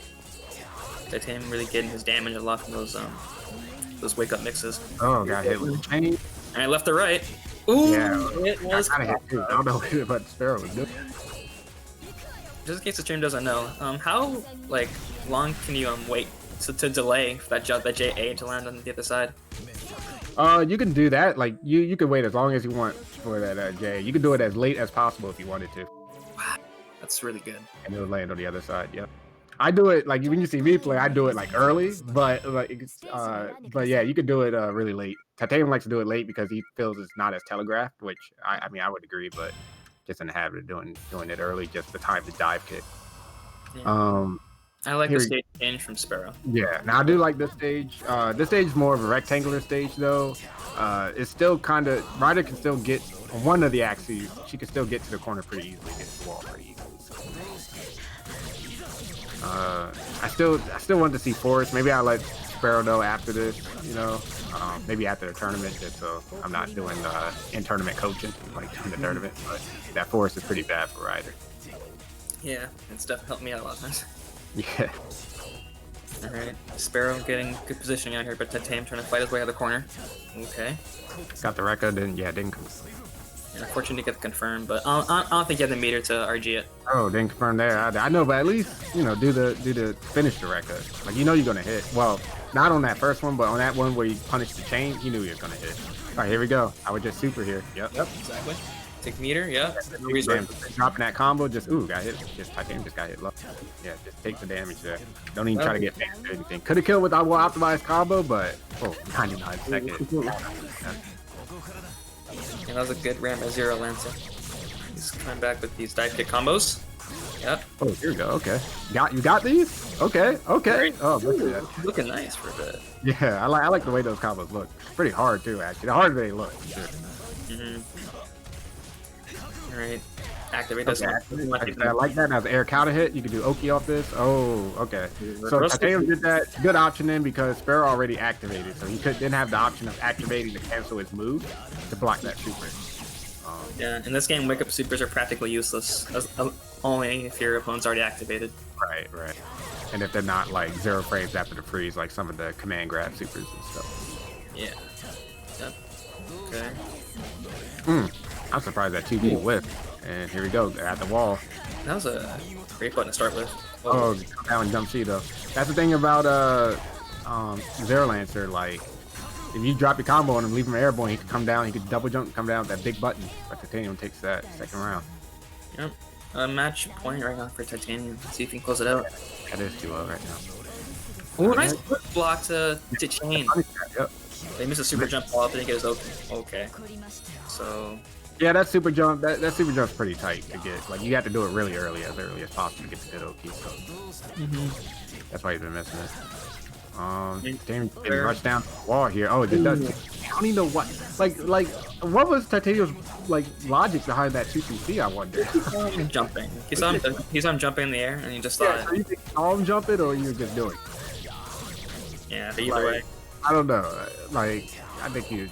Speaker 7: Titanium really getting his damage a lot from those wake-up mixes.
Speaker 3: Oh, got hit with the chain.
Speaker 7: And left to right. Ooh,
Speaker 3: yeah,
Speaker 7: it was
Speaker 3: kind of hit too. I don't know what Sparrow was doing.
Speaker 7: Just in case the stream doesn't know, how long can you wait to delay for that JA to land on the other side?
Speaker 3: You can do that. Like you can wait as long as you want for that J. You can do it as late as possible if you wanted to,
Speaker 7: That's really good.
Speaker 3: and it'll land on the other side. Yep. I do it like when you see me play, I do it like early, but but yeah, you can do it really late. Titanium likes to do it late because he feels it's not as telegraphed, which I mean I would agree, but just in the habit of doing it early, just the time to dive kick.
Speaker 7: Yeah. I like
Speaker 3: here
Speaker 7: the
Speaker 3: we-
Speaker 7: stage change from Sparrow.
Speaker 3: Yeah, now I do like this stage. This stage is more of a rectangular stage though. It's still kind of Ryder can still get on one of the axes. She can still get to the corner pretty easily, get to the wall pretty easily. I still want to see Forest. Maybe I'll let Sparrow know after this. You know, maybe after the tournament, just so I'm not doing in tournament coaching like in the tournament. But that Forest is pretty bad for Ryder.
Speaker 7: Yeah, and stuff helped me out a lot of times.
Speaker 3: Yeah.
Speaker 7: Alright, Sparrow getting good positioning out here, but Titanium trying to fight his way out of the corner. Okay.
Speaker 3: Got the record, and yeah, didn't come.
Speaker 7: And unfortunately, get confirmed, but I don't think you have the meter to RG it.
Speaker 3: Oh, didn't confirm there. I know, but at least do the finish the record. Like you're gonna hit. Well, not on that first one, but on that one where you punished the chain, you knew you were gonna hit. All right, here we go. I would just super here. Yep.
Speaker 7: Exactly. Take meter, yeah.
Speaker 3: Damn, dropping that combo, just got hit. Just Titanium just got hit low. Yeah, just take the damage there. Don't even try to get damage or anything. Could have killed with our optimized combo, but 99 seconds.
Speaker 7: Yeah, that was a good ram by Zero Lancer. He's coming back with these dive kick combos. Yep.
Speaker 3: Oh, here we go. Okay, you got these? Okay. Oh, look at that.
Speaker 7: Looking nice for the.
Speaker 3: Yeah, I like the way those combos look. Pretty hard too, actually. The harder they look. Sure.
Speaker 7: Alright. Activate this one.
Speaker 3: I like that. Now the air counter hit, you can do Oki off this. Oh, okay. So Titanium did that. Good option in because Sparrow already activated, so he didn't have the option of activating to cancel his move to block that super.
Speaker 7: Yeah, in this game, wake up supers are practically useless, only if your opponent's already activated.
Speaker 3: Right. And if they're not like 0 frames after the freeze, like some of the command grab supers and stuff.
Speaker 7: Yeah. Yep. Okay.
Speaker 3: I'm surprised that 2B whiff. And here we go, at the wall.
Speaker 7: That was a great button to start with.
Speaker 3: Oh, down jump C though. That's the thing about Zero Lancer, like if you drop your combo on him, leave him airborne, he can come down, he can double jump, come down with that big button. But Titanium takes that second round.
Speaker 7: Yep. Match point right now for Titanium. See if he can close it out.
Speaker 3: That is too low right now.
Speaker 7: Oh, nice quick block to chain.
Speaker 3: Yep.
Speaker 7: They missed a super jump ball, didn't get his okay. So
Speaker 3: yeah, that super jump, that super jump's pretty tight to get. Like you have to do it really early as possible to get to hit Oki. So that's why he's been missing it. Titanium getting rushed down the wall here. Oh, it does. I don't even know what. Like, what was Titanium's like logic behind that 2CC? I wonder.
Speaker 7: Jumping. He saw him jumping in the air, and he just thought.
Speaker 3: Yeah, so you think you saw him jump it, or you were just doing?
Speaker 7: Yeah, but either way.
Speaker 3: I don't know. Like, I think he was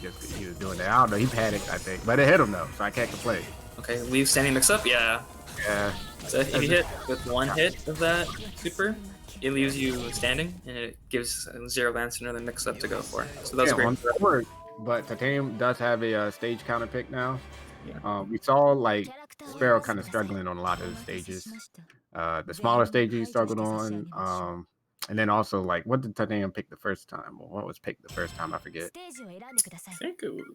Speaker 3: doing that. I don't know. He panicked, I think, but it hit him though, so I can't complain.
Speaker 7: Okay, leave standing mix up. Yeah.
Speaker 3: Yeah.
Speaker 7: So if you hit with one hit of that super, it leaves you standing, and it gives Zero Lance another mix up to go for. So that's great.
Speaker 3: Word. But Titanium does have a stage counter pick now.
Speaker 7: Yeah.
Speaker 3: We saw like Sparrow kind of struggling on a lot of the stages. The smaller stages he struggled on. And then also like what did Titanium pick the first time? Or what was picked the first time? I forget.
Speaker 7: I think it was.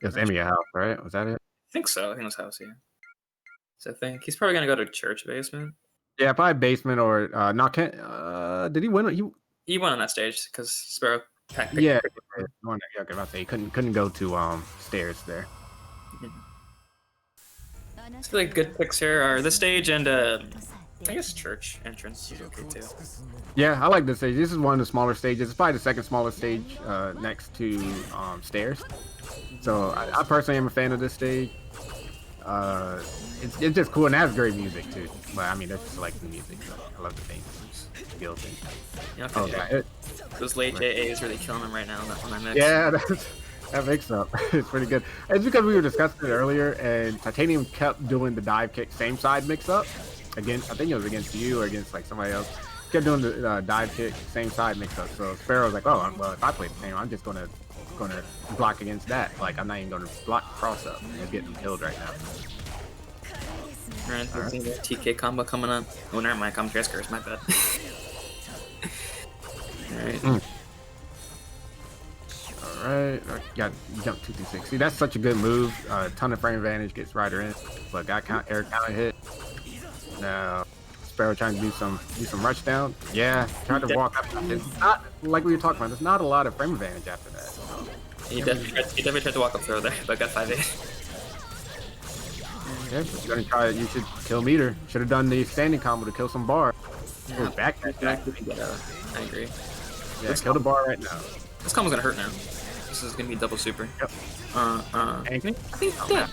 Speaker 3: It was Emiya House, right? Was that it?
Speaker 7: I think so. I think it was House, yeah. So I think he's probably gonna go to church basement.
Speaker 3: Yeah, probably basement or not. Did he win?
Speaker 7: He won on that stage because Sparrow.
Speaker 3: Yeah, he couldn't go to stairs there.
Speaker 7: It's really good picks here are this stage and I guess church entrance is okay too.
Speaker 3: Yeah, I like this stage. This is one of the smaller stages. It's probably the second smallest stage next to stairs. So I personally am a fan of this stage. It's just cool and it has great music too. But I mean, that's just like the music. So I love the theme. Skill thing.
Speaker 7: Yeah, okay. Those late JAs really killing him right now on that mix.
Speaker 3: Yeah, that mix up. It's pretty good. It's because we were discussing it earlier, and Titanium kept doing the dive kick same side mix up against. I think it was against you or against like somebody else. Kept doing the dive kick same side mix up. So Sparrow's like, oh well, if I play the same, I'm just gonna block against that. Like I'm not even gonna block cross up. It's getting killed right now.
Speaker 7: Right, TK combo coming up. Oh, never mind. Commentary scars. My bad. Alright.
Speaker 3: Alright, got jump 226. See, that's such a good move. Ton of frame advantage, gets Ryder in, but got air counter hit. Now Sparrow trying to do some rush down. Yeah, trying to walk up. It's not like we were talking about. There's not a lot of frame advantage after that. So.
Speaker 7: He definitely tried to walk up throw there, but got 5-8.
Speaker 3: Yeah, if you're gonna try it, you should kill meter. Should have done the standing combo to kill some bar.
Speaker 7: Yeah,
Speaker 3: Oh, back.
Speaker 7: I agree.
Speaker 3: Yeah, kill the bar right now.
Speaker 7: This combo's gonna hurt now. This is gonna be double super.
Speaker 3: Yep.
Speaker 7: I think yeah.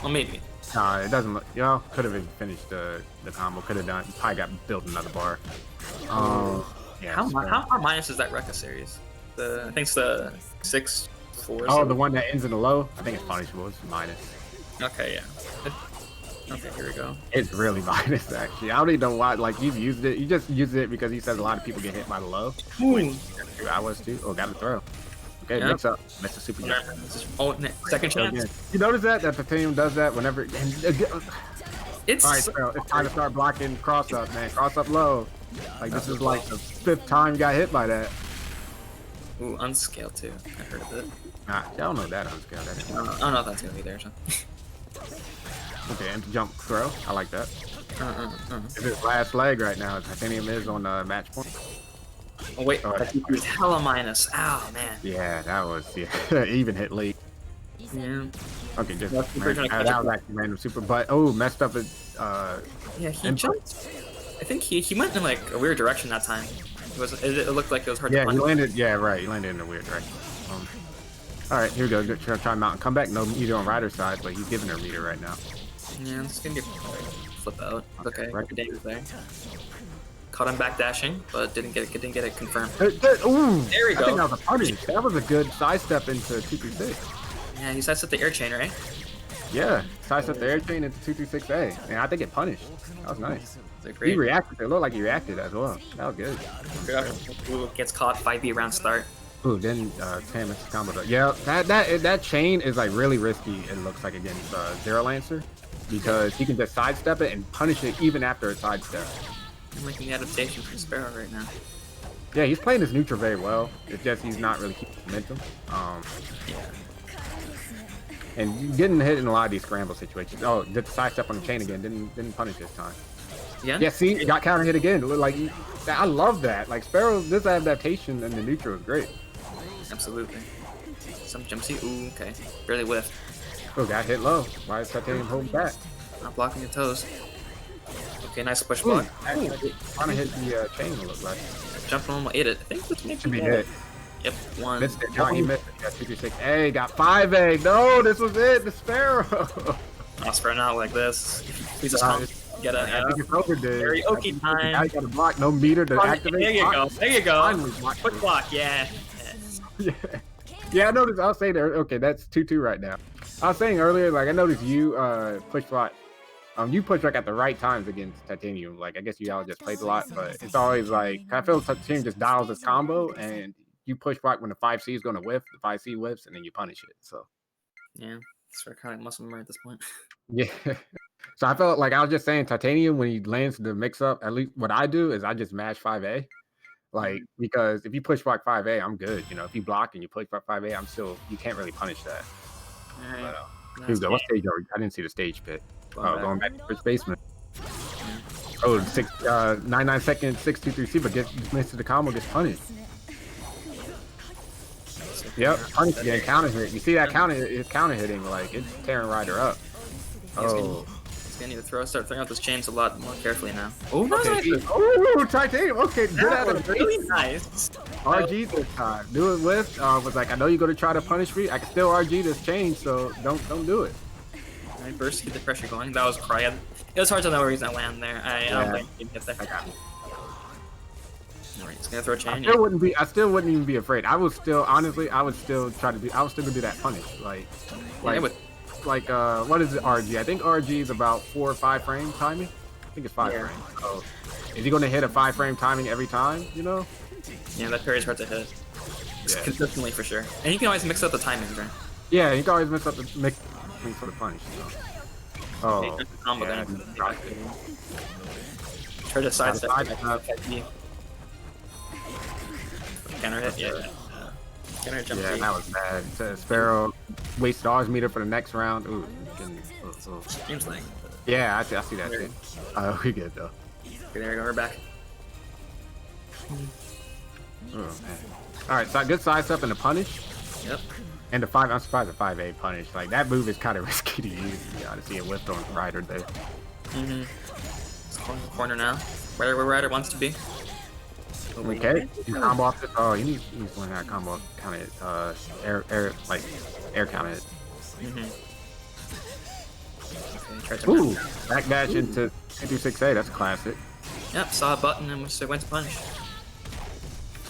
Speaker 7: Well, maybe.
Speaker 3: Nah, it doesn't look. You know, could have finished the combo. Could have done. Probably got built another bar. Yeah.
Speaker 7: How minus is that Rekka series? I think it's the 6-4.
Speaker 3: Oh, the one that ends in a low. I think it's punishable. It's minus.
Speaker 7: Okay, yeah. Okay, here we go.
Speaker 3: It's really minus actually. I don't even know why. Like you've used it. You just used it because he says a lot of people get hit by the low. I was too. Oh, got to throw. Okay,
Speaker 7: Yep.
Speaker 3: mix up. Mix a super jump.
Speaker 7: Oh, second chance.
Speaker 3: Again. You notice that the team does that whenever.
Speaker 7: It's
Speaker 3: All right, bro. It's time to start blocking cross up, man. Cross up low. Like this is like the 5th time you got hit by that.
Speaker 7: ooh, unscaled too. I heard of it.
Speaker 3: Nah, I don't know that unscaled.
Speaker 7: I don't know if that's gonna be there. So.
Speaker 3: Okay, empty jump throw. I like that. It's his last leg right now. Titanium is on match point.
Speaker 7: Oh wait,
Speaker 3: Oh,
Speaker 7: it's hella minus. Ow, man.
Speaker 3: Yeah, that was even hit late.
Speaker 7: Yeah.
Speaker 3: Okay, just
Speaker 7: That's the version I
Speaker 3: that was actually random super, but oh, messed up it.
Speaker 7: Yeah, he jumped. I think he went in like a weird direction that time. It looked like it was hard to
Speaker 3: Yeah,
Speaker 7: punch.
Speaker 3: he landed. Yeah, right. He landed in a weird direction. All right, here we go. Try mountain comeback. No meter on Ryder's side, but he's giving her meter right now.
Speaker 7: Yeah, it's gonna be a flip out. Okay,
Speaker 3: Right.
Speaker 7: good damage there. Caught him back dashing, but didn't get it confirmed.
Speaker 3: Ooh,
Speaker 7: There we
Speaker 3: I think
Speaker 7: go.
Speaker 3: that was a punish. That was a good sidestep into 236.
Speaker 7: Yeah, he sidestepped the air chain, right?
Speaker 3: Yeah, sidestep the air chain into 236A, and I think it punished. That was nice.
Speaker 7: It's a
Speaker 3: He
Speaker 7: great.
Speaker 3: reacted. It looked like he reacted as well. That was good.
Speaker 7: Ooh, gets caught 5B round start.
Speaker 3: Ooh, then Tam is combo. Yeah, that chain is like really risky. It looks like against Zero Lancer because he can just sidestep it and punish it even after a sidestep.
Speaker 7: I'm making the adaptation from Sparrow right now.
Speaker 3: Yeah, he's playing his neutral very well. It's just he's not really keeping momentum. And getting hit in a lot of these scramble situations. Oh, did the sidestep on the chain again? Didn't punish this time.
Speaker 7: Yeah.
Speaker 3: Yeah, see, got counter hit again. Like I love that. Like Sparrow, this adaptation in the neutral is great.
Speaker 7: Absolutely. Some jump seat. Ooh, okay. Barely whiffed.
Speaker 3: Oh, got hit low. Why is Titanium holding back?
Speaker 7: Not blocking your toes. Okay, nice push block.
Speaker 3: Trying to hit the chain. It looked like
Speaker 7: Jumping almost ate it. I think this makes
Speaker 3: should be hit.
Speaker 7: Yep, one.
Speaker 3: Missed it. No, he missed it. Got 236A. Got 5A. No, this was it. The Sparrow.
Speaker 7: Oh, Sparrow not like this. Please just come. Get
Speaker 3: I think it's over, dude.
Speaker 7: Very okie time.
Speaker 3: Now you got to block. No meter to activate.
Speaker 7: There you go. There you go.
Speaker 3: Finally blocked
Speaker 7: Quick
Speaker 3: it.
Speaker 7: block, yeah.
Speaker 3: Yeah. Yeah, I noticed. I was saying there. Okay, that's 2-2 right now. I was saying earlier, like I noticed you push block. You push back at the right times against Titanium. Like I guess you all just played a lot, but it's always like I feel Titanium just dials this combo, and you push back when the 5C is going to whiff. The 5C whiffs, and then you punish it. So
Speaker 7: Yeah, Sparrow kind of muscle memory at this point.
Speaker 3: yeah. So I felt like I was just saying Titanium when he lands the mix up. At least what I do is I just mash 5A. Like because if you push back 5A, I'm good. You know, if you block and you push back 5A, I'm still you can't really punish that.
Speaker 7: All right.
Speaker 3: Here we go. What stage are we? I didn't see the stage pit. Going back to first basement. Oh, 99 seconds, 6-2-3C, but gets missed the combo, gets punished. Yep, punished again, counter hit. You see that counter hitting, like it's tearing Ryder up. Oh.
Speaker 7: He's gonna need to start throwing out those chains a lot more carefully now. Oh,
Speaker 3: Okay. Oh, Titanium. Okay, good
Speaker 7: that
Speaker 3: out
Speaker 7: was
Speaker 3: of
Speaker 7: really nice.
Speaker 3: RG this time. Do it with. Was like, I know you're gonna try to punish me. I can still RG this chain, so don't do it.
Speaker 7: Alright, burst, keep the pressure going. That was cry. It was hard to know where he's gonna land there. I don't think he'd get there.
Speaker 3: I got it.
Speaker 7: Alright, he's gonna throw a chain.
Speaker 3: I still wouldn't even be afraid. I would still honestly I would still gonna do that punish. Like what is it, RG? I think RG is about 4 or 5 frame timing. I think it's 5 frames. So is he gonna hit a 5 frame timing every time, you know?
Speaker 7: Yeah, that parry's hard to hit.
Speaker 3: Yeah.
Speaker 7: Consistently for sure. And you can always mix up the timings, right?
Speaker 3: Yeah, you can always mix up the mix for the punish. So. Oh,
Speaker 7: Combo
Speaker 3: yeah,
Speaker 7: there. Try to sidestep. Counter hit, yeah. Gonna jump
Speaker 3: Yeah,
Speaker 7: deep.
Speaker 3: that was bad. So Sparrow wasted all his meter for the next round. Ooh,
Speaker 7: Seems like.
Speaker 3: yeah, I see that too. We good though.
Speaker 7: Okay, there we go. We're back.
Speaker 3: Oh, man. All right, so good sidestep and the punish.
Speaker 7: Yep.
Speaker 3: And the 5, I'm surprised the 5A punish. Like, that move is kind of risky to use, to be honest. He whipped on Ryder there.
Speaker 7: It's going to the corner now. Right where Ryder wants to be.
Speaker 3: Okay, you combo off this. Oh, he needs to learn how to combo count it. Air count it.
Speaker 7: Okay, tried to
Speaker 3: Ooh, backdash into 226A. That's classic.
Speaker 7: Yep, saw a button and went to punish.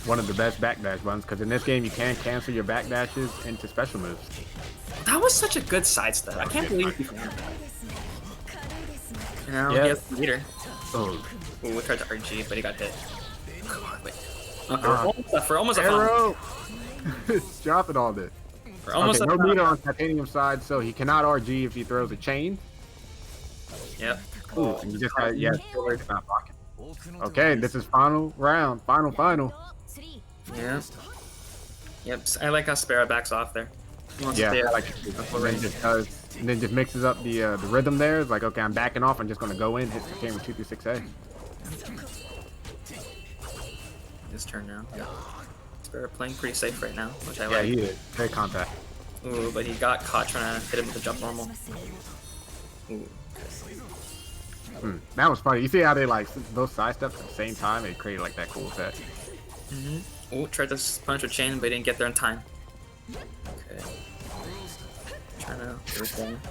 Speaker 3: One of the best backdash buttons, because in this game you can cancel your backdashes into special moves.
Speaker 7: That was such a good sidestep. I can't believe he found that. Now
Speaker 3: Yeah.
Speaker 7: he has the leader.
Speaker 3: Oh,
Speaker 7: Ooh, we tried to RG, but he got hit. Come on, wait. For almost a foul.
Speaker 3: arrow! Drop it all this.
Speaker 7: For almost
Speaker 3: Okay,
Speaker 7: a
Speaker 3: no
Speaker 7: foul.
Speaker 3: meter on Titanium side, so he cannot RG if he throws a chain.
Speaker 7: Yep.
Speaker 3: Ooh, and you just got, yeah, it's not blocking. Okay, this is final round. Final.
Speaker 7: Yeah. Yep. I like how Sparrow backs off there. He wants
Speaker 3: Yeah,
Speaker 7: to stay
Speaker 3: I like it. And then just mixes up the rhythm there. It's like, okay, I'm backing off. I'm just going to go in, hit the game with 226A.
Speaker 7: His turn now. Yeah. Sparrow playing pretty safe right now, which I
Speaker 3: Yeah,
Speaker 7: like.
Speaker 3: he is. Very compact.
Speaker 7: Ooh, but he got caught trying to hit him with the jump normal. Ooh.
Speaker 3: That was funny. You see how they like those sidesteps at the same time? It created like that cool effect.
Speaker 7: Ooh, tried to punish with chain, but he didn't get there in time. Okay. Trying to.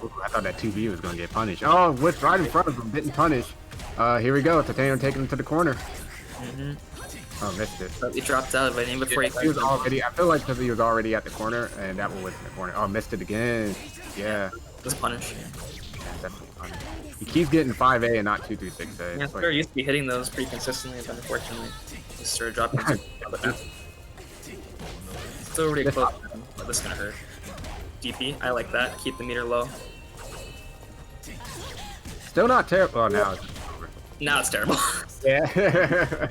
Speaker 3: Ooh, I thought that 2B was going to get punished. Oh, what's right in front of him? Didn't punish. Here we go. Titanium taking him to the corner. Oh, missed it.
Speaker 7: But he dropped out of it even before
Speaker 3: He was already. I feel like because he was already at the corner, and that one was in the corner. Oh, missed it again. Yeah.
Speaker 7: This punish.
Speaker 3: Yeah, definitely punished. He keeps getting 5A and not 226A.
Speaker 7: Yeah,
Speaker 3: It's
Speaker 7: Sparrow used to be hitting those pretty consistently, but unfortunately, he started dropping. Still really close, but this is gonna hurt. DP, I like that. Keep the meter low.
Speaker 3: Still not terrible. Oh, now it's over.
Speaker 7: Now it's terrible.
Speaker 3: Yeah.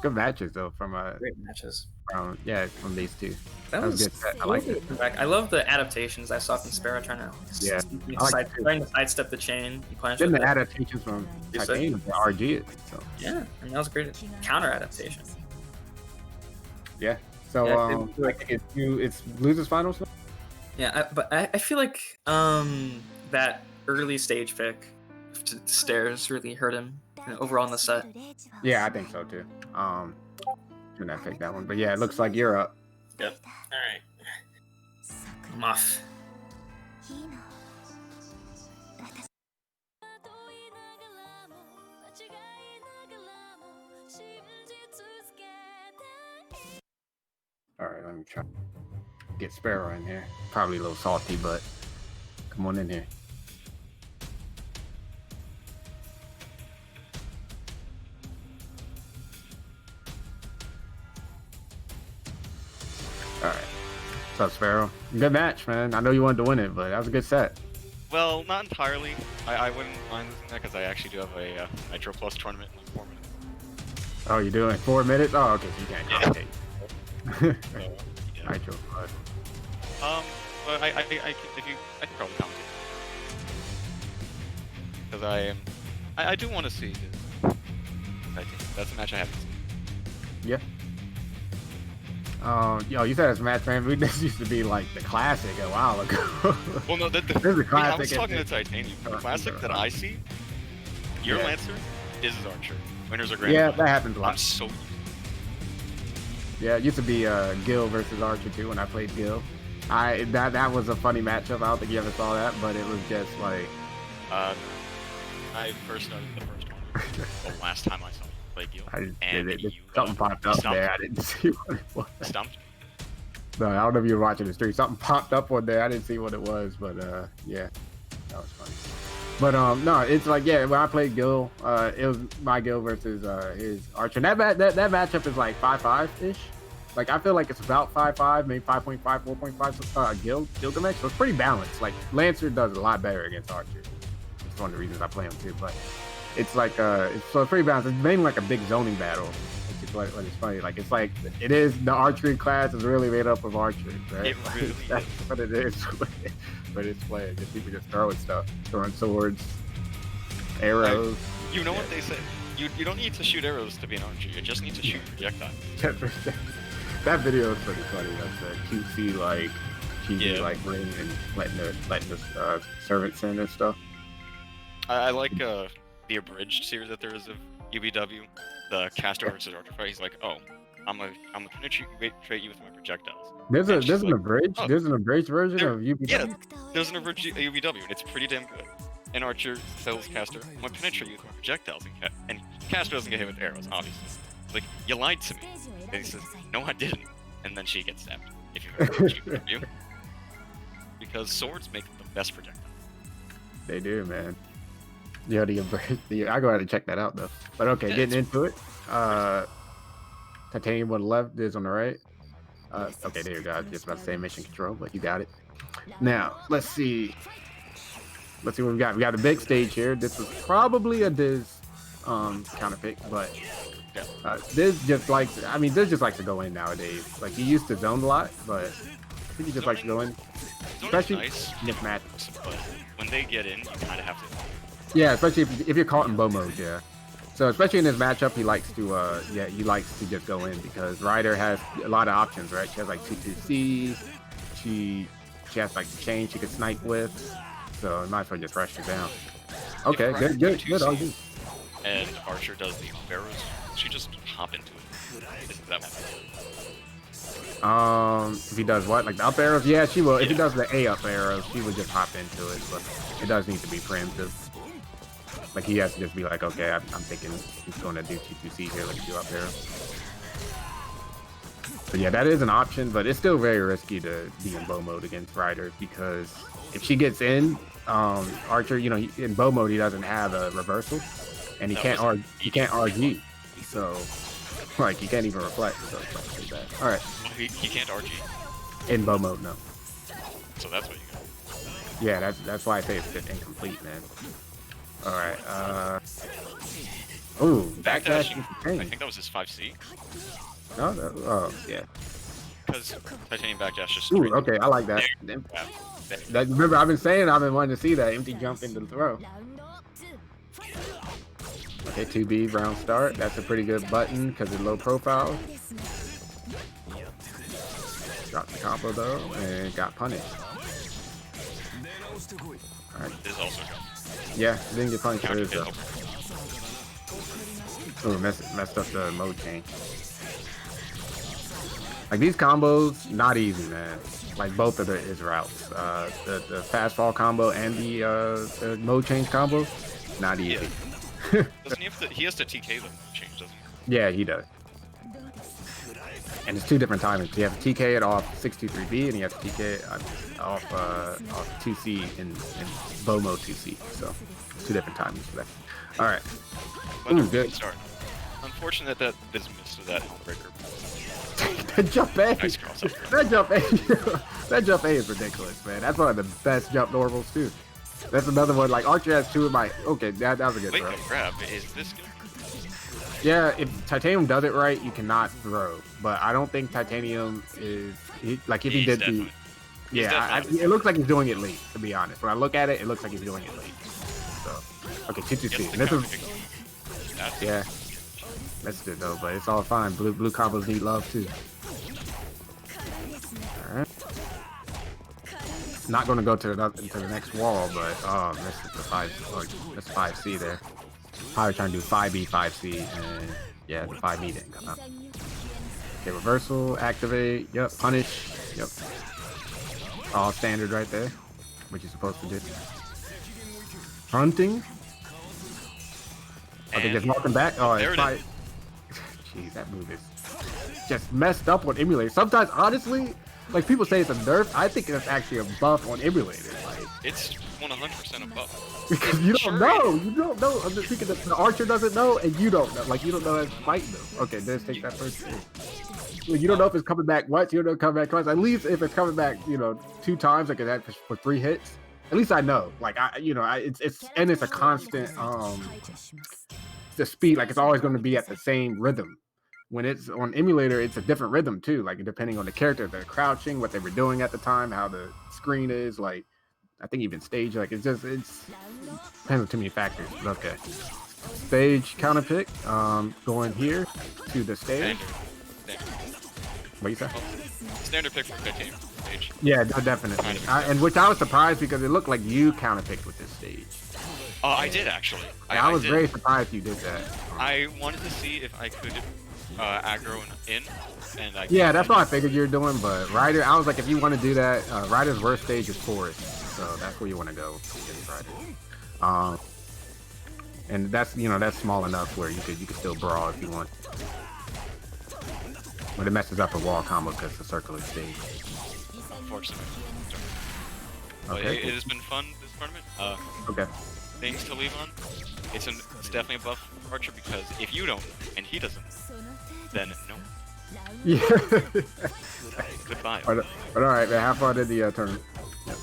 Speaker 3: Good matches though from
Speaker 7: Great matches.
Speaker 3: from these two.
Speaker 7: That
Speaker 3: was
Speaker 7: was
Speaker 3: good set. I like it.
Speaker 7: I love the adaptations I saw from Sparrow trying to
Speaker 3: Yeah, I like it too.
Speaker 7: trying to sidestep the chain. He punished
Speaker 3: Then
Speaker 7: with
Speaker 3: the
Speaker 7: it.
Speaker 3: adaptations from
Speaker 7: You said-
Speaker 3: Titanium to RG it. So
Speaker 7: Yeah, and that was a great counter adaptation.
Speaker 3: yeah. So
Speaker 7: Yeah,
Speaker 3: like it's losers finals. Now?
Speaker 7: Yeah, but I feel like that early stage pick to stairs really hurt him overall in the set.
Speaker 3: Yeah, I think so too. Should not pick that one, but yeah, it looks like you're up.
Speaker 7: Yep. All right. I'm off.
Speaker 3: All right, let me try get Sparrow in here. Probably a little salty, but come on in here. All right. What's up, Sparrow? Good match, man. I know you wanted to win it, but that was a good set.
Speaker 6: Well, not entirely. I wouldn't mind losing that because I actually do have a Nitro Plus tournament in like 4 minutes.
Speaker 3: Oh, you're doing 4 minutes? Oh, okay, so you can't commentate.
Speaker 6: So, yeah.
Speaker 3: Nitro Plus.
Speaker 6: But I can probably commentate because I do want to see this. That's a match I haven't seen.
Speaker 3: Yeah. Yo, you said it's match, man. This used to be like the classic a while ago.
Speaker 6: Well, no,
Speaker 3: This is a
Speaker 6: I
Speaker 3: classic.
Speaker 6: was talking to Titanium. The classic that I see, your
Speaker 3: Yeah.
Speaker 6: Lancer is his Archer. Winners are grand.
Speaker 3: Yeah,
Speaker 6: final.
Speaker 3: that happens a
Speaker 6: I'm
Speaker 3: lot.
Speaker 6: so
Speaker 3: Yeah, it used to be Gil versus Archer too when I played Gil. That was a funny matchup. I don't think you ever saw that, but it was just like
Speaker 6: I first started the first one the last time I saw you play Gil,
Speaker 3: I just
Speaker 6: and
Speaker 3: did it.
Speaker 6: you
Speaker 3: Something popped up
Speaker 6: stumped
Speaker 3: there.
Speaker 6: me.
Speaker 3: I didn't see what it was.
Speaker 6: Stumped me.
Speaker 3: No, I don't know if you were watching the stream. Something popped up on there. I didn't see what it was, but yeah, that was funny. But no, it's like when I played Gil, it was my Gil versus his Archer. And that matchup is like 5-5 ish. Like I feel like it's about 5-5, maybe 5.5, 4.5 Gilgamesh. So it's pretty balanced. Like Lancer does a lot better against Archer. It's one of the reasons I play him too. But it's like it's pretty balanced. It's mainly like a big zoning battle. It's what it's funny. Like it is the archery class is really made up of archers, right?
Speaker 6: It really
Speaker 3: That's what it is. But it's playing. Just people just throwing stuff, throwing swords, arrows.
Speaker 6: You know what they say? You don't need to shoot arrows to be an archer. You just need to shoot projectiles.
Speaker 3: That video is pretty funny. That's a cutesy like cheesy
Speaker 6: Yeah.
Speaker 3: like ring and letting the servants in and stuff.
Speaker 6: I like the abridged series that there is of UBW, the caster versus archer fight. He's like, oh, I'm gonna penetrate you with my projectiles.
Speaker 3: There's
Speaker 6: And she's
Speaker 3: an
Speaker 6: like,
Speaker 3: abridged
Speaker 6: oh,
Speaker 3: there's an abridged version
Speaker 6: there-
Speaker 3: of UBW.
Speaker 6: Yeah, there's an abridged UBW, and it's pretty damn good. An archer tells caster, I'm gonna penetrate you with my projectiles, and caster doesn't get hit with arrows, obviously. It's like, you lied to me. And he says, no, I didn't. And then she gets stabbed, if you've ever watched UBW. Because swords make the best projectiles.
Speaker 3: They do, man. Yeah, I go ahead and check that out though. But okay,
Speaker 6: Yeah,
Speaker 3: getting into it. Titanium on the left, is on the right. Okay, there you go. I was just about to say mission control, but you got it. Now, let's see. Let's see what we got. We got a big stage here. This was probably a Diz counter pick, but Diz just likes to go in nowadays. Like he used to zone a lot, but I think he just likes to go in.
Speaker 6: Zoning
Speaker 3: Especially
Speaker 6: nice,
Speaker 3: if matches.
Speaker 6: but when they get in, you kind of have to.
Speaker 3: Yeah, especially if you're caught in bow mode, yeah. So especially in this matchup, he likes to just go in because Ryder has a lot of options, right? She has like 2-2-Cs, she has like the chain she could snipe with, so you might as well just rush her down. Okay,
Speaker 6: If
Speaker 3: good.
Speaker 6: Ryder
Speaker 3: RG.
Speaker 6: and Archer does the barrows, she just hop into it. Isn't that
Speaker 3: If he does what, like the up arrows? Yeah, she will. If he
Speaker 6: Yeah.
Speaker 3: does the A up arrows, she would just hop into it, but it does need to be preemptive. Like he has to just be like, okay, I'm thinking he's going to do 2-2-C here, let's do up arrows. But yeah, that is an option, but it's still very risky to be in bow mode against Ryder because if she gets in, Archer, you know, in bow mode he doesn't have a reversal, and he can't RG, so like he can't even reflect. So it's like pretty bad. All right,
Speaker 6: he can't RG,
Speaker 3: in bow mode, no.
Speaker 6: so that's what you got.
Speaker 3: Yeah, that's why I say it's incomplete, man. All right. Ooh, backdash.
Speaker 6: I think that was his 5C.
Speaker 3: No, oh yeah.
Speaker 6: Because Titanium backdash just
Speaker 3: Ooh,
Speaker 6: straight
Speaker 3: okay, I like that. Remember, I've been wanting to see that empty jump into the throw. Okay, 2B round start. That's a pretty good button because it's low profile. Dropped the combo though and got punished. All right.
Speaker 6: This is also good.
Speaker 3: Yeah, didn't get punished for
Speaker 6: Counter
Speaker 3: this though.
Speaker 6: hit.
Speaker 3: Oh, messed up the mode change. Like these combos, not easy, man. Like both of his routes, the fast fall combo and the mode change combo, not easy.
Speaker 6: Yeah. Doesn't he have to? He has to TK the change, doesn't he?
Speaker 3: Yeah, he does. And it's two different timings. You have to TK it off 623B, and you have to TK it off 2C in bow mode 2C. So two different timings for that. All right.
Speaker 6: But
Speaker 3: Ooh, good.
Speaker 6: Start. Unfortunate that this missed with that breaker.
Speaker 3: That jump A,
Speaker 6: Nice crossover.
Speaker 3: that jump A, that jump A is ridiculous, man. That's one of the best jump normals too. That's another one. Like Archer has two of my. Okay, that was a good
Speaker 6: Wait,
Speaker 3: throw.
Speaker 6: no, grab. Is this good?
Speaker 3: Yeah, if Titanium does it right, you cannot throw. But I don't think Titanium is like if he
Speaker 6: He's
Speaker 3: did the.
Speaker 6: definitely- he's
Speaker 3: Yeah,
Speaker 6: definitely-
Speaker 3: it looks like he's doing it late. To be honest, when I look at it, it looks like he's doing it late. So okay, 2-2-C.
Speaker 6: Gets the
Speaker 3: And this
Speaker 6: counter
Speaker 3: is
Speaker 6: pick. That's
Speaker 3: yeah. That's good though, but it's all fine. Blue combos need love too. Alright. Not gonna go to the next wall, but this is the 5C there. Probably trying to do 5B, 5C, and yeah, the 5B didn't come out. Okay, reversal, activate, yep, punish, yep. All standard right there, what you're supposed to do. Hunting. Okay, just walking back. Oh,
Speaker 6: there
Speaker 3: it's
Speaker 6: it
Speaker 3: probably... Jeez, that move is just messed up on emulator. Sometimes, honestly, like people say it's a nerf. I think it's actually a buff on emulator. Like,
Speaker 6: It's 100% a buff.
Speaker 3: because you don't know. You don't know. I'm just thinking that the archer doesn't know, and you don't know. Like, you don't know it's fighting them. Okay, let's take that first thing. Like, you don't know if it's coming back once. You don't know if it's coming back twice. At least if it's coming back, 2 times, like that for 3 hits. At least I know. Like, it's a constant, the speed, like it's always going to be at the same rhythm. when it's on emulator, it's a different rhythm too. Like depending on the character, they're crouching, what they were doing at the time, how the screen is. Like I think even stage, like it's depends on too many factors. But okay, stage counter pick. Going here to the stage.
Speaker 6: Standard.
Speaker 3: What you say?
Speaker 6: Standard pick for titanium stage.
Speaker 3: Yeah, definitely. And which I was surprised because it looked like you counter picked with this stage.
Speaker 6: I did actually.
Speaker 3: I was
Speaker 6: did.
Speaker 3: very surprised you did that.
Speaker 6: I wanted to see if I could aggro in, and I
Speaker 3: Yeah, that's what I figured you were doing. But Ryder, I was like, if you want to do that, Ryder's worst stage is forest, so that's where you want to go against Ryder. And that's small enough where you could still brawl if you want. But it messes up a wall combo because it's a circular stage.
Speaker 6: Unfortunately.
Speaker 3: Okay.
Speaker 6: It has been fun this tournament.
Speaker 3: Okay.
Speaker 6: Things to leave on. It's definitely a buff for Archer because if you don't and he doesn't, then no.
Speaker 3: Yeah.
Speaker 6: Goodbye.
Speaker 3: But all right, man. Have fun in the tournament. Yep.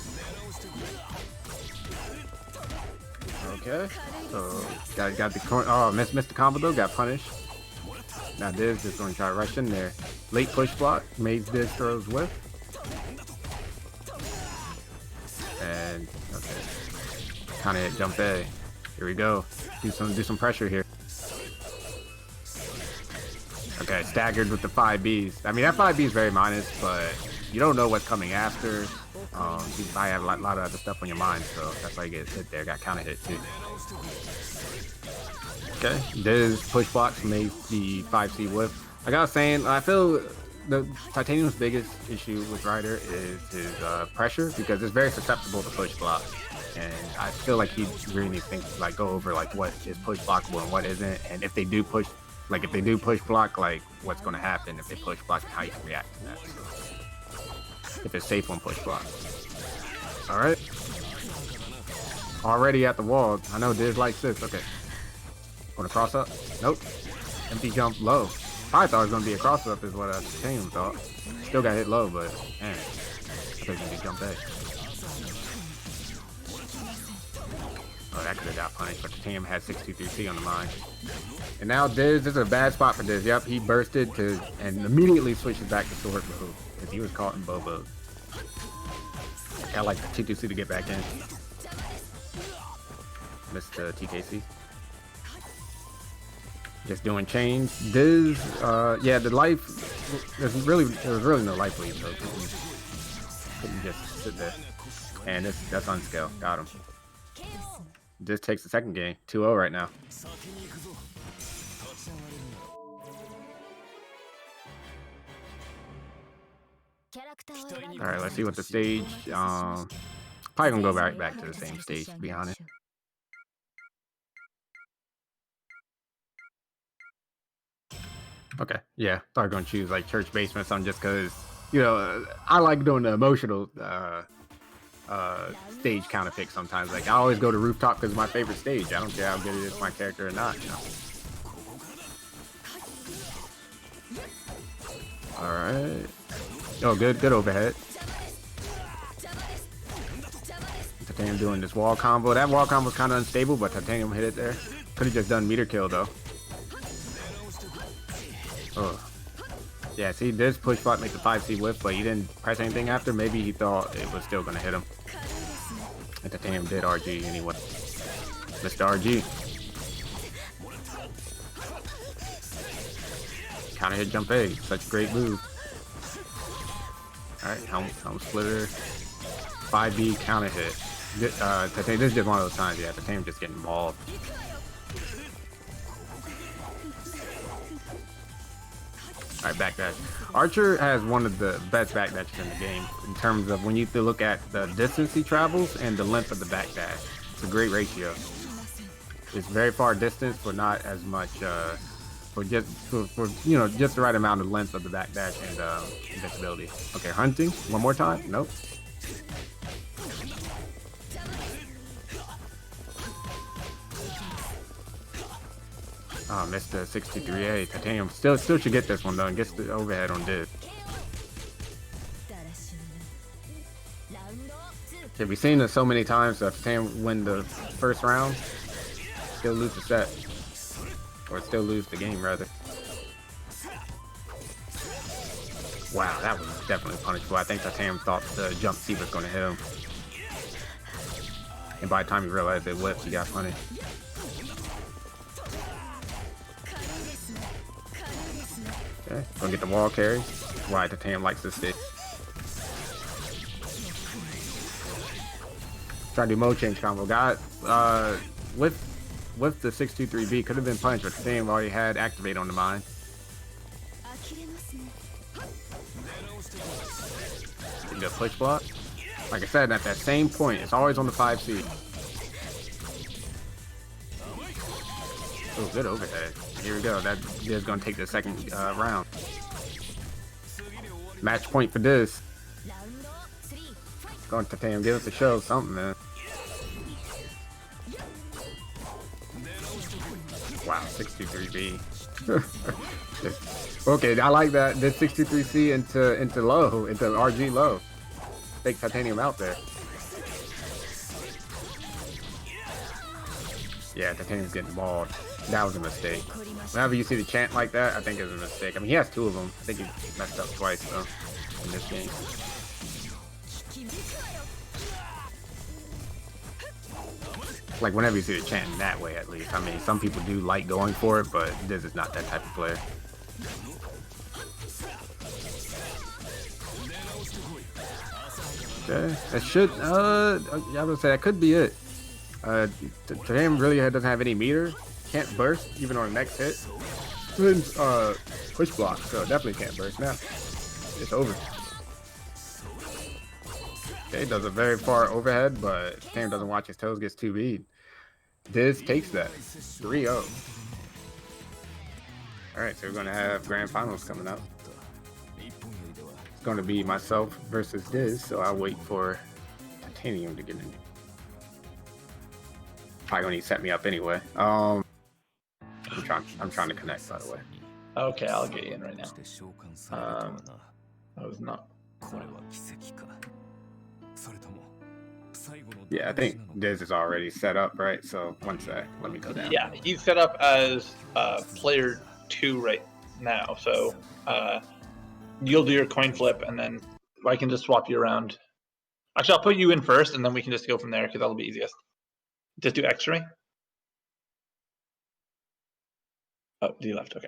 Speaker 3: Okay. So got the corner. Oh, missed the combo though. Got punished. Now Diz just going to try to rush in there. Late push block. Made Diz throws whiff. And okay. Kind of hit jump A. Here we go. Do some pressure here. Okay, staggered with the 5Bs. I mean, that 5B is very minus, but you don't know what's coming after. You might have a lot of other stuff on your mind, so that's why you get hit there. Got counter hit too. Okay, Diz push blocks made the 5C whip. Like I was saying, I feel the Titanium's biggest issue with Ryder is his pressure because it's very susceptible to push block. And I feel like he really needs to think, like, go over like what is push blockable and what isn't, and if they do push block, like what's going to happen if they push block and how you can react to that. So, if it's safe on push block. All right. Already at the wall. I know Diz likes this. Okay. Going to cross up? Nope. Empty jump low. I thought it was going to be a cross up is what Titanium thought. Still got hit low, but man, I thought it was going to be jump A. Oh, that could have got punished, but Titanium had 63C on the mind. And now Diz, this is a bad spot for Diz. Yep, he bursted and immediately switches back to sword mode because he was caught in Bobo. I like the T2C to get back in. Missed the TKC. Just doing chains. Diz, yeah, the life, there was really no life lead, so couldn't just sit there. And that's on scale. Got him. Diz takes the second game. 2-0 right now. All right, let's see what the stage. Probably gonna go right back to the same stage, to be honest. Okay, yeah, probably gonna choose like church basement or something just because I like doing the emotional stage counter pick sometimes. Like I always go to rooftop because it's my favorite stage. I don't care how good it is for my character or not. All right. Oh, good overhead. Titanium doing this wall combo. That wall combo was kind of unstable, but Titanium hit it there. Could have just done meter kill though. Oh. Yeah, see, this push block make the 5C whip, but he didn't press anything after. Maybe he thought it was still going to hit him. And Titanium did RG anyway. Mr. RG. Counter hit jump A. Such a great move. Alright, helm splitter. 5B counter hit. Titanium, this is just one of those times, yeah, Titanium just getting mauled. Alright, backdash. Archer has one of the best backdashes in the game in terms of when you look at the distance he travels and the length of the backdash. It's a great ratio. It's very far distance, but not as much for just the right amount of length of the backdash and invincibility. Okay, hunting one more time. Nope. Oh, missed the 63A. Titanium still should get this one though and gets the overhead on Diz. Yeah, we've seen this so many times. So if Titanium win the first round, still lose the set, or still lose the game rather. Wow, that was definitely punishable. I think Titanium thought the jump C was going to hit him. And by the time he realized it whipped, he got punished. Okay, gonna get the wall carry. Why Titanium likes this stick. Trying to do mode change combo. Got with the 623B could have been punished, but Titanium already had activate on the mind. The push block. Like I said, at that same point, it's always on the 5C. Oh, good overhead. Here we go. That is going to take the second round. Match point for this. Going to Titanium, give us a show, something, man. Wow, 63B. Okay, I like that. Did 63C into low, into RG low. Take Titanium out there. Yeah, Titanium's getting mauled. That was a mistake. Whenever you see the chant like that, I think it's a mistake. I mean, he has two of them. I think he messed up twice, though, in this game. Like, whenever you see the chant in that way, at least. I mean, some people do like going for it, but this is not that type of player. Okay, that should, I would say that could be it. Titanium really doesn't have any meter. Can't burst, even on the next hit. Push block, so definitely can't burst now. It's over. Okay, does a very far overhead, but Titanium doesn't watch his toes, gets 2B'd. Diz takes that. 3-0. Alright, so we're going to have Grand Finals coming up. It's going to be myself versus Diz, so I'll wait for Titanium to get in. Probably going to set me up anyway. I'm trying to connect, by the way.
Speaker 1: Okay, I'll get you in right now. I was not.
Speaker 3: Yeah, I think Diz is already set up, right? So one sec, let me go down.
Speaker 1: Yeah, he's set up as player 2 right now. So you'll do your coin flip, and then I can just swap you around. Actually, I'll put you in first, and then we can just go from there because that'll be easiest. Just do X-ray. Oh, D left. Okay.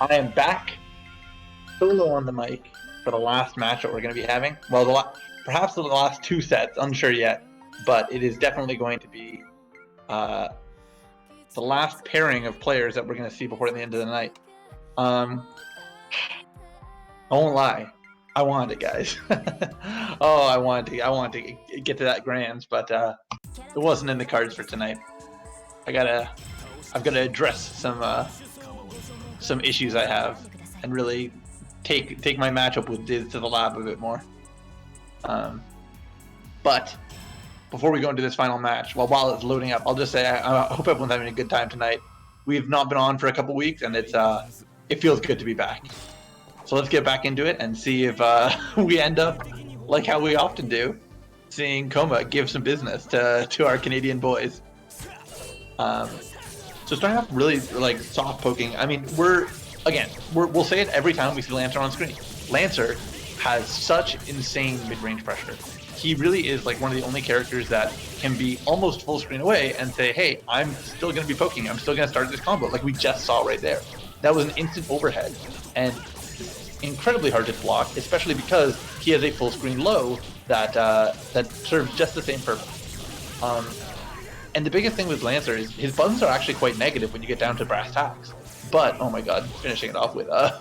Speaker 1: I am back solo on the mic for the last match that we're going to be having. Well, perhaps the last 2 sets, unsure yet, but it is definitely going to be the last pairing of players that we're going to see before the end of the night. I won't lie, I wanted it, guys. Oh, I wanted to get to that grands, but it wasn't in the cards for tonight. I've got to address some issues I have and really take my matchup with Diz to the lab a bit more. But before we go into this final match, while it's loading up, I'll just say I hope everyone's having a good time tonight. We've not been on for a couple weeks, and it feels good to be back. So let's get back into it and see if we end up like how we often do, seeing Coma give some business to our Canadian boys. So starting off really like soft poking. I mean, we'll say it every time we see Lancer on screen. Lancer has such insane mid-range pressure. He really is like one of the only characters that can be almost full screen away and say, hey, I'm still going to be poking. I'm still going to start this combo like we just saw right there. That was an instant overhead. And incredibly hard to block, especially because he has a full screen low that that serves just the same purpose. And the biggest thing with Lancer is his buttons are actually quite negative when you get down to brass tacks. But oh my god, finishing it off with a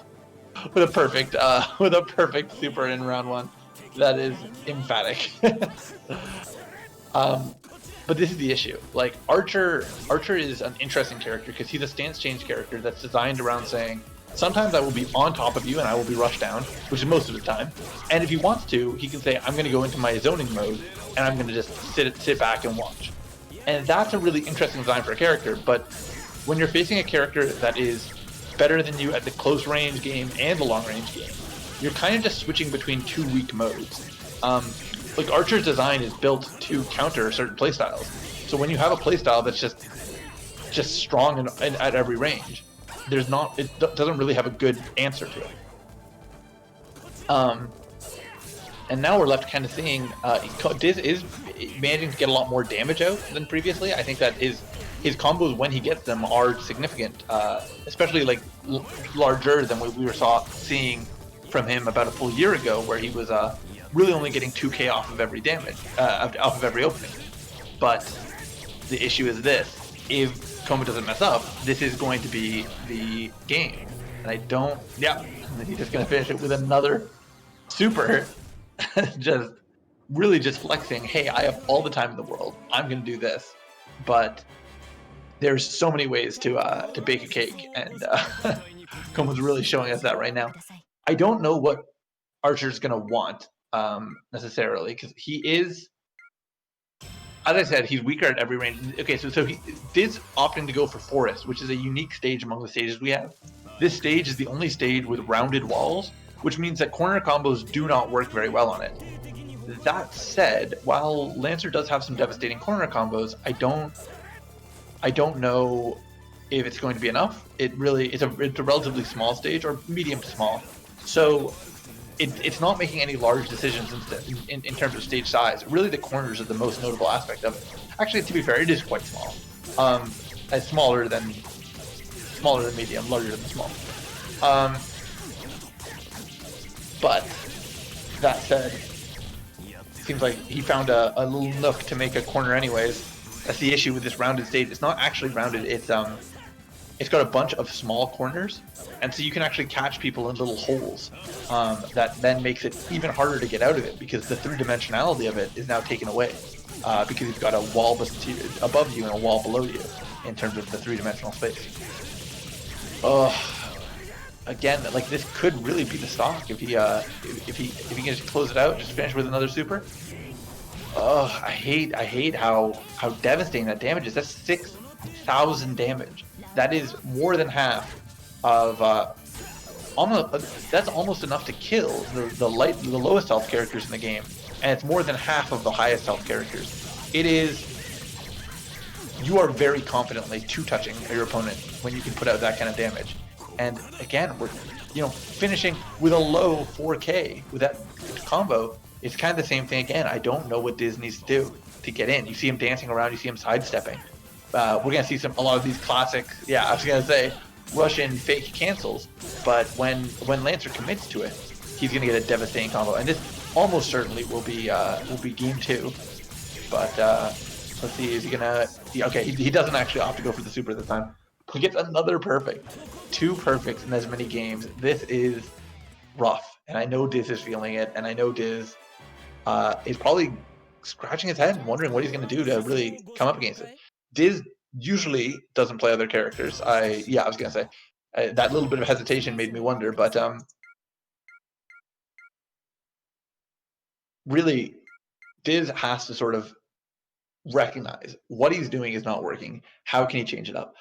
Speaker 1: perfect super in round 1. That is emphatic. But this is the issue. Like Archer is an interesting character because he's a stance change character that's designed around saying, sometimes I will be on top of you and I will be rushed down, which is most of the time. And if he wants to, he can say, I'm going to go into my zoning mode and I'm going to just sit back and watch. And that's a really interesting design for a character, but when you're facing a character that is better than you at the close range game and the long range game, you're kind of just switching between 2 weak modes. Like Archer's design is built to counter certain playstyles. So when you have a playstyle that's just strong at every range, it doesn't really have a good answer to it. And now we're left kind of seeing Diz is managing to get a lot more damage out than previously. I think that his combos when he gets them are significant, especially like larger than what we were seeing from him about a full year ago, where he was really only getting 2k off of every damage, off of every opening. But the issue is this: if Koma doesn't mess up, this is going to be the game. And I don't. Yeah, and he's just gonna finish it with another super. Just really just flexing, hey, I have all the time in the world, I'm gonna do this. But there's so many ways to bake a cake, and Koma's really showing us that right now. I don't know what Archer's gonna want necessarily, because he is, as I said, he's weaker at every range. Okay, so he is opting to go for Forest, which is a unique stage among the stages we have. This stage is the only stage with rounded walls, which means that corner combos do not work very well on it. That said, while Lancer does have some devastating corner combos, I don't know if it's going to be enough. It's a relatively small stage, or medium to small, so it's not making any large decisions in terms of stage size. Really, the corners are the most notable aspect of it. Actually, to be fair, it is quite small. Smaller than medium, larger than small. But that said, it seems like he found a little nook to make a corner anyways. That's the issue with this rounded stage. It's not actually rounded, it's got a bunch of small corners, and so you can actually catch people in little holes. That then makes it even harder to get out of it, because the 3-dimensionality of it is now taken away. Because you've got a wall above you and a wall below you in terms of the 3-dimensional space. Again, like this could really be the stock if he can just close it out, just finish with another super. I hate how devastating that damage is. That's 6,000 damage. That is more than half of that's almost enough to kill the lowest health characters in the game, and it's more than half of the highest health characters. It is. You are very confidently two-touching your opponent when you can put out that kind of damage. And again, we're finishing with a low 4K with that combo. It's kind of the same thing again. I don't know what Diz needs to do to get in. You see him dancing around, you see him sidestepping. We're gonna see a lot of these classic, I was gonna say Russian fake cancels, but when Lancer commits to it, he's gonna get a devastating combo, and this almost certainly will be game 2. But let's see, is he gonna? Okay, he doesn't actually opt to go for the super this time. He gets another perfect. 2 perfects in as many games. This is rough, and I know Diz is feeling it, and I know Diz is probably scratching his head and wondering what he's going to do to really come up against it. Diz usually doesn't play other characters. I was going to say that little bit of hesitation made me wonder, but really, Diz has to sort of recognize what he's doing is not working. How can he change it up?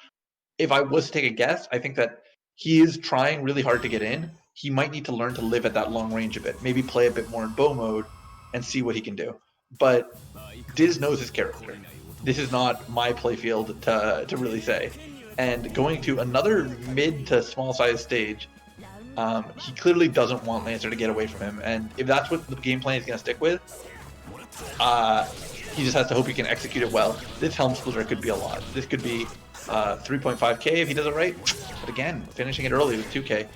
Speaker 1: If I was to take a guess, I think that he is trying really hard to get in. He might need to learn to live at that long range a bit. Maybe play a bit more in bow mode and see what he can do. But Diz knows his character. This is not my playfield to really say. And going to another mid to small size stage, he clearly doesn't want Lancer to get away from him. And if that's what the game plan is going to stick with, he just has to hope he can execute it well. This Helm Splitter could be a lot. This could be 3.5k if he does it right. But again, finishing it early with 2k.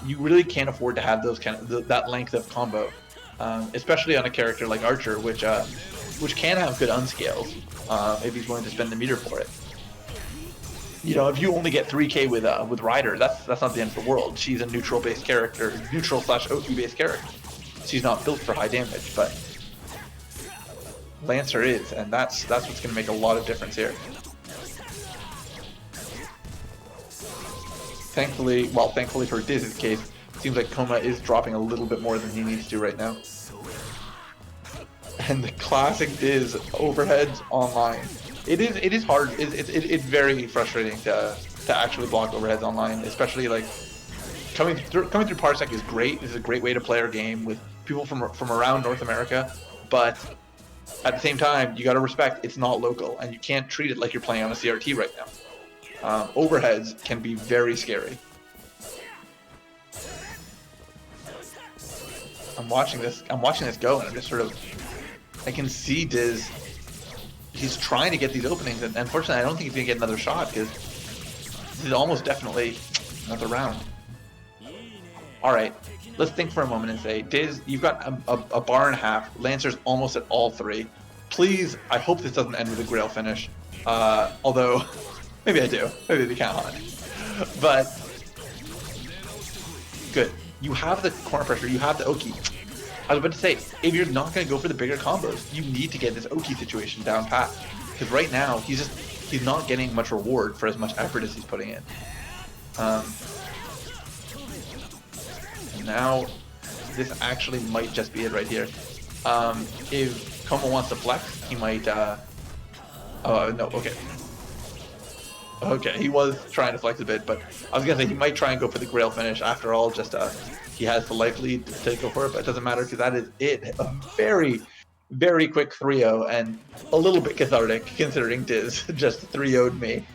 Speaker 1: you really can't afford to have those that length of combo, especially on a character like Archer, which can have good unscales if he's willing to spend the meter for it. You know, if you only get 3k with Ryder, that's not the end of the world. She's a neutral-based character, neutral/OQ-based character. She's not built for high damage, but Lancer is, and that's what's going to make a lot of difference here. Thankfully for Diz's case, it seems like Coma is dropping a little bit more than he needs to right now. And the classic Diz overheads online. It is hard. It's very frustrating to actually block overheads online, especially like coming through Parsec is great. This is a great way to play our game with people from around North America, but at the same time, you got to respect it's not local, and you can't treat it like you're playing on a CRT right now. Overheads can be very scary. I'm watching this go, and I'm just sort of, I can see Diz. He's trying to get these openings, and unfortunately, I don't think he's gonna get another shot because this is almost definitely another round. All right, let's think for a moment and say, Diz, you've got a bar and a half. Lancer's almost at all three. Please, I hope this doesn't end with a Grail finish. Although, maybe I do. Maybe they can't hunt. But good. You have the corner pressure. You have the Oki. I was about to say, if you're not going to go for the bigger combos, you need to get this Oki situation down pat. Because right now, he's not getting much reward for as much effort as he's putting in. Now, this actually might just be it right here. If Como wants to flex, he might... oh, no, okay. Okay, he was trying to flex a bit, but I was going to say he might try and go for the Grail finish. After all, just he has the life lead to go for it, but it doesn't matter because that is it. A very, very quick 3-0 and a little bit cathartic considering Diz just 3-0'd me.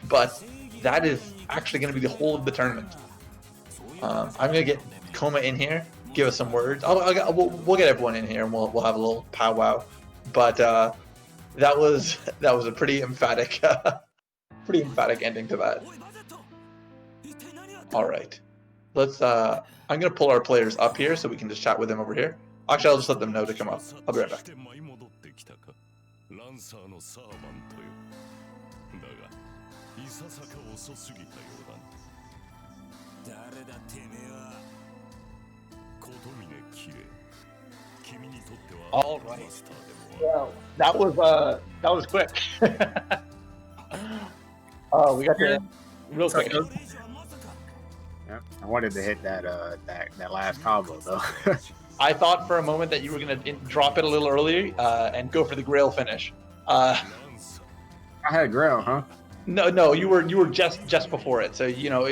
Speaker 1: But that is actually going to be the whole of the tournament. I'm going to get Coma in here, give us some words. We'll get everyone in here and we'll have a little powwow. But that was a pretty emphatic ending to that. All right, let's. I'm gonna pull our players up here so we can just chat with them over here. Actually, I'll just let them know to come up. I'll be right back. All right. Well, that was quick. Oh, we got there real quick.
Speaker 3: Yeah, I wanted to hit that last combo though.
Speaker 1: I thought for a moment that you were gonna drop it a little earlier and go for the Grail finish.
Speaker 3: I had Grail, huh?
Speaker 1: No, you were just before it. So you know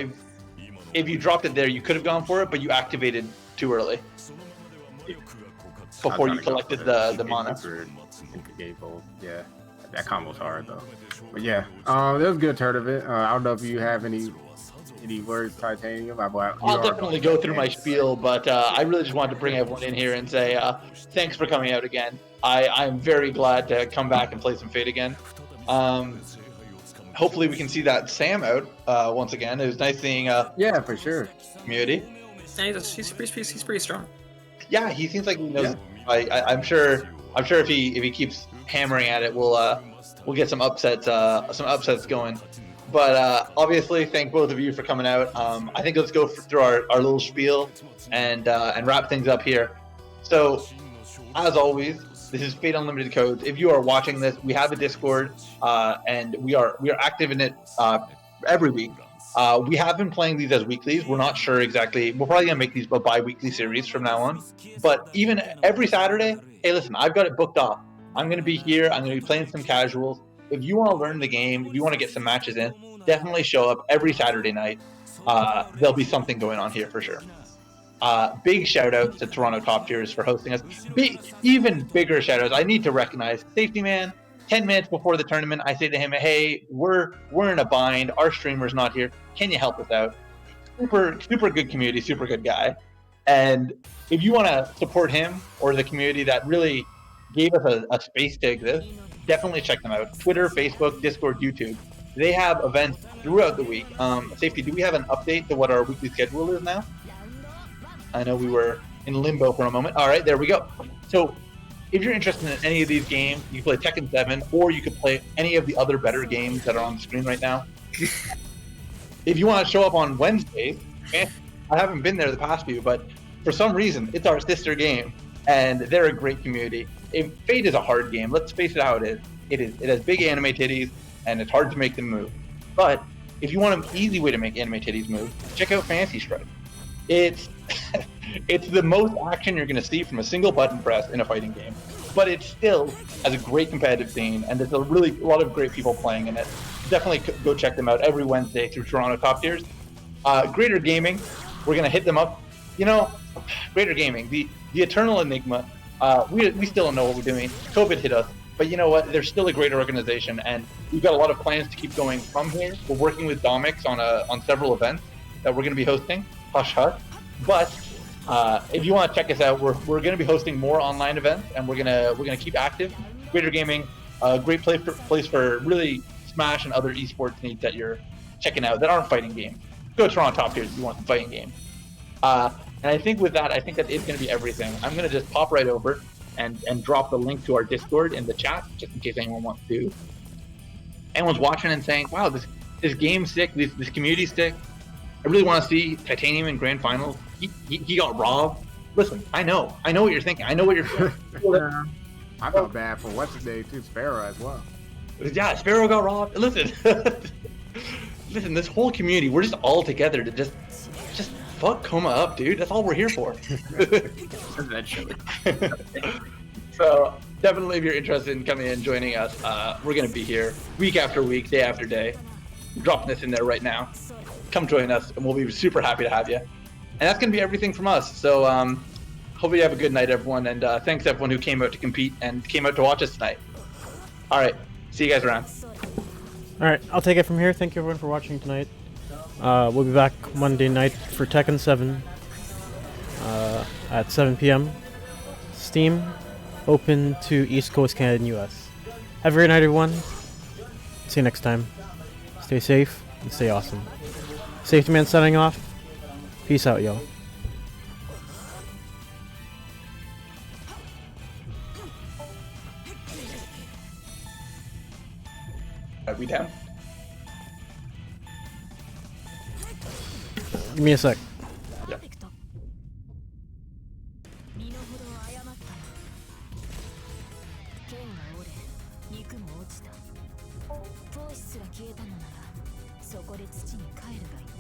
Speaker 1: if you dropped it there, you could have gone for it, but you activated too early before you collected the mana.
Speaker 3: Yeah, that combo's hard though. But yeah, it was a good tournament. I don't know if you have any words, Titanium.
Speaker 1: I'll definitely go through my spiel, but I really just wanted to bring everyone in here and say thanks for coming out again. I'm very glad to come back and play some Fate again. Hopefully we can see that Sam out once again. It was nice seeing
Speaker 3: yeah, for sure.
Speaker 1: Community.
Speaker 7: Yeah, he's pretty strong.
Speaker 1: Yeah, he seems like he knows. Yeah. I'm sure if he keeps hammering at it, we'll get some upsets going. But obviously, thank both of you for coming out. I think let's go through our little spiel and wrap things up here. So, as always, this is Fate Unlimited Codes. If you are watching this, we have a Discord, and we are active in it every week. We have been playing these as weeklies. We're not sure exactly. We're probably gonna make these a bi-weekly series from now on. But even every Saturday, hey, listen, I've got it booked off. I'm gonna be here. I'm gonna be playing some casuals. If you want to learn the game, if you want to get some matches in, definitely show up every Saturday night. There'll be something going on here for sure. Big shout out to Toronto Top Tiers for hosting us. Even bigger shout outs. I need to recognize Safety Man. 10 minutes before the tournament, I say to him, hey, we're in a bind. Our streamer's not here. Can you help us out? Super good community, super good guy. And if you want to support him or the community that really gave us a space to exist, definitely check them out. Twitter, Facebook, Discord, YouTube. they have events throughout the week. Safety, do we have an update to what our weekly schedule is now? I know we were in limbo for a moment. All right, there we go. So if you're interested in any of these games, you can play Tekken 7, or you could play any of the other better games that are on the screen right now. If you want to show up on Wednesdays, I haven't been there the past few, but for some reason, it's our sister game, and they're a great community. Fate is a hard game. Let's face it how it is. It has big anime titties, and it's hard to make them move. But if you want an easy way to make anime titties move, check out Fancy Strike. It's it's the most action you're going to see from a single button press in a fighting game, but it still has a great competitive scene, and there's a lot of great people playing in it. Definitely go check them out every Wednesday through Toronto Top Tiers. Greater Gaming, we're going to hit them up. You know, Greater Gaming, the eternal enigma. We still don't know what we're doing. COVID hit us, but you know what? They're still a great organization, and we've got a lot of plans to keep going from here. We're working with Domix on several events that we're going to be hosting. Hush hush. But if you want to check us out, we're going to be hosting more online events, and we're gonna keep active. Greater Gaming, a great place for really Smash and other esports needs that you're checking out that aren't fighting games. Go to Toronto Top Tiers if you want some fighting games. And I think with that, I think that is going to be everything. I'm going to just pop right over and drop the link to our Discord in the chat, just in case anyone's watching and saying, wow, this game's sick, this community's sick. I really want to see Titanium in Grand Finals. He got robbed. Listen, I know what you're thinking. I know what you're thinking.
Speaker 3: I felt bad for what's his name too, Sparrow as well.
Speaker 1: Yeah, Sparrow got robbed. Listen, listen, this whole community, we're just all together to just fuck Coma up, dude. That's all we're here for.
Speaker 7: Eventually.
Speaker 1: So definitely, if you're interested in coming in and joining us, we're gonna be here week after week, day after day. I'm dropping this in there right now. Come join us, and we'll be super happy to have you. And that's gonna be everything from us. So hope you have a good night, everyone, and thanks everyone who came out to compete and came out to watch us tonight. All right, see you guys around.
Speaker 2: All right, I'll take it from here. Thank you everyone for watching tonight. We'll be back Monday night for Tekken 7 at 7 p.m. Steam, open to East Coast, Canada, and US. Have a great night, everyone. See you next time. Stay safe and stay awesome. Safety Man signing off. Peace out, y'all.
Speaker 1: Are we down?
Speaker 2: Give me a sec.
Speaker 5: 身の程を誤ったな。剣が折れ、肉も落ちた。闘志すら消えたのなら、そこで土に帰るがいい。